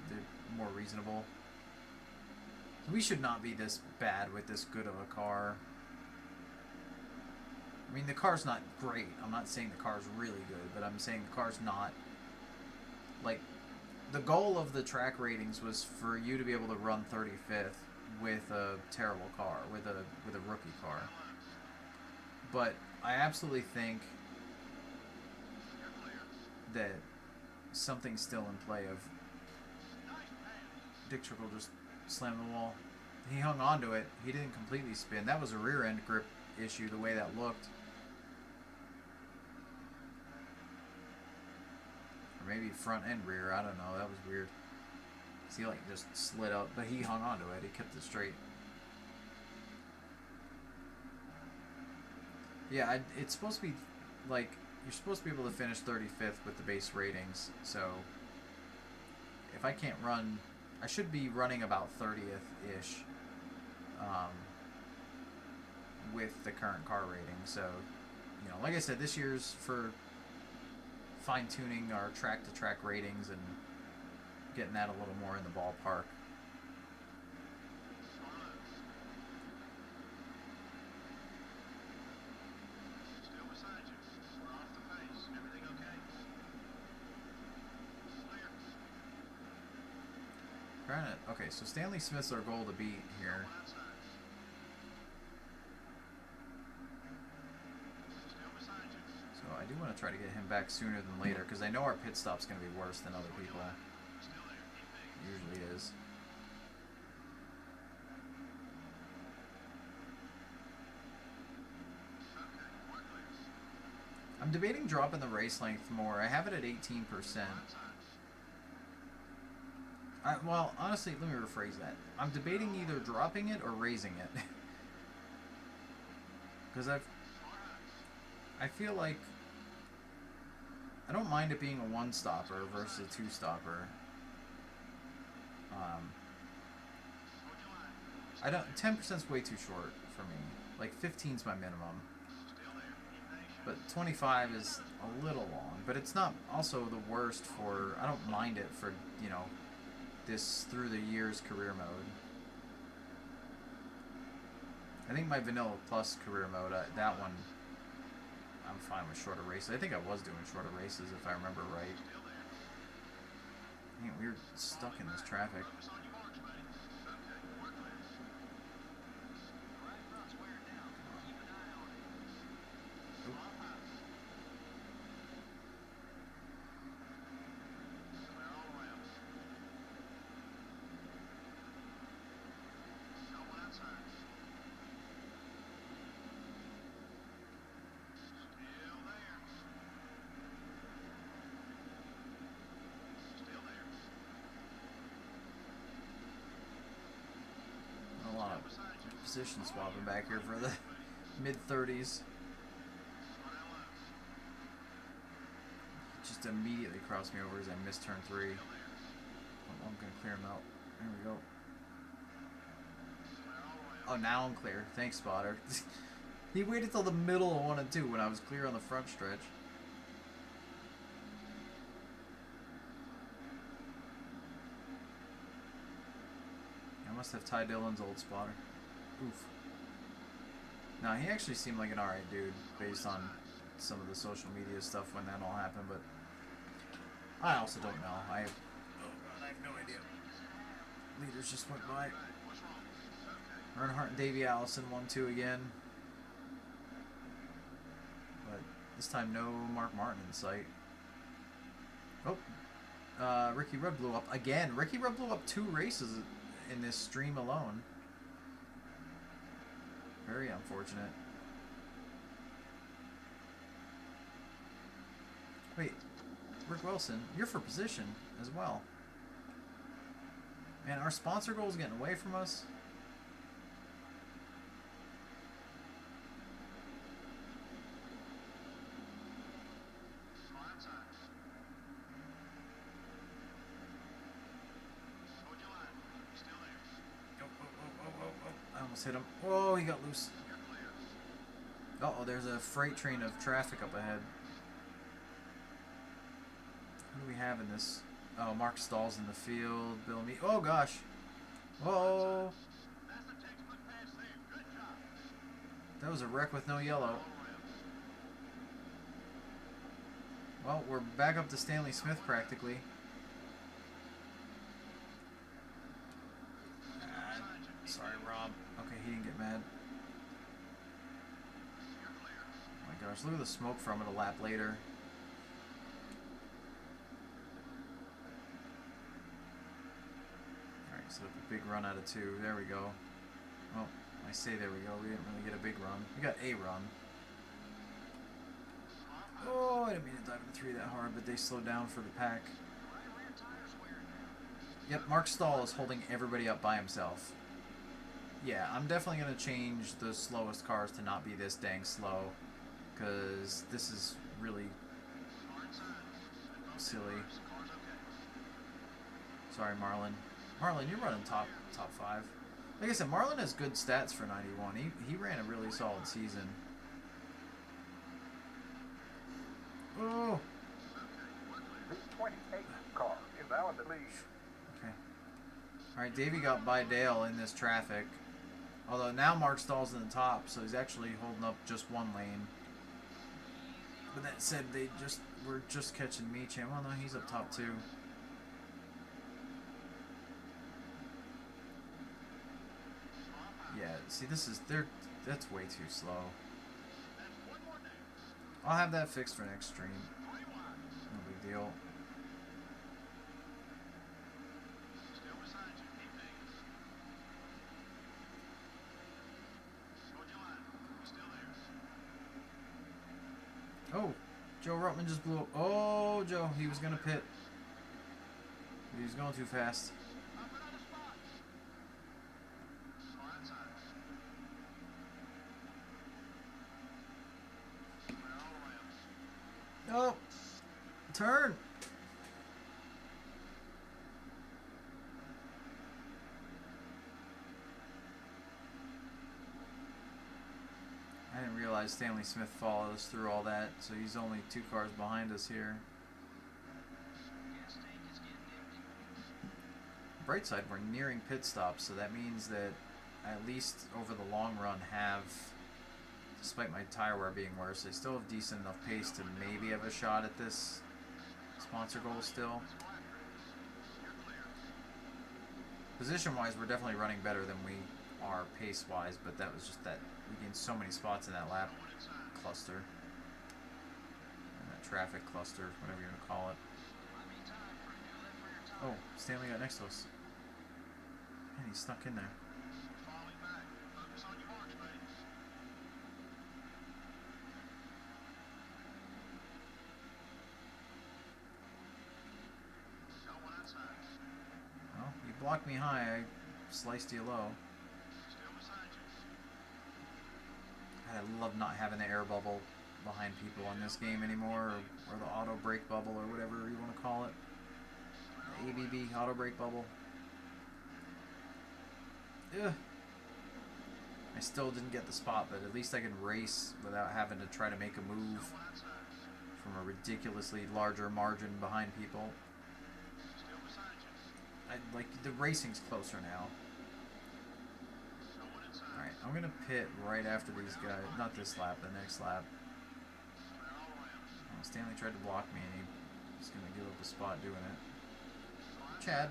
they're more reasonable. We should not be this bad with this good of a car. I mean, the car's not great. I'm not saying the car's really good, but I'm saying the car's not... Like, the goal of the track ratings was for you to be able to run 35th with a terrible car, with a rookie car. But I absolutely think that something's still in play of... Dick Trickle just slammed the wall. He hung on to it. He didn't completely spin. That was a rear end grip issue, the way that looked. Or maybe front and rear. I don't know. That was weird. He like just slid up, but he hung on to it. He kept it straight. Yeah, it's supposed to be like you're supposed to be able to finish 35th with the base ratings. So if I can't run, I should be running about 30th-ish with the current car rating. So, you know, like I said, this year's for fine-tuning our track-to-track ratings and getting that a little more in the ballpark. Okay, so Stanley Smith's our goal to beat here. So I do want to try to get him back sooner than later, because I know our pit stop's going to be worse than other people. It usually is. I'm debating dropping the race length more. I have it at 18%. Well, honestly, let me rephrase that. I'm debating either dropping it or raising it. Because I feel like I don't mind it being a one-stopper versus a two-stopper. I don't. 10% is way too short for me. Like 15's my minimum. But 25 is a little long. But it's not also the worst for. I don't mind it for, you know, this through the years career mode. I think my Vanilla Plus career mode, that one, I'm fine with shorter races. I think I was doing shorter races if I remember right. Man, we were stuck in this traffic. Position swapping back here for the mid-30s. Just immediately crossed me over as I missed turn 3. I'm going to clear him out. There we go. Oh, now I'm clear. Thanks, spotter. He waited till the middle of 1 and 2 when I was clear on the front stretch. I must have Ty Dillon's old spotter. Oof. Now, he actually seemed like an alright dude based on some of the social media stuff when that all happened, but I also don't know. I have no idea. Leaders just went by. Earnhardt and Davey Allison 1-2 again. But this time no Mark Martin in sight. Oh. Ricky Rudd blew up again. Ricky Rudd blew up 2 races in this stream alone. Very unfortunate. Wait, Rick Wilson, you're for position as well. Man, our sponsor goal is getting away from us. I almost hit him. Oh, he got loose. Uh-oh, there's a freight train of traffic up ahead. Who do we have in this? Oh, Mark Stahl's in the field. Bill Me. Oh, gosh. Whoa. That was a wreck with no yellow. Well, we're back up to Stanley Smith practically. Sorry, Rob. Okay, he didn't get mad. Oh my gosh, look at the smoke from it a lap later. Alright, so a big run out of 2. There we go. Oh, I say there we go. We didn't really get a big run. We got a run. Oh, I didn't mean to dive into 3 that hard, but they slowed down for the pack. Yep, Mark Stahl is holding everybody up by himself. Yeah, I'm definitely going to change the slowest cars to not be this dang slow, because this is really silly. Sorry, Marlon. Marlon, you're running top 5. Like I said, Marlon has good stats for 91. He ran a really solid season. Oh! The 28 car is now in the lead. Okay. Alright, Davey got by Dale in this traffic. Although now Mark Stahl's in the top, so he's actually holding up just 1 lane. But that said, they were just catching Meacham. Well, no, he's up top too. Yeah, see, that's way too slow. I'll have that fixed for next stream. No big deal. Oh, Joe Rutman just blew up. Oh, Joe, he was going to pit. He was going too fast. Oh, turn. I didn't realize Stanley Smith followed us through all that, so he's only 2 cars behind us here. Bright side, we're nearing pit stops, so that means that at least over the long run have, despite my tire wear being worse, I still have decent enough pace to maybe have a shot at this sponsor goal still. Position-wise, we're definitely running better than we are pace-wise, but that was just that we gained so many spots in that lap cluster. And that traffic cluster, whatever you're going to call it. Oh, Stanley got next to us. Man, he's stuck in there. Well, you blocked me high, I sliced you low. I love not having the air bubble behind people in this game anymore, or the auto brake bubble, or whatever you want to call it. The ABB auto brake bubble. Ugh. I still didn't get the spot, but at least I can race without having to try to make a move from a ridiculously larger margin behind people. Like, the racing's closer now. Alright, I'm gonna pit right after these guys. Not this lap, the next lap. Oh, Stanley tried to block me and he's gonna give up a spot doing it. Chad.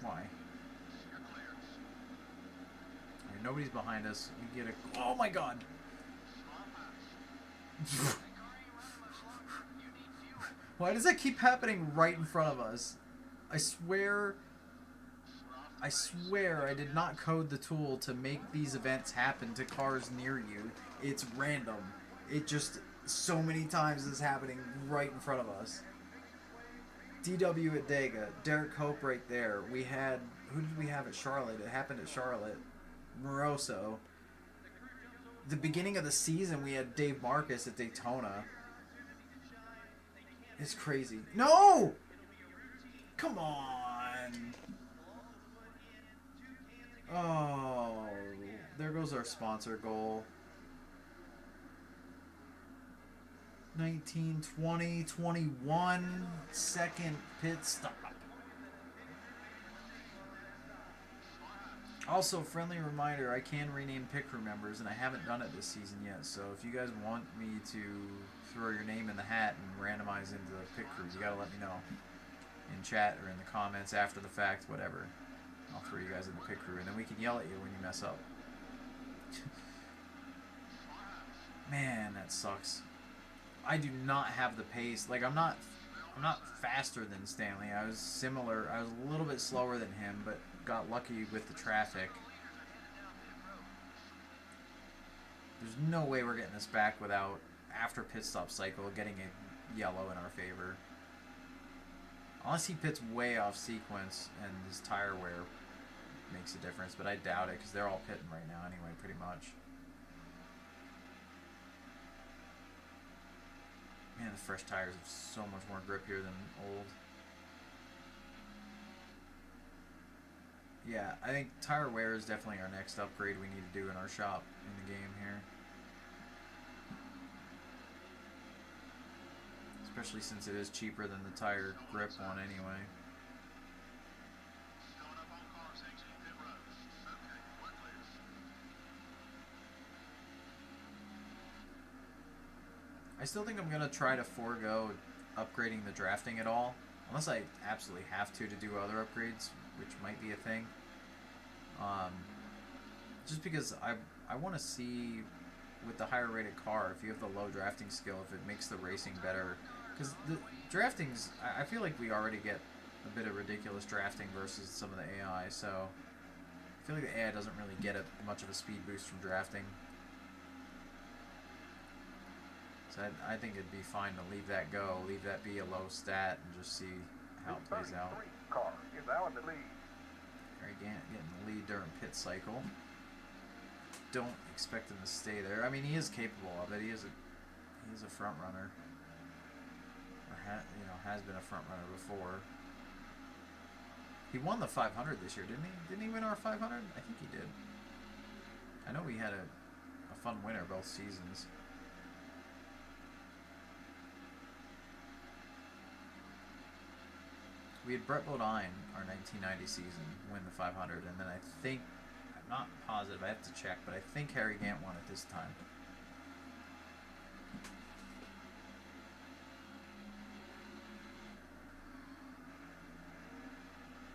Why? Alright, nobody's behind us. We get a. Oh my god! Why does that keep happening right in front of us? I swear I did not code the tool to make these events happen to cars near you. It's random. It just, so many times is happening right in front of us. DW at Dega. Derek Hope right there. We had... Who did we have at Charlotte? It happened at Charlotte. Moroso. The beginning of the season, we had Dave Marcus at Daytona. It's crazy. No! Come on! Oh, there goes our sponsor goal. 19, 20, 21, second pit stop. Also, friendly reminder, I can rename pit crew members, and I haven't done it this season yet, so if you guys want me to throw your name in the hat and randomize into the pit crews, you gotta let me know. In chat or in the comments after the fact, whatever. I'll throw you guys in the pit crew, and then we can yell at you when you mess up. Man, that sucks. I do not have the pace. Like, I'm not faster than Stanley. I was similar. I was a little bit slower than him, but got lucky with the traffic. There's no way we're getting this back without, after pit stop cycle, getting a yellow in our favor. Unless he pits way off sequence and his tire wear makes a difference, but I doubt it because they're all pitting right now anyway, pretty much. Man, the fresh tires have so much more grip here than old. Yeah, I think tire wear is definitely our next upgrade we need to do in our shop in the game here. Especially since it is cheaper than the tire grip one anyway. I still think I'm going to try to forego upgrading the drafting at all. Unless I absolutely have to do other upgrades, which might be a thing. Just because I want to see with the higher rated car, if you have the low drafting skill, if it makes the racing better. Because the drafting's, I feel like we already get a bit of ridiculous drafting versus some of the AI, so I feel like the AI doesn't really get much of a speed boost from drafting. So I think it'd be fine to leave that go, leave that be a low stat, and just see how it plays out. Car is now in the lead. Harry Gant getting the lead during pit cycle. Don't expect him to stay there. I mean, he is capable of it. He is a front runner, or has been a front runner before. He won the 500 this year, didn't he? Didn't he win our 500? I think he did. I know we had a fun winner both seasons. We had Brett Bodine, our 1990 season, win the 500, and then I think, I'm not positive, I have to check, but I think Harry Gant won it this time.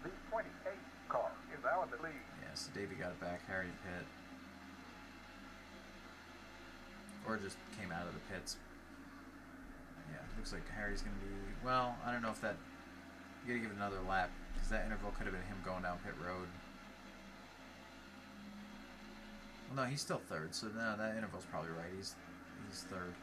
The 28 car is now in the lead. Yeah, so Davey got it back, Harry pit. Or just came out of the pits. Yeah, looks like Harry's going to be, well, I don't know if that, you gotta give it another lap, because that interval could have been him going down pit road. Well, no, he's still third, so no, that interval's probably right. He's third.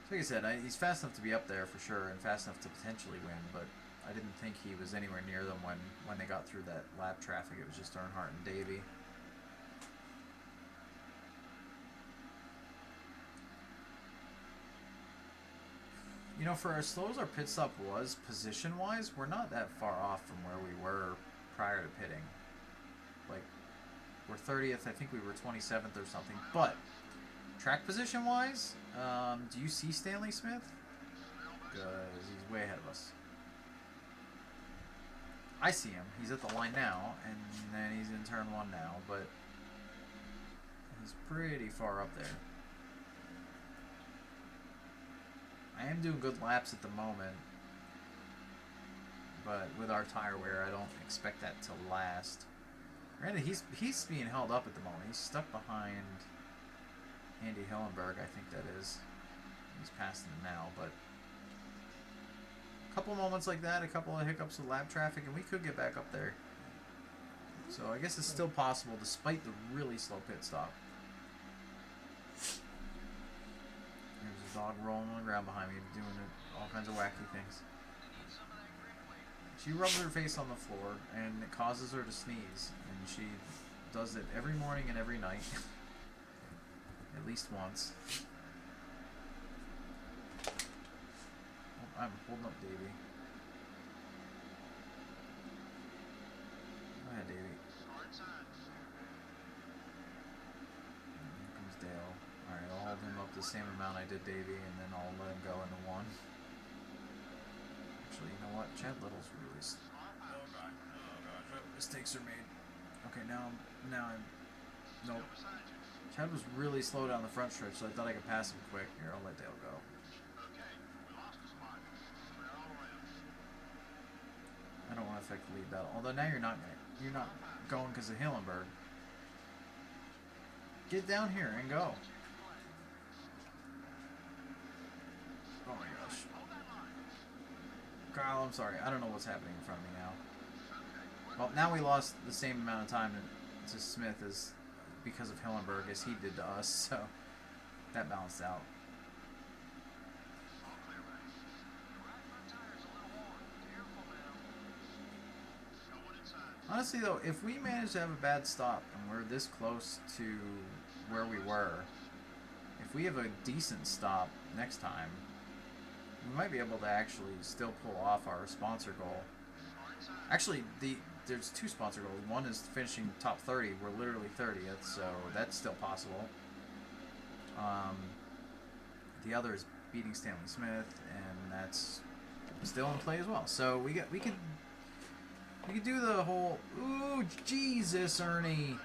So like I said, he's fast enough to be up there for sure, and fast enough to potentially win, but I didn't think he was anywhere near them when they got through that lap traffic. It was just Earnhardt and Davey. You know, for as slow as our pit stop was, position-wise, we're not that far off from where we were prior to pitting. Like, we're 30th, I think we were 27th or something. But, track position-wise, do you see Stanley Smith? Because he's way ahead of us. I see him. He's at the line now, and then he's in turn 1 now, but he's pretty far up there. I am doing good laps at the moment, but with our tire wear, I don't expect that to last. Granted, he's being held up at the moment. He's stuck behind Andy Hillenberg, I think that is. He's passing him now, but a couple moments like that, a couple of hiccups with lap traffic, and we could get back up there. So I guess it's still possible, despite the really slow pit stop. There's a dog rolling on the ground behind me, doing all kinds of wacky things. She rubs her face on the floor, and it causes her to sneeze. And she does it every morning and every night. At least once. Oh, I'm holding up Davy. Go ahead, Davy. Here comes Dale. Alright, I'll hold him up the same amount I did Davy, and then I'll let him go into one. Actually, you know what? Chad Little's really... Oh gosh, mistakes are made. Okay, now I'm... Nope. Chad was really slow down the front stretch, so I thought I could pass him quick. Here, I'll let Dale go. I don't want to affect the lead battle. Although now you're not going because of Hillenberg. Get down here and go. Oh my gosh. Kyle, I'm sorry. I don't know what's happening in front of me now. Well, now we lost the same amount of time to Smith as because of Hillenberg as he did to us, so that balanced out. Honestly, though, if we manage to have a bad stop and we're this close to where we were, if we have a decent stop next time, we might be able to actually still pull off our sponsor goal. Actually, there's two sponsor goals. One is finishing top 30. We're literally 30th, so that's still possible. The other is beating Stanley Smith, and that's still in play as well. So we could do the whole... Ooh, Jesus, Ernie!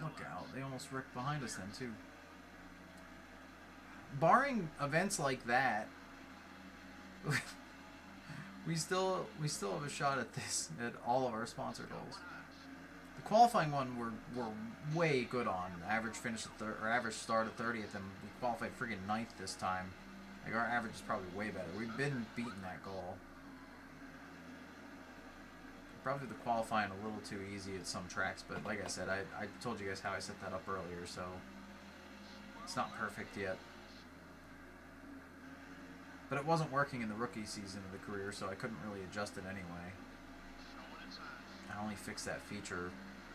Look out. They almost wrecked behind us then, too. Barring events like that, we still have a shot at this, at all of our sponsor goals. The qualifying one we're way good on. Average finish at or average start at 30th, and we qualified friggin' 9th this time. Like, our average is probably way better. We've been beating that goal. Probably the qualifying a little too easy at some tracks, but like I said, I told you guys how I set that up earlier, so it's not perfect yet. But it wasn't working in the rookie season of the career, so I couldn't really adjust it anyway. I only fixed that feature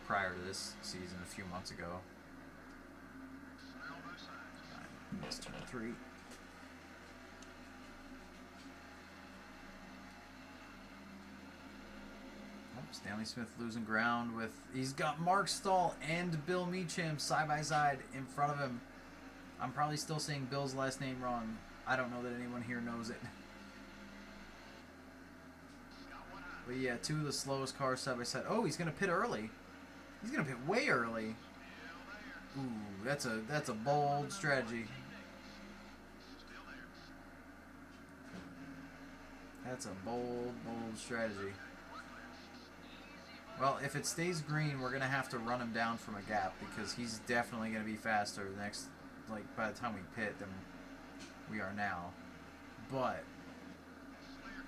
prior to this season a few months ago. Missed turn 3. Stanley Smith losing ground with... He's got Mark Stahl and Bill Meacham side by side in front of him. I'm probably still saying Bill's last name wrong. I don't know that anyone here knows it. But yeah, two of the slowest cars side by side. Oh, he's going to pit early. He's going to pit way early. Ooh, that's a bold strategy. That's a bold strategy. Well, if it stays green, we're going to have to run him down from a gap because he's definitely going to be faster next, like, by the time we pit than we are now. But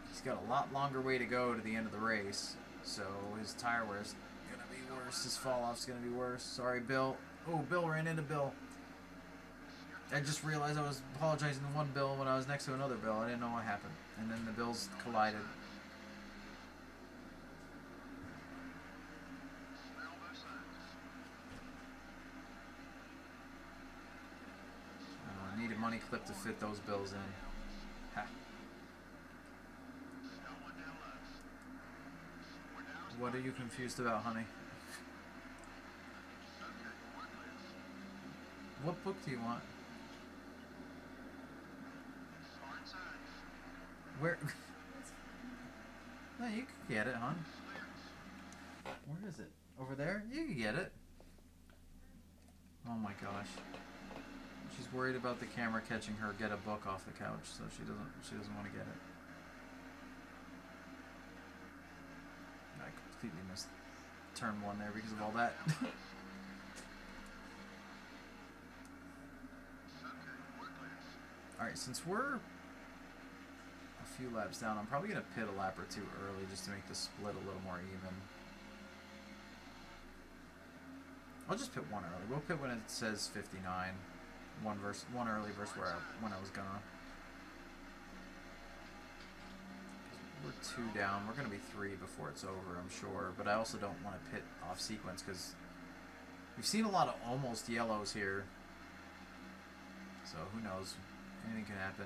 he's got a lot longer way to go to the end of the race, so his tire wear's going to be worse. His fall-off's going to be worse. Sorry, Bill. Oh, Bill ran into Bill. I just realized I was apologizing to one Bill when I was next to another Bill. I didn't know what happened. And then the Bills collided. Need a money clip to fit those bills in. Ha. What are you confused about, honey? What book do you want? Where? No, you can get it, hon. Where is it? Over there? You can get it. Oh my gosh. She's worried about the camera catching her get a book off the couch, so she doesn't want to get it. I completely missed turn 1 there because of all that. Alright, since we're a few laps down, I'm probably going to pit a lap or two early just to make the split a little more even. I'll just pit one early. We'll pit when it says 59. One early versus when I was gonna. We're 2 down. We're going to be 3 before it's over, I'm sure. But I also don't want to pit off sequence because we've seen a lot of almost yellows here. So who knows? Anything can happen.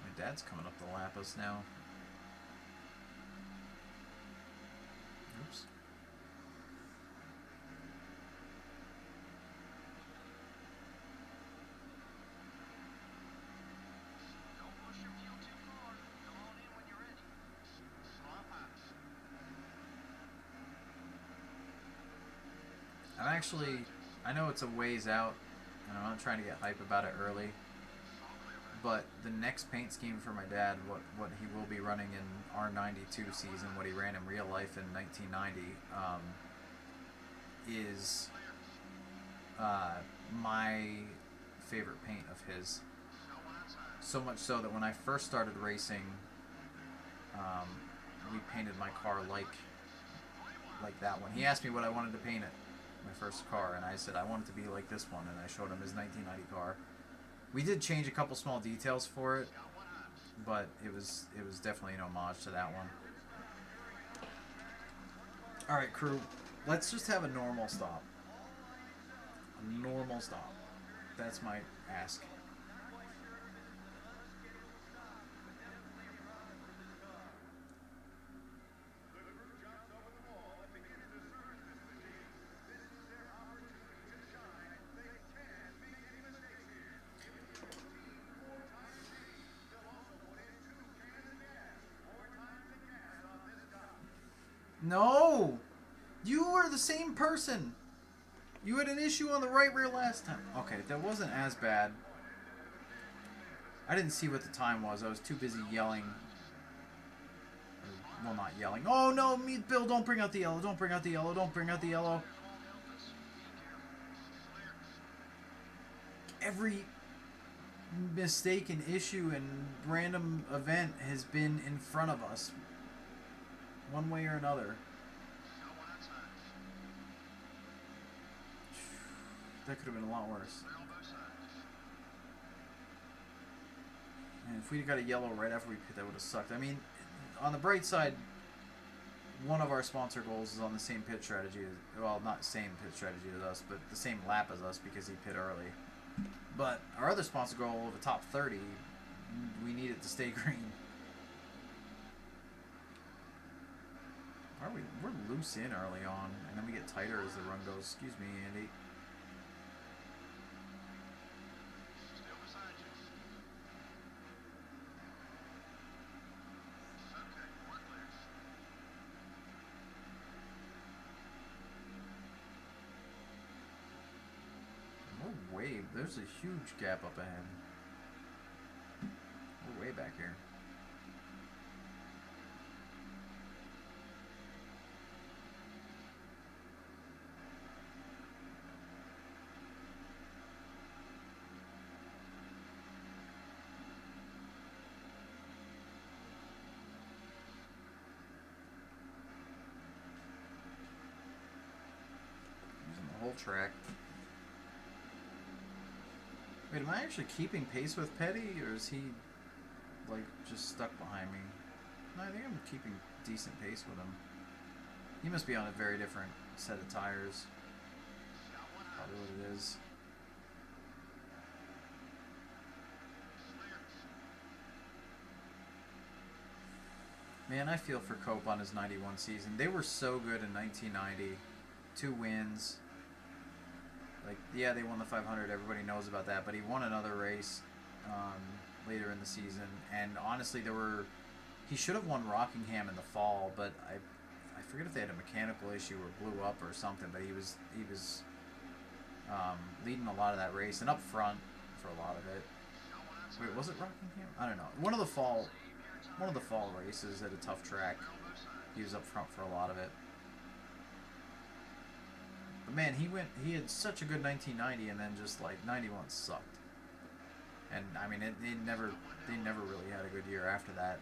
My dad's coming up to lap us now. Oops. I know it's a ways out, and I'm not trying to get hype about it early, but the next paint scheme for my dad, what he will be running in our 92 season, what he ran in real life in 1990, is my favorite paint of his. So much so that when I first started racing, we painted my car like that one. He asked me what I wanted to paint it. My first car, and I said I want it to be like this one, and I showed him his 1990 car. We did change a couple small details for it, but it was definitely an homage to that one. Alright, crew, let's just have a normal stop. A normal stop. That's my ask. No! You were the same person! You had an issue on the right rear last time. Okay, that wasn't as bad. I didn't see what the time was. I was too busy yelling. Well, not yelling. Oh no, Bill, don't bring out the yellow. Don't bring out the yellow. Don't bring out the yellow. Every mistake and issue and random event has been in front of us. One way or another. That could have been a lot worse. And if we'd got a yellow right after we pit, that would have sucked. I mean, on the bright side, one of our sponsor goals is on the same pit strategy as, well, not same pit strategy as us, but the same lap as us because he pit early. But our other sponsor goal of a top 30, we need it to stay green. We're loose in early on, and then we get tighter as the run goes. Excuse me, Andy. We're way, there's a huge gap up ahead. We're way back here. Track. Wait, am I actually keeping pace with Petty, or is he like just stuck behind me? No, I think I'm keeping decent pace with him. He must be on a very different set of tires. Probably what it is. Man, I feel for Cope on his 91 season. They were so good in 1990. 2 wins. Like, yeah, they won the 500. Everybody knows about that. But he won another race later in the season. And honestly, he should have won Rockingham in the fall. But I forget if they had a mechanical issue or blew up or something. But he was leading a lot of that race and up front for a lot of it. Wait, was it Rockingham? I don't know. One of the fall races at a tough track. He was up front for a lot of it. But man, he had such a good 1990, and then just like 91 sucked. And I mean, they never really had a good year after that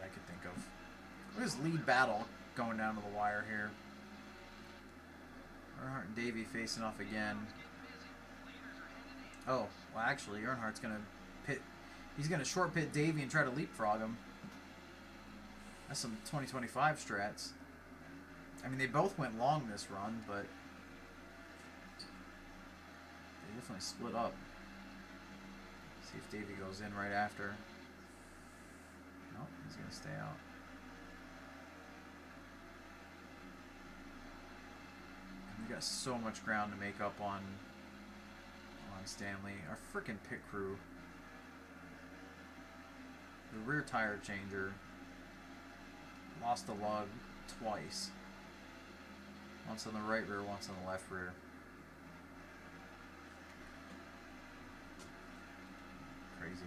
I could think of. Look at this lead battle going down to the wire here. Earnhardt and Davey facing off again. Oh, well, actually, Earnhardt's gonna pit. He's gonna short pit Davey and try to leapfrog him. That's some 2025 strats. I mean, they both went long this run, but they definitely split up. See if Davey goes in right after. Nope, he's gonna stay out. And we got so much ground to make up on Stanley. Our freaking pit crew. The rear tire changer lost a lug twice. Once on the right rear, once on the left rear. Crazy.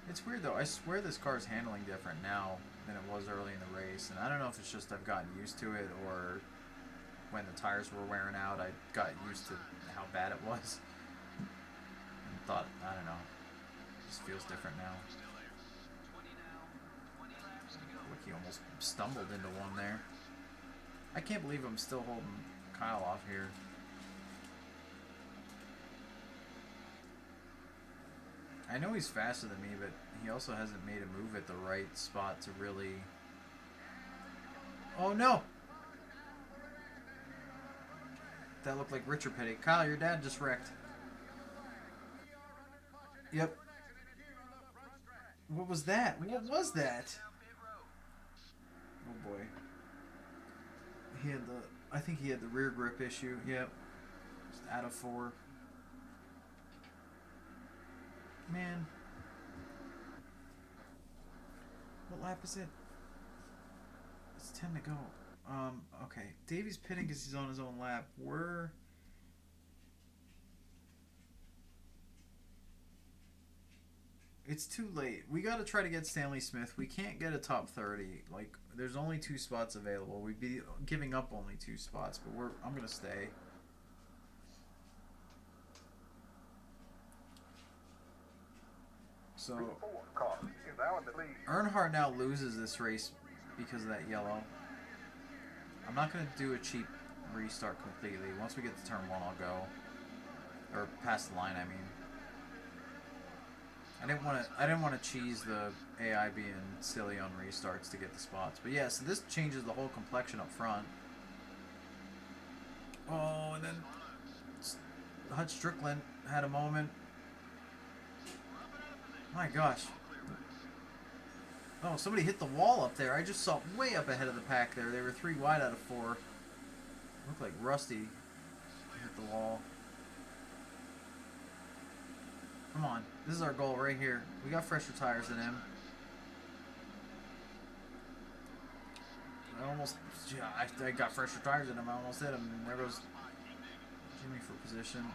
It's weird though, I swear this car's handling different now than it was early in the race, and I don't know if it's just I've gotten used to it, or when the tires were wearing out I got used to how bad it was and thought, I don't know, it just feels different now. Look, he almost stumbled into one there. I can't believe I'm still holding Kyle off here. I know he's faster than me, but he also hasn't made a move at the right spot to really... Oh no! That looked like Richard Petty. Kyle, your dad just wrecked. Yep. What was that? What was that? Oh boy. He had the... I think he had the rear grip issue. Yep. Just out of 4. Man. What lap is it? It's 10 to go. Okay. Davey's pitting because he's on his own lap. It's too late. We got to try to get Stanley Smith. We can't get a top 30. Like, there's only 2 spots available. We'd be giving up only 2 spots, but I'm going to stay. So, Earnhardt now loses this race because of that yellow. I'm not going to do a cheap restart completely. Once we get to turn 1, I'll go. Or past the line, I mean. I didn't want to cheese the AI being silly on restarts to get the spots. But yeah, so this changes the whole complexion up front. Oh, and then Hutch Strickland had a moment. My gosh. Oh, somebody hit the wall up there. I just saw way up ahead of the pack there. They were 3 wide out of 4. Looked like Rusty hit the wall. Come on. This is our goal right here. We got fresher tires than him. I got fresher tires than him. I almost hit him. And there goes Jimmy for position.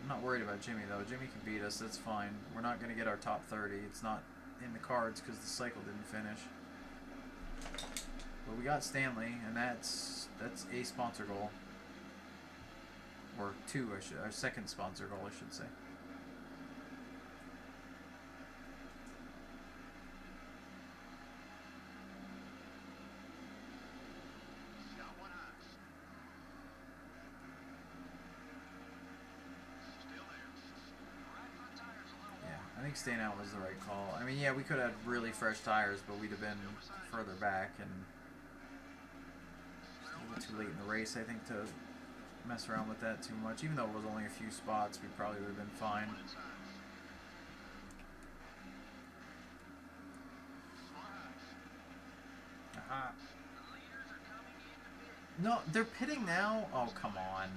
I'm not worried about Jimmy, though. Jimmy can beat us. That's fine. We're not going to get our top 30. It's not in the cards because the cycle didn't finish. But we got Stanley, and that's a sponsor goal. Or 2, our second sponsor goal, I should say. I think staying out was the right call. I mean, yeah, we could have had really fresh tires, but we'd have been further back, and it's a little too late in the race, I think, to mess around with that too much. Even though it was only a few spots, we probably would have been fine. Aha. No, they're pitting now? Oh, come on.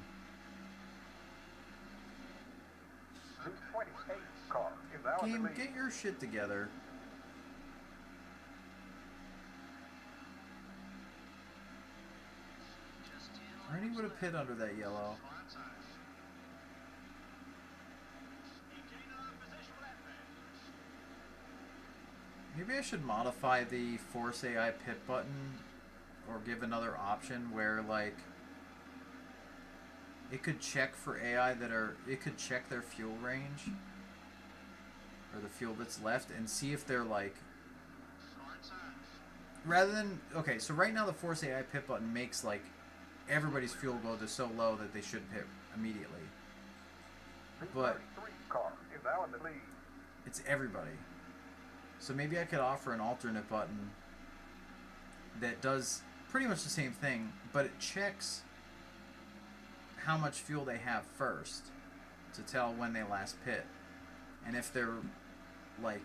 Game, get your shit together. Ernie would have pit under that yellow. Maybe I should modify the Force AI pit button, or give another option where, like, it could check for AI that are, it could check their fuel range. or the field that's left, and see if they're like, rather than, okay, so right now the Force AI pit button makes like everybody's fuel go to so low that they should pit immediately. But car is now in the lead. It's everybody. So maybe I could offer an alternate button that does pretty much the same thing, but it checks how much fuel they have first to tell when they last pit. And if they're like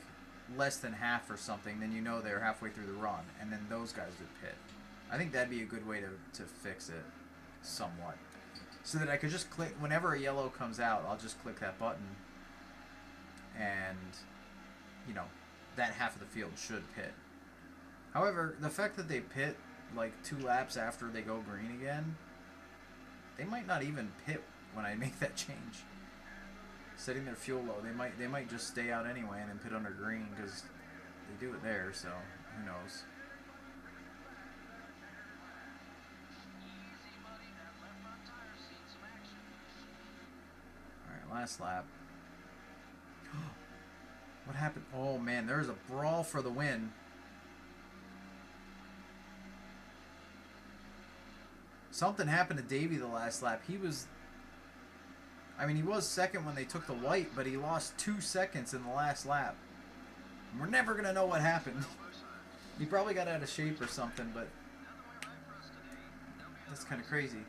less than half or something, then you know they're halfway through the run, and then those guys would pit. I think that'd be a good way to fix it somewhat. So that I could just click, whenever a yellow comes out, I'll just click that button, and, you know, that half of the field should pit. However, the fact that they pit like 2 laps after they go green again, they might not even pit when I make that change. Setting their fuel low, they might just stay out anyway and then pit under green because they do it there, so who knows. Alright, last lap. What happened? Oh man, there's a brawl for the win. Something happened to Davey the last lap. He was second when they took the white, but he lost 2 seconds in the last lap. We're never going to know what happened. He probably got out of shape or something, but that's kind of crazy.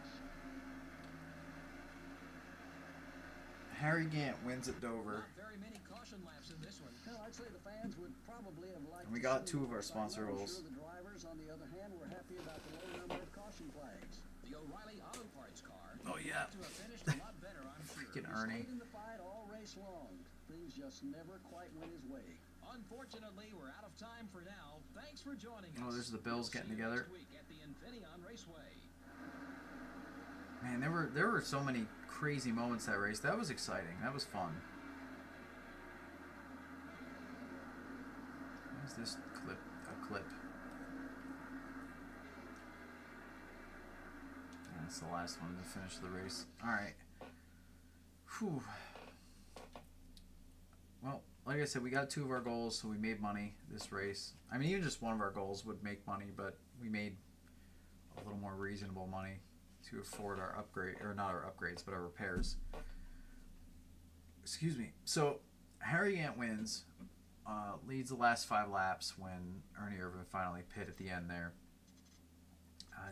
Harry Gant wins at Dover. Not very many caution laps in this one. Well, I'd say the fans would probably have liked And we to got see 2 of more our sponsor by now. I'm roles. sure the drivers, on the other hand, were happy about the low number of caution flags. The O'Reilly Auto Parts car. Oh, yeah. To have finished a lot better, I'm sure. Freaking He Ernie. stayed in the fight all race long. Things just never quite went his way. Unfortunately, we're out of time for now. Thanks for joining us. Oh, there's the Bills getting together. Next week at the Infineon Raceway. Man, there were so many crazy moments that race. That was exciting. That was fun. What is this clip? A clip. That's the last one to finish the race. Alright. Whew. Well, like I said, we got 2 of our goals, so we made money this race. I mean, even just one of our goals would make money, but we made a little more reasonable money to afford our upgrade, or not our upgrades, but our repairs. Excuse me. So, Harry Gant wins, leads the last 5 laps when Ernie Irvin finally pit at the end there.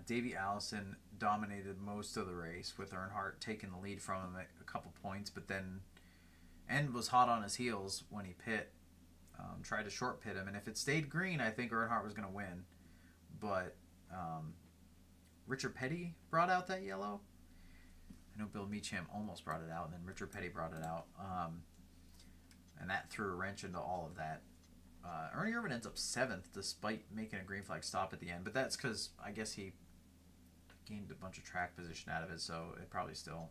Davey Allison dominated most of the race, with Earnhardt taking the lead from him at a couple points, but then was hot on his heels when he pit. Tried to short pit him, and if it stayed green, I think Earnhardt was going to win. But Richard Petty brought out that yellow. I know Bill Meacham almost brought it out, and then Richard Petty brought it out. And that threw a wrench into all of that. Ernie Irvin ends up 7th despite making a green flag stop at the end, but that's because I guess he gained a bunch of track position out of it, so it probably still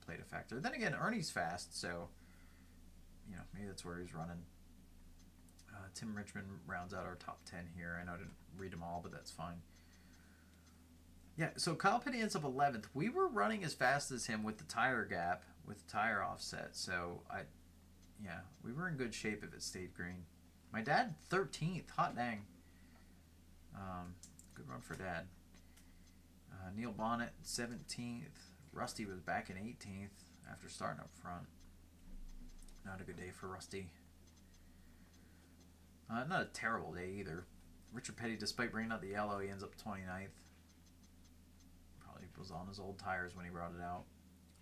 played a factor. Then again, Ernie's fast, so maybe that's where he's running. Tim Richmond rounds out our top 10 here. I know I didn't read them all, but that's fine. Yeah, so Kyle Petty ends up 11th. We were running as fast as him with the tire gap, with the tire offset, so we were in good shape if it stayed green. My dad, 13th. Hot dang. Good run for Dad. Neil Bonnet, 17th. Rusty was back in 18th after starting up front. Not a good day for Rusty. Not a terrible day either. Richard Petty, despite bringing out the yellow, he ends up 29th. Probably was on his old tires when he brought it out.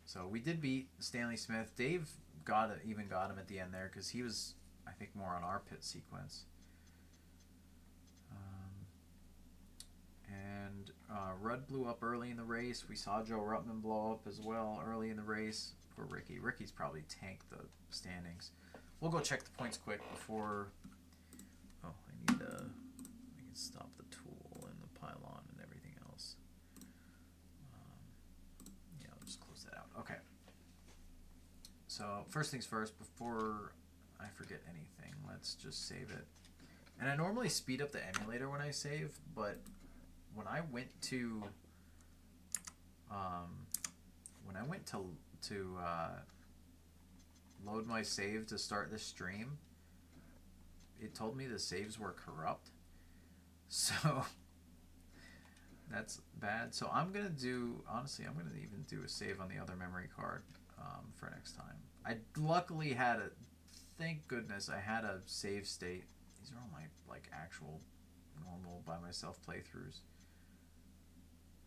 So we did beat Stanley Smith. Dave even got him at the end there because he was, I think, more on our pit sequence. And Rudd blew up early in the race. We saw Joe Ruttman blow up as well early in the race. Poor Ricky. Ricky's probably tanked the standings. We'll go check the points quick before... Oh, I can stop the tool and the pylon and everything else. I'll just close that out. Okay. So, first things first, before I forget anything, let's just save it. And I normally speed up the emulator when I save, but when I went to load my save to start this stream, it told me the saves were corrupt. So that's bad. So I'm gonna do, honestly, I'm gonna even do a save on the other memory card for next time. I luckily had a, thank goodness I had a save state. These are all my like actual normal by myself playthroughs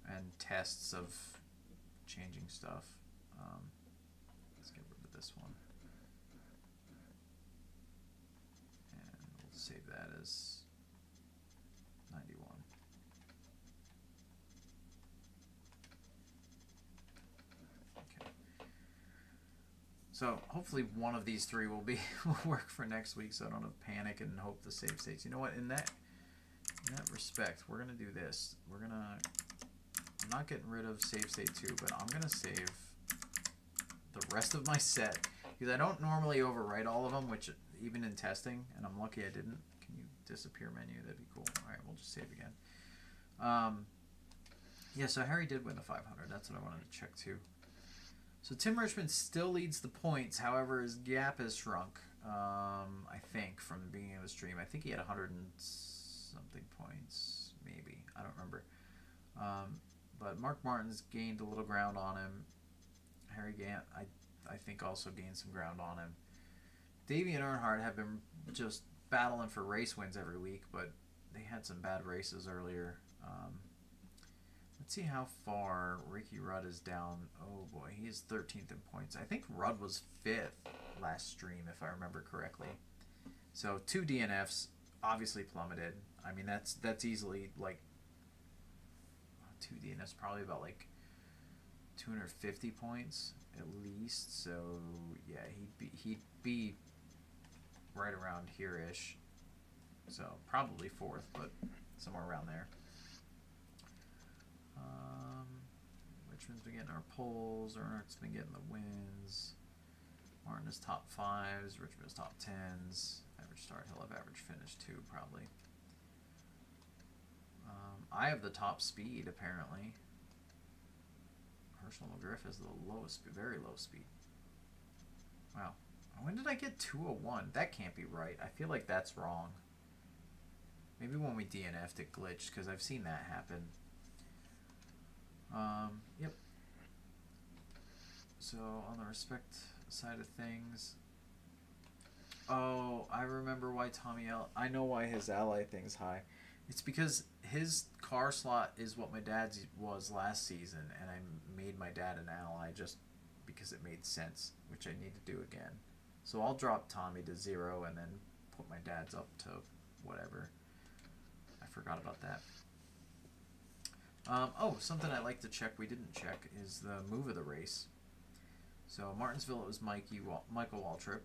and tests of changing stuff. Let's get rid of this one. And we'll save that as 91. Okay. So hopefully one of these three will be will work for next week, so I don't have to panic and hope the save states. You know what? In that respect, we're gonna do this. I'm not getting rid of save state 2, but I'm gonna save the rest of my set because I don't normally overwrite all of them, which even in testing, and I'm lucky I didn't. Can you disappear menu? That'd be cool. All right, we'll just save again. Yeah, so Harry did win the 500. That's what I wanted to check too. So Tim Richmond still leads the points. However, his gap has shrunk. I think from the beginning of the stream. I think he had 100 and something points, maybe. I don't remember. But Mark Martin's gained a little ground on him. Harry Gant, I think, also gained some ground on him. Davey and Earnhardt have been just battling for race wins every week, but they had some bad races earlier. Let's see how far Ricky Rudd is down. Oh boy, he is 13th in points. I think Rudd was 5th last stream, if I remember correctly. So 2 DNFs, obviously plummeted. I mean, that's easily like 2 DNFs, probably about like 250 points at least. So yeah, he'd be right around here-ish. So probably 4th, but somewhere around there. Richmond's been getting our poles. Earnhardt's been getting the wins. Martin is top 5s. Richmond is top 10s. Average start. He'll have average finish too, probably. I have the top speed, apparently. Herschel McGriff has the lowest, very low speed. Wow. When did I get 201? That can't be right. I feel like that's wrong. Maybe when we DNF'd it glitched, because I've seen that happen. Yep. So, on the respect side of things... Oh, I remember why Tommy L... I know why his ally thing's high. It's because his car slot is what my dad's was last season, and I made my dad an ally just because it made sense, which I need to do again. So I'll drop Tommy to 0 and then put my dad's up to whatever. I forgot about that. Oh, something I like to check we didn't check is the move of the race. So Martinsville, it was Michael Waltrip.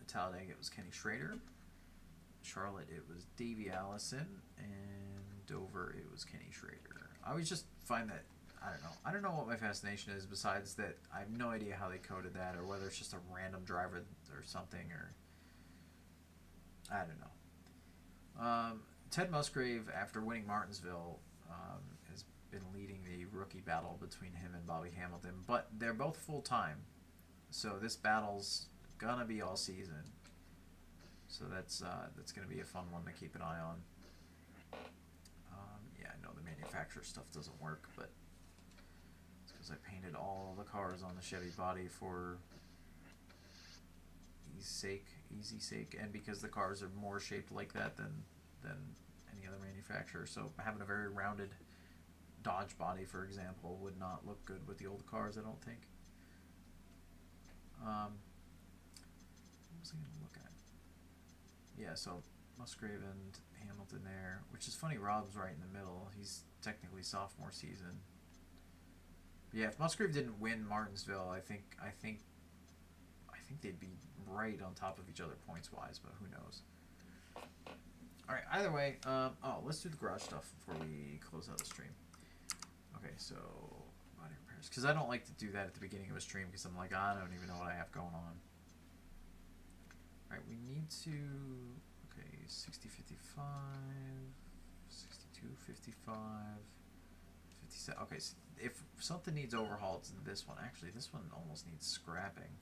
Talladega, it was Kenny Schrader. Charlotte, it was Davey Allison. And Dover, it was Kenny Schrader. I always just find that, I don't know what my fascination is besides that I have no idea how they coded that or whether it's just a random driver or something, or I don't know. Ted Musgrave, after winning Martinsville, has been leading the rookie battle between him and Bobby Hamilton, but they're both full-time, so this battle's gonna be all season. So that's gonna be a fun one to keep an eye on. Yeah, I know the manufacturer stuff doesn't work, but it's because I painted all the cars on the Chevy body for easy sake, and because the cars are more shaped like that than any other manufacturer. So having a very rounded Dodge body, for example, would not look good with the old cars, I don't think. What was I going to look at? Yeah, so Musgrave and Hamilton there, which is funny, Rob's right in the middle. He's technically sophomore season. But yeah, if Musgrave didn't win Martinsville, I think they'd be right on top of each other points-wise, but who knows. Alright, either way, let's do the garage stuff before we close out the stream. Okay, so body repairs. Because I don't like to do that at the beginning of a stream because I'm like, I don't even know what I have going on. Alright, we need to... Okay, 60, 55, 62, 55, 57. Okay, so if something needs overhaul, it's this one. Actually, this one almost needs scrapping.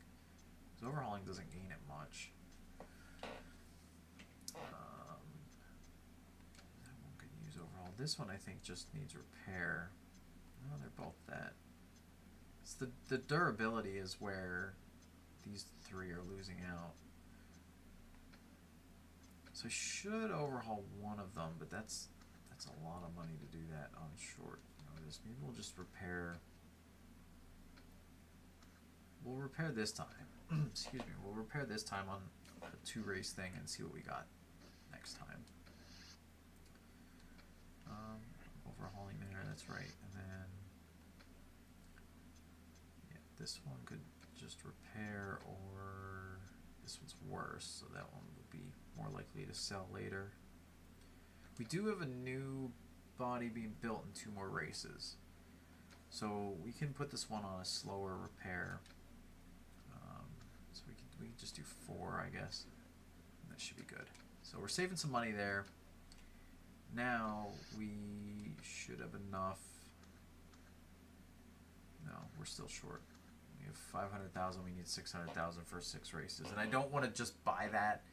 Because overhauling doesn't gain it much. That one could use overhaul. This one I think just needs repair. No, they're both that. It's the durability is where these three are losing out. So I should overhaul one of them, but that's a lot of money to do that on short notice. Maybe we'll just repair. We'll repair this time. Excuse me. We'll repair this time on a 2-race thing and see what we got next time. Overhauling there. That's right. And then yeah, this one could just repair, or this one's worse, so that one would be more likely to sell later. We do have a new body being built in 2 more races, so we can put this one on a slower repair. So we can just do 4, I guess. And that should be good. So we're saving some money there. Now we should have enough. No, we're still short. We have 500,000. We need 600,000 for 6 races, and I don't want to just buy that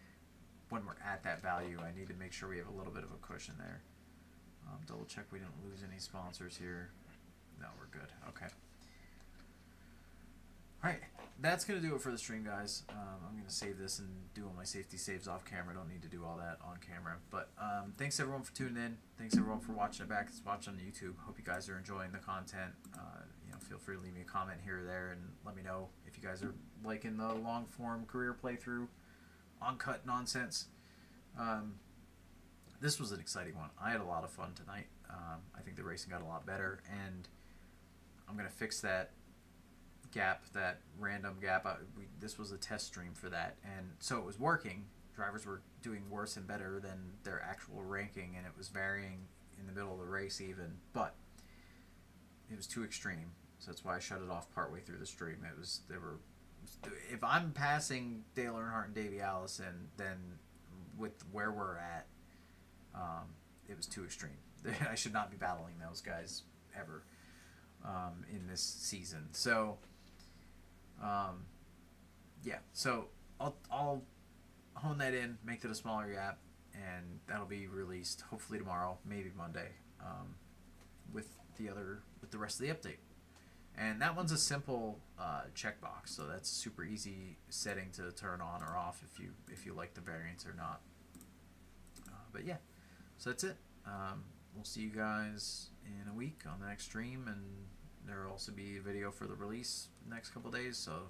when we're at that value. I need to make sure we have a little bit of a cushion there. Double check we didn't lose any sponsors here. No, we're good. Okay. Alright, that's going to do it for the stream, guys. I'm going to save this and do all my safety saves off camera. I don't need to do all that on camera. But thanks everyone for tuning in. Thanks everyone for watching it back. It's watching on YouTube. Hope you guys are enjoying the content. Feel free to leave me a comment here or there and let me know if you guys are liking the long form career playthrough, uncut nonsense. This was an exciting one. I had a lot of fun tonight. I think the racing got a lot better, and I'm going to fix that gap, that random gap. This was a test stream for that, and so it was working. Drivers were doing worse and better than their actual ranking, and it was varying in the middle of the race even, but it was too extreme. So that's why I shut it off partway through the stream. If I'm passing Dale Earnhardt and Davey Allison, then with where we're at, it was too extreme. I should not be battling those guys ever in this season. So, yeah. So I'll hone that in, make it a smaller gap, and that'll be released hopefully tomorrow, maybe Monday, with the rest of the update. And that one's a simple checkbox, so that's super easy setting to turn on or off if you like the variants or not. But yeah, so that's it. We'll see you guys in a week on the next stream, and there will also be a video for the release the next couple days. So